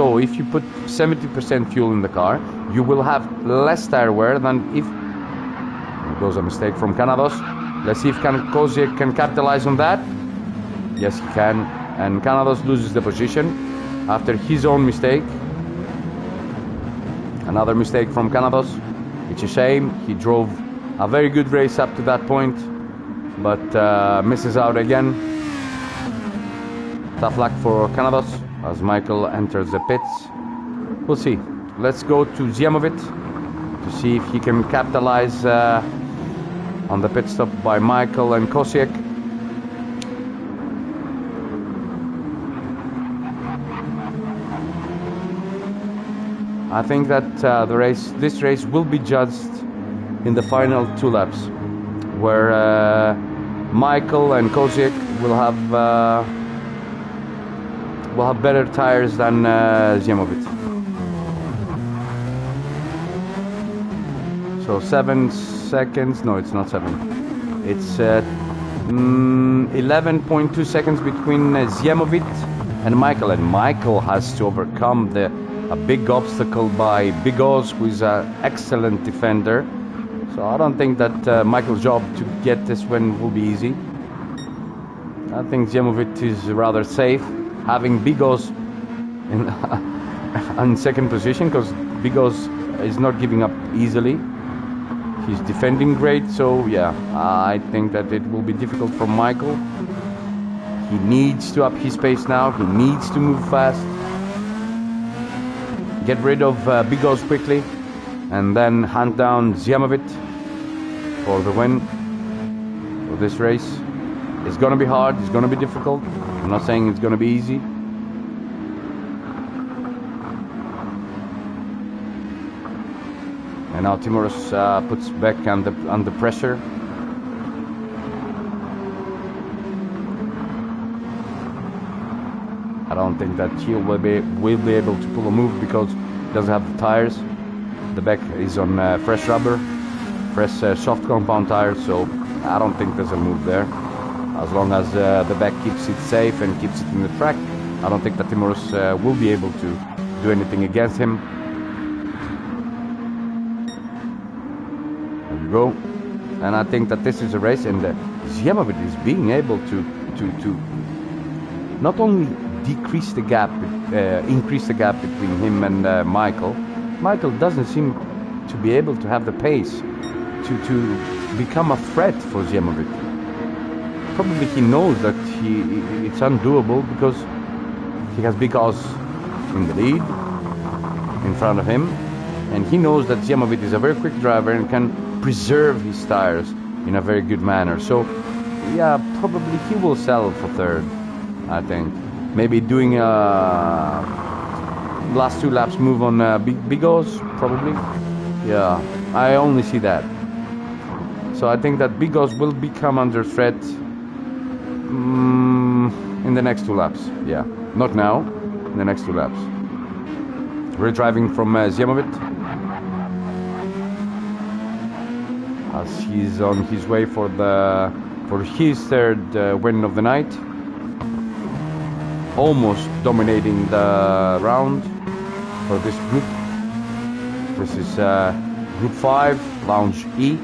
put 70% fuel in the car, you will have less tire wear than if. There goes a mistake from Canados. Let's see if Koziak can capitalize on that. Yes, he can. And Canados loses the position after his own mistake. Another mistake from Canados. It's a shame. He drove a very good race up to that point, but misses out again. Tough luck for Canados as Michael enters the pits. We'll see. Let's go to Zjemovic to see if he can capitalize on the pit stop by Michael and Koziak. I think that this race will be judged in the final 2 laps, where Michael and Koziak will have better tires than Zjemovic. So 7 seconds. No, it's not 7. It's 11.2 seconds between Zjemovic and Michael has to overcome the a big obstacle by Bigos, who is an excellent defender. So I don't think that Michael's job to get this win will be easy. I think Ziemowit is rather safe, having Bigos in second position, because Bigos is not giving up easily. He's defending great, so yeah, I think that it will be difficult for Michael. He needs to up his pace now. He needs to move fast. Get rid of Bigos quickly, and then hunt down Ziemowit for the win for this race. It's gonna be hard. It's gonna be difficult. I'm not saying it's gonna be easy. And now Timoros puts back under pressure. I don't think that he will be able to pull a move because he doesn't have the tires. The back is on fresh rubber, fresh soft compound tires, so I don't think there's a move there. As long as the back keeps it safe and keeps it in the track, I don't think that Timoros will be able to do anything against him. Go. And I think that this is a race, and Ziemowit is being able to not only decrease the gap, increase the gap between him and Michael. Michael doesn't seem to be able to have the pace to become a threat for Ziemowit. Probably he knows that it's undoable because he has Bigos in the lead in front of him, and he knows that Ziemowit is a very quick driver and can preserve his tires in a very good manner. So yeah, probably he will settle for third, I think. Maybe doing a last 2 laps move on Bigos, probably. Yeah, I only see that. So I think that Bigos will become under threat in the next 2 laps. Yeah, not now, in the next 2 laps. We're driving from Ziemowit, as he's on his way for his third win of the night, almost dominating the round for this group. This is Group 5, Lounge E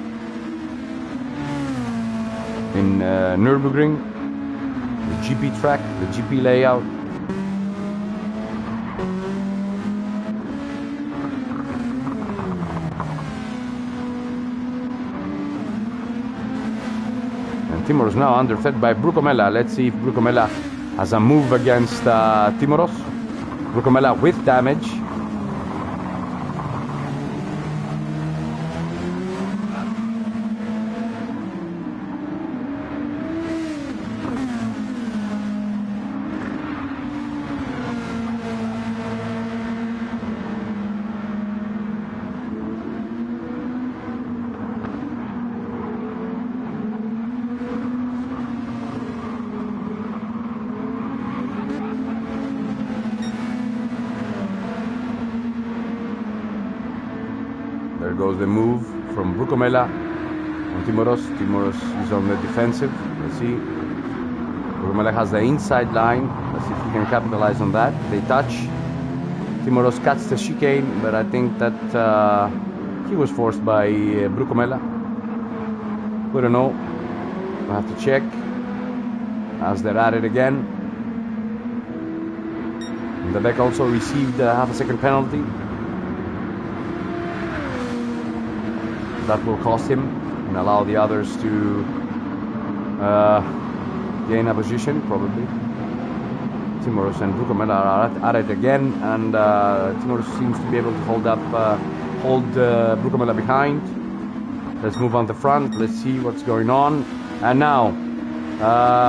in Nurburgring, the GP track, the GP layout. Timoros now under threat by Brucomella. Let's see if Brucomella has a move against Timoros. Brucomella with damage. There goes the move from Brucomella on Timoros. Timoros is on the defensive. Let's see. Brucomella has the inside line. Let's see if he can capitalize on that. They touch. Timoros cuts the chicane, but I think that he was forced by Brucomella. We don't know. We'll have to check as they're at it again. And the back also received a half a second penalty. That will cost him and allow the others to gain a position, probably. Timoros and Brucomella are at it again, and Timoros seems to be able to hold Brucomella behind. Let's move on the front. Let's see what's going on. And now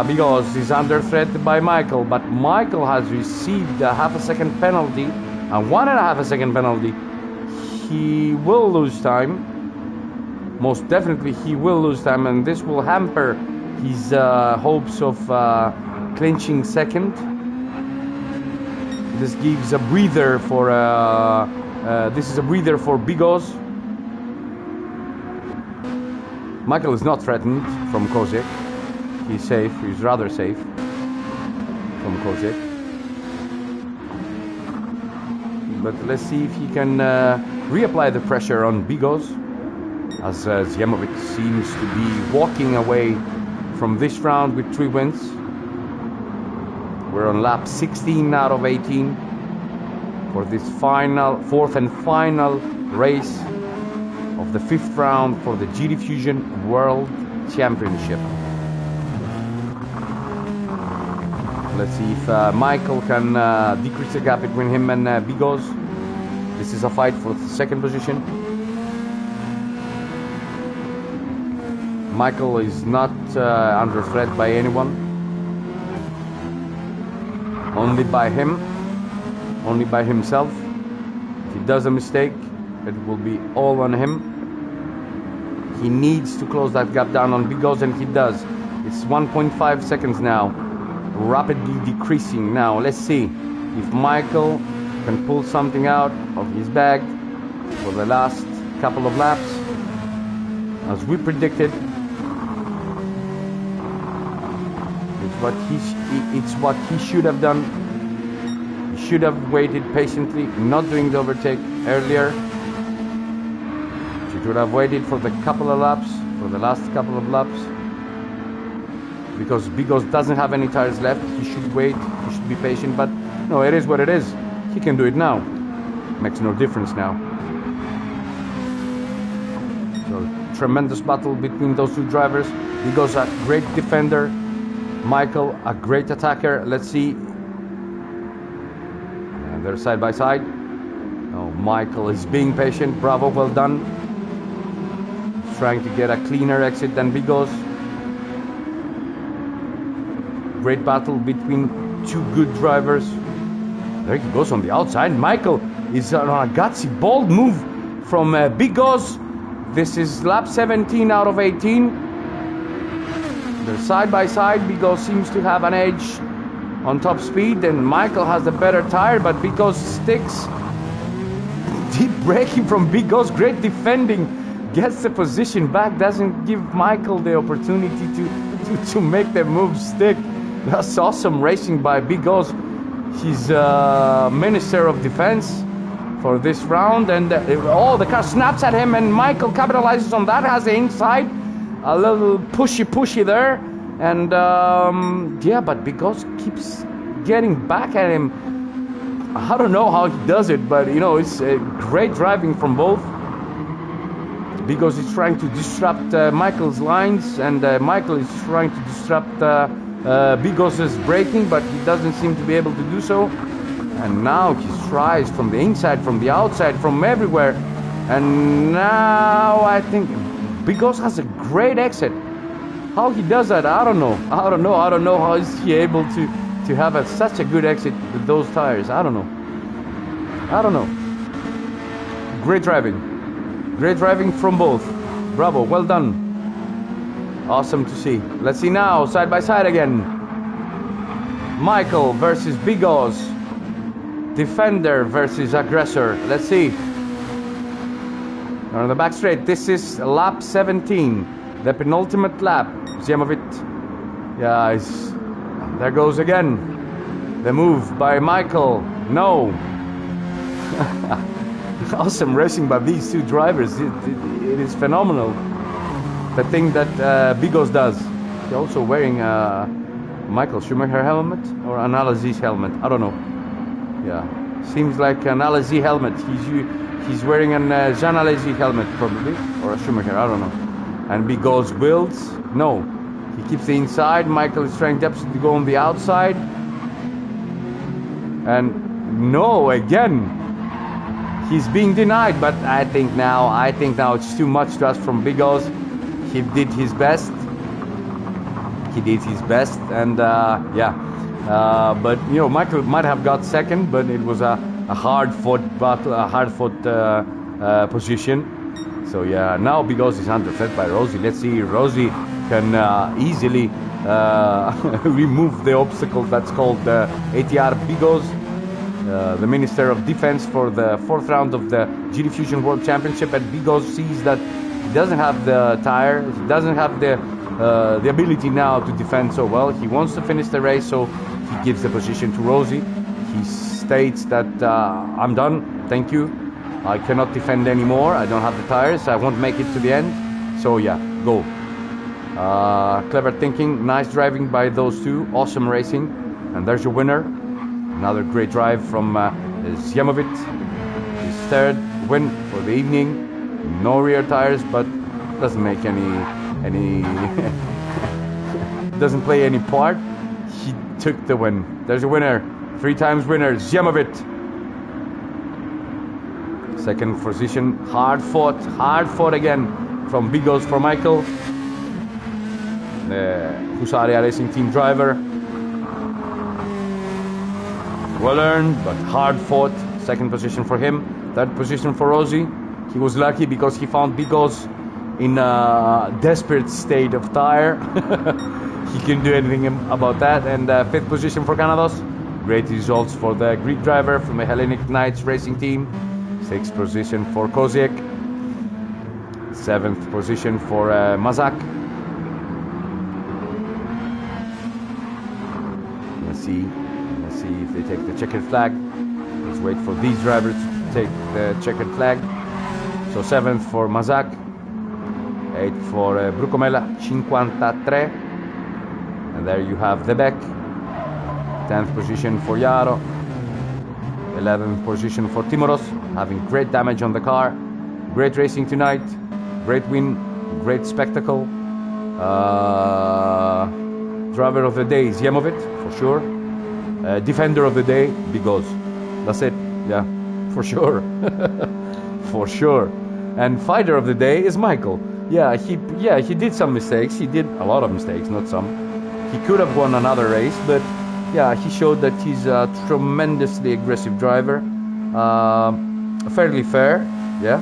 Bigos is under threat by Michael, but Michael has received a half a second penalty, and 1.5 second penalty. He will lose time. Most definitely he will lose time, and this will hamper his hopes of clinching second. This gives a breather for this is a breather for Bigos. Michael is not threatened from Kozek. He's safe. He's rather safe from Kozek. but let's see if he can reapply the pressure on Bigos, as Zjemovic seems to be walking away from this round with 3 wins. We're on lap 16 out of 18 for this fourth and final race of the 5th round for the GTFusion World Championship. Let's see if Michael can decrease the gap between him and Bigos. This is a fight for the 2nd position. Michael is not under threat by anyone. Only by him. Only by himself. If he does a mistake, it will be all on him. He needs to close that gap down on Bigos, and he does. It's 1.5 seconds now, rapidly decreasing. Now let's see if Michael can pull something out of his bag for the last couple of laps. As we predicted, it's what he should have done. He should have waited patiently, not doing the overtake earlier. He should have waited for the couple of laps, for the last couple of laps. Because Bigos doesn't have any tires left, he should wait, he should be patient, but no, it is what it is. He can do it now. Makes no difference now. So, tremendous battle between those two drivers. Bigos a great defender, Michael a great attacker. Let's see. And they're side by side. Oh, Michael is being patient. Bravo, well done. He's trying to get a cleaner exit than Bigos. Great battle between two good drivers. There he goes on the outside. Michael is on a gutsy, bold move from Bigos. This is lap 17 out of 18. They're side by side. Bigos seems to have an edge on top speed, and Michael has the better tire, but Bigos sticks. Deep braking from Bigos, great defending. Gets the position back, doesn't give Michael the opportunity to make the move stick. That's awesome racing by Bigos. He's Minister of Defense for this round, and the car snaps at him, and Michael capitalizes on that, has the inside, a little pushy there, and yeah, but Bigos keeps getting back at him. I don't know how he does it, but you know, it's great driving from both. Bigos is trying to disrupt Michael's lines, and Michael is trying to disrupt Bigos' braking, but he doesn't seem to be able to do so. And now he tries from the inside, from the outside, from everywhere. And now I think Bigos has a great exit. How he does that, I don't know. I don't know how is he able to have such a good exit with those tires. I don't know. Great driving from both. Bravo, well done. Awesome to see. Let's see now, side by side again. Michael versus Bigos. Defender versus aggressor. Let's see. On the back straight, this is lap 17, the penultimate lap. Zjemovic, yeah, there goes again. The move by Michael. No. Awesome racing by these two drivers. It is phenomenal. The thing that Bigos does. He's also wearing a Michael Schumacher helmet or an Alaziz helmet. I don't know. Yeah, seems like an Alaziz helmet. He's wearing an Jean Alaziz helmet probably, or a Schumacher. I don't know. And Bigos builds. No, he keeps the inside. Michael is trying to go on the outside. And no, again. He's being denied, but I think now it's too much to ask from Bigos. He did his best. And but you know, Michael might have got second, but it was a hard-fought battle, a hard-fought position. So yeah, now Bigos is under threat by Rosie. Let's see, Rosie can easily remove the obstacle that's called ATR Bigos. The Minister of Defense for the 4th round of the GTFusion World Championship, and Bigos sees that he doesn't have the tire, he doesn't have the ability now to defend so well. He wants to finish the race, so he gives the position to Rosie. He states that I'm done, thank you. I cannot defend anymore, I don't have the tires, I won't make it to the end. So yeah, go. Clever thinking, nice driving by those two, awesome racing. And there's your winner. Another great drive from Zjemovic. His third win for the evening. No rear tires, but doesn't make any doesn't play any part. He took the win. There's a winner, 3 times winner, Zjemovic. Second position, hard fought again from Bigos for Michael, the Husaria Racing Team driver. Well earned, but hard fought. Second position for him. Third position for Rosie. He was lucky because he found Bigos in a desperate state of tire. He couldn't do anything about that. And fifth position for Canados. Great results for the Greek driver from the Hellenic Knights Racing Team. Sixth position for Koziek. Seventh position for Mazak. Let's see if they take the checkered flag. Let's wait for these drivers to take the checkered flag. So 7th for Mazak, 8th for Brucomella, 53. And there you have the back. 10th position for Yaro. 11th position for Timoros, having great damage on the car. Great racing tonight. Great win. Great spectacle. Driver of the day, Zjemovic, for sure. Defender of the day, Bigos. That's it. Yeah, for sure. For sure. And fighter of the day is Michael. He did some mistakes. He did a lot of mistakes, not some. He could have won another race, but yeah, he showed that he's a tremendously aggressive driver. Fairly fair, yeah.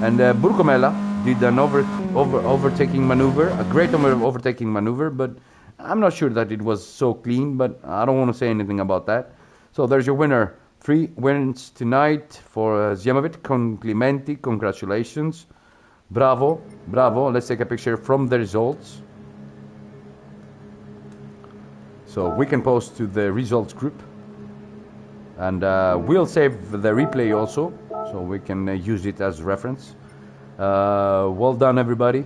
And Burcomella did an overtaking maneuver, a great overtaking maneuver, but I'm not sure that it was so clean, but I don't want to say anything about that. So there's your winner. 3 wins tonight for Zjemovic. Complimenti, congratulations. Bravo, bravo. Let's take a picture from the results. So we can post to the results group. And we'll save the replay also, so we can use it as reference. Well done, everybody.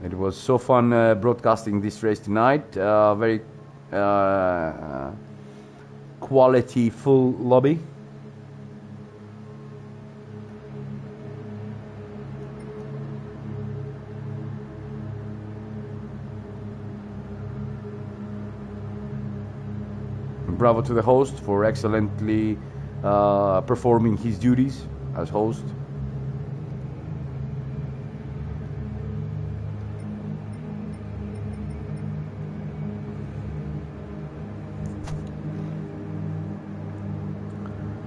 It was so fun broadcasting this race tonight. Very quality full lobby. Bravo to the host for excellently performing his duties as host.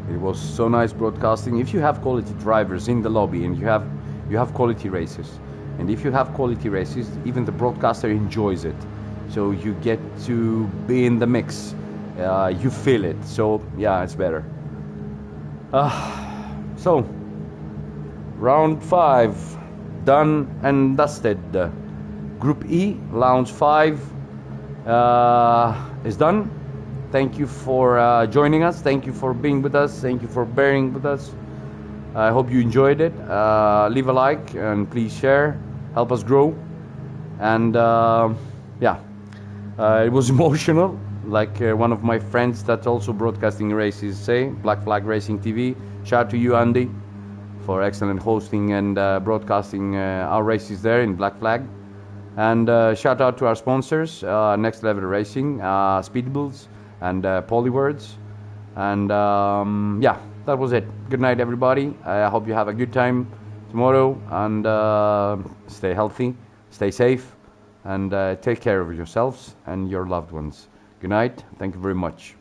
It was so nice broadcasting. If you have quality drivers in the lobby and you have quality races, and if you have quality races, even the broadcaster enjoys it. So you get to be in the mix. You feel it. So yeah, it's better. So round 5 done and dusted. Group E, Lounge 5 is done. Thank you for joining us. Thank you for being with us. Thank you for bearing with us. I hope you enjoyed it. Leave a like and please share. Help us grow. And yeah, it was emotional. Like one of my friends that's also broadcasting races say, Black Flag Racing TV. Shout out to you, Andy, for excellent hosting and broadcasting our races there in Black Flag. And shout out to our sponsors, Next Level Racing, Speedables, and Polywords. And yeah, that was it. Good night, everybody. I hope you have a good time tomorrow, and stay healthy, stay safe, and take care of yourselves and your loved ones. Good night. Thank you very much.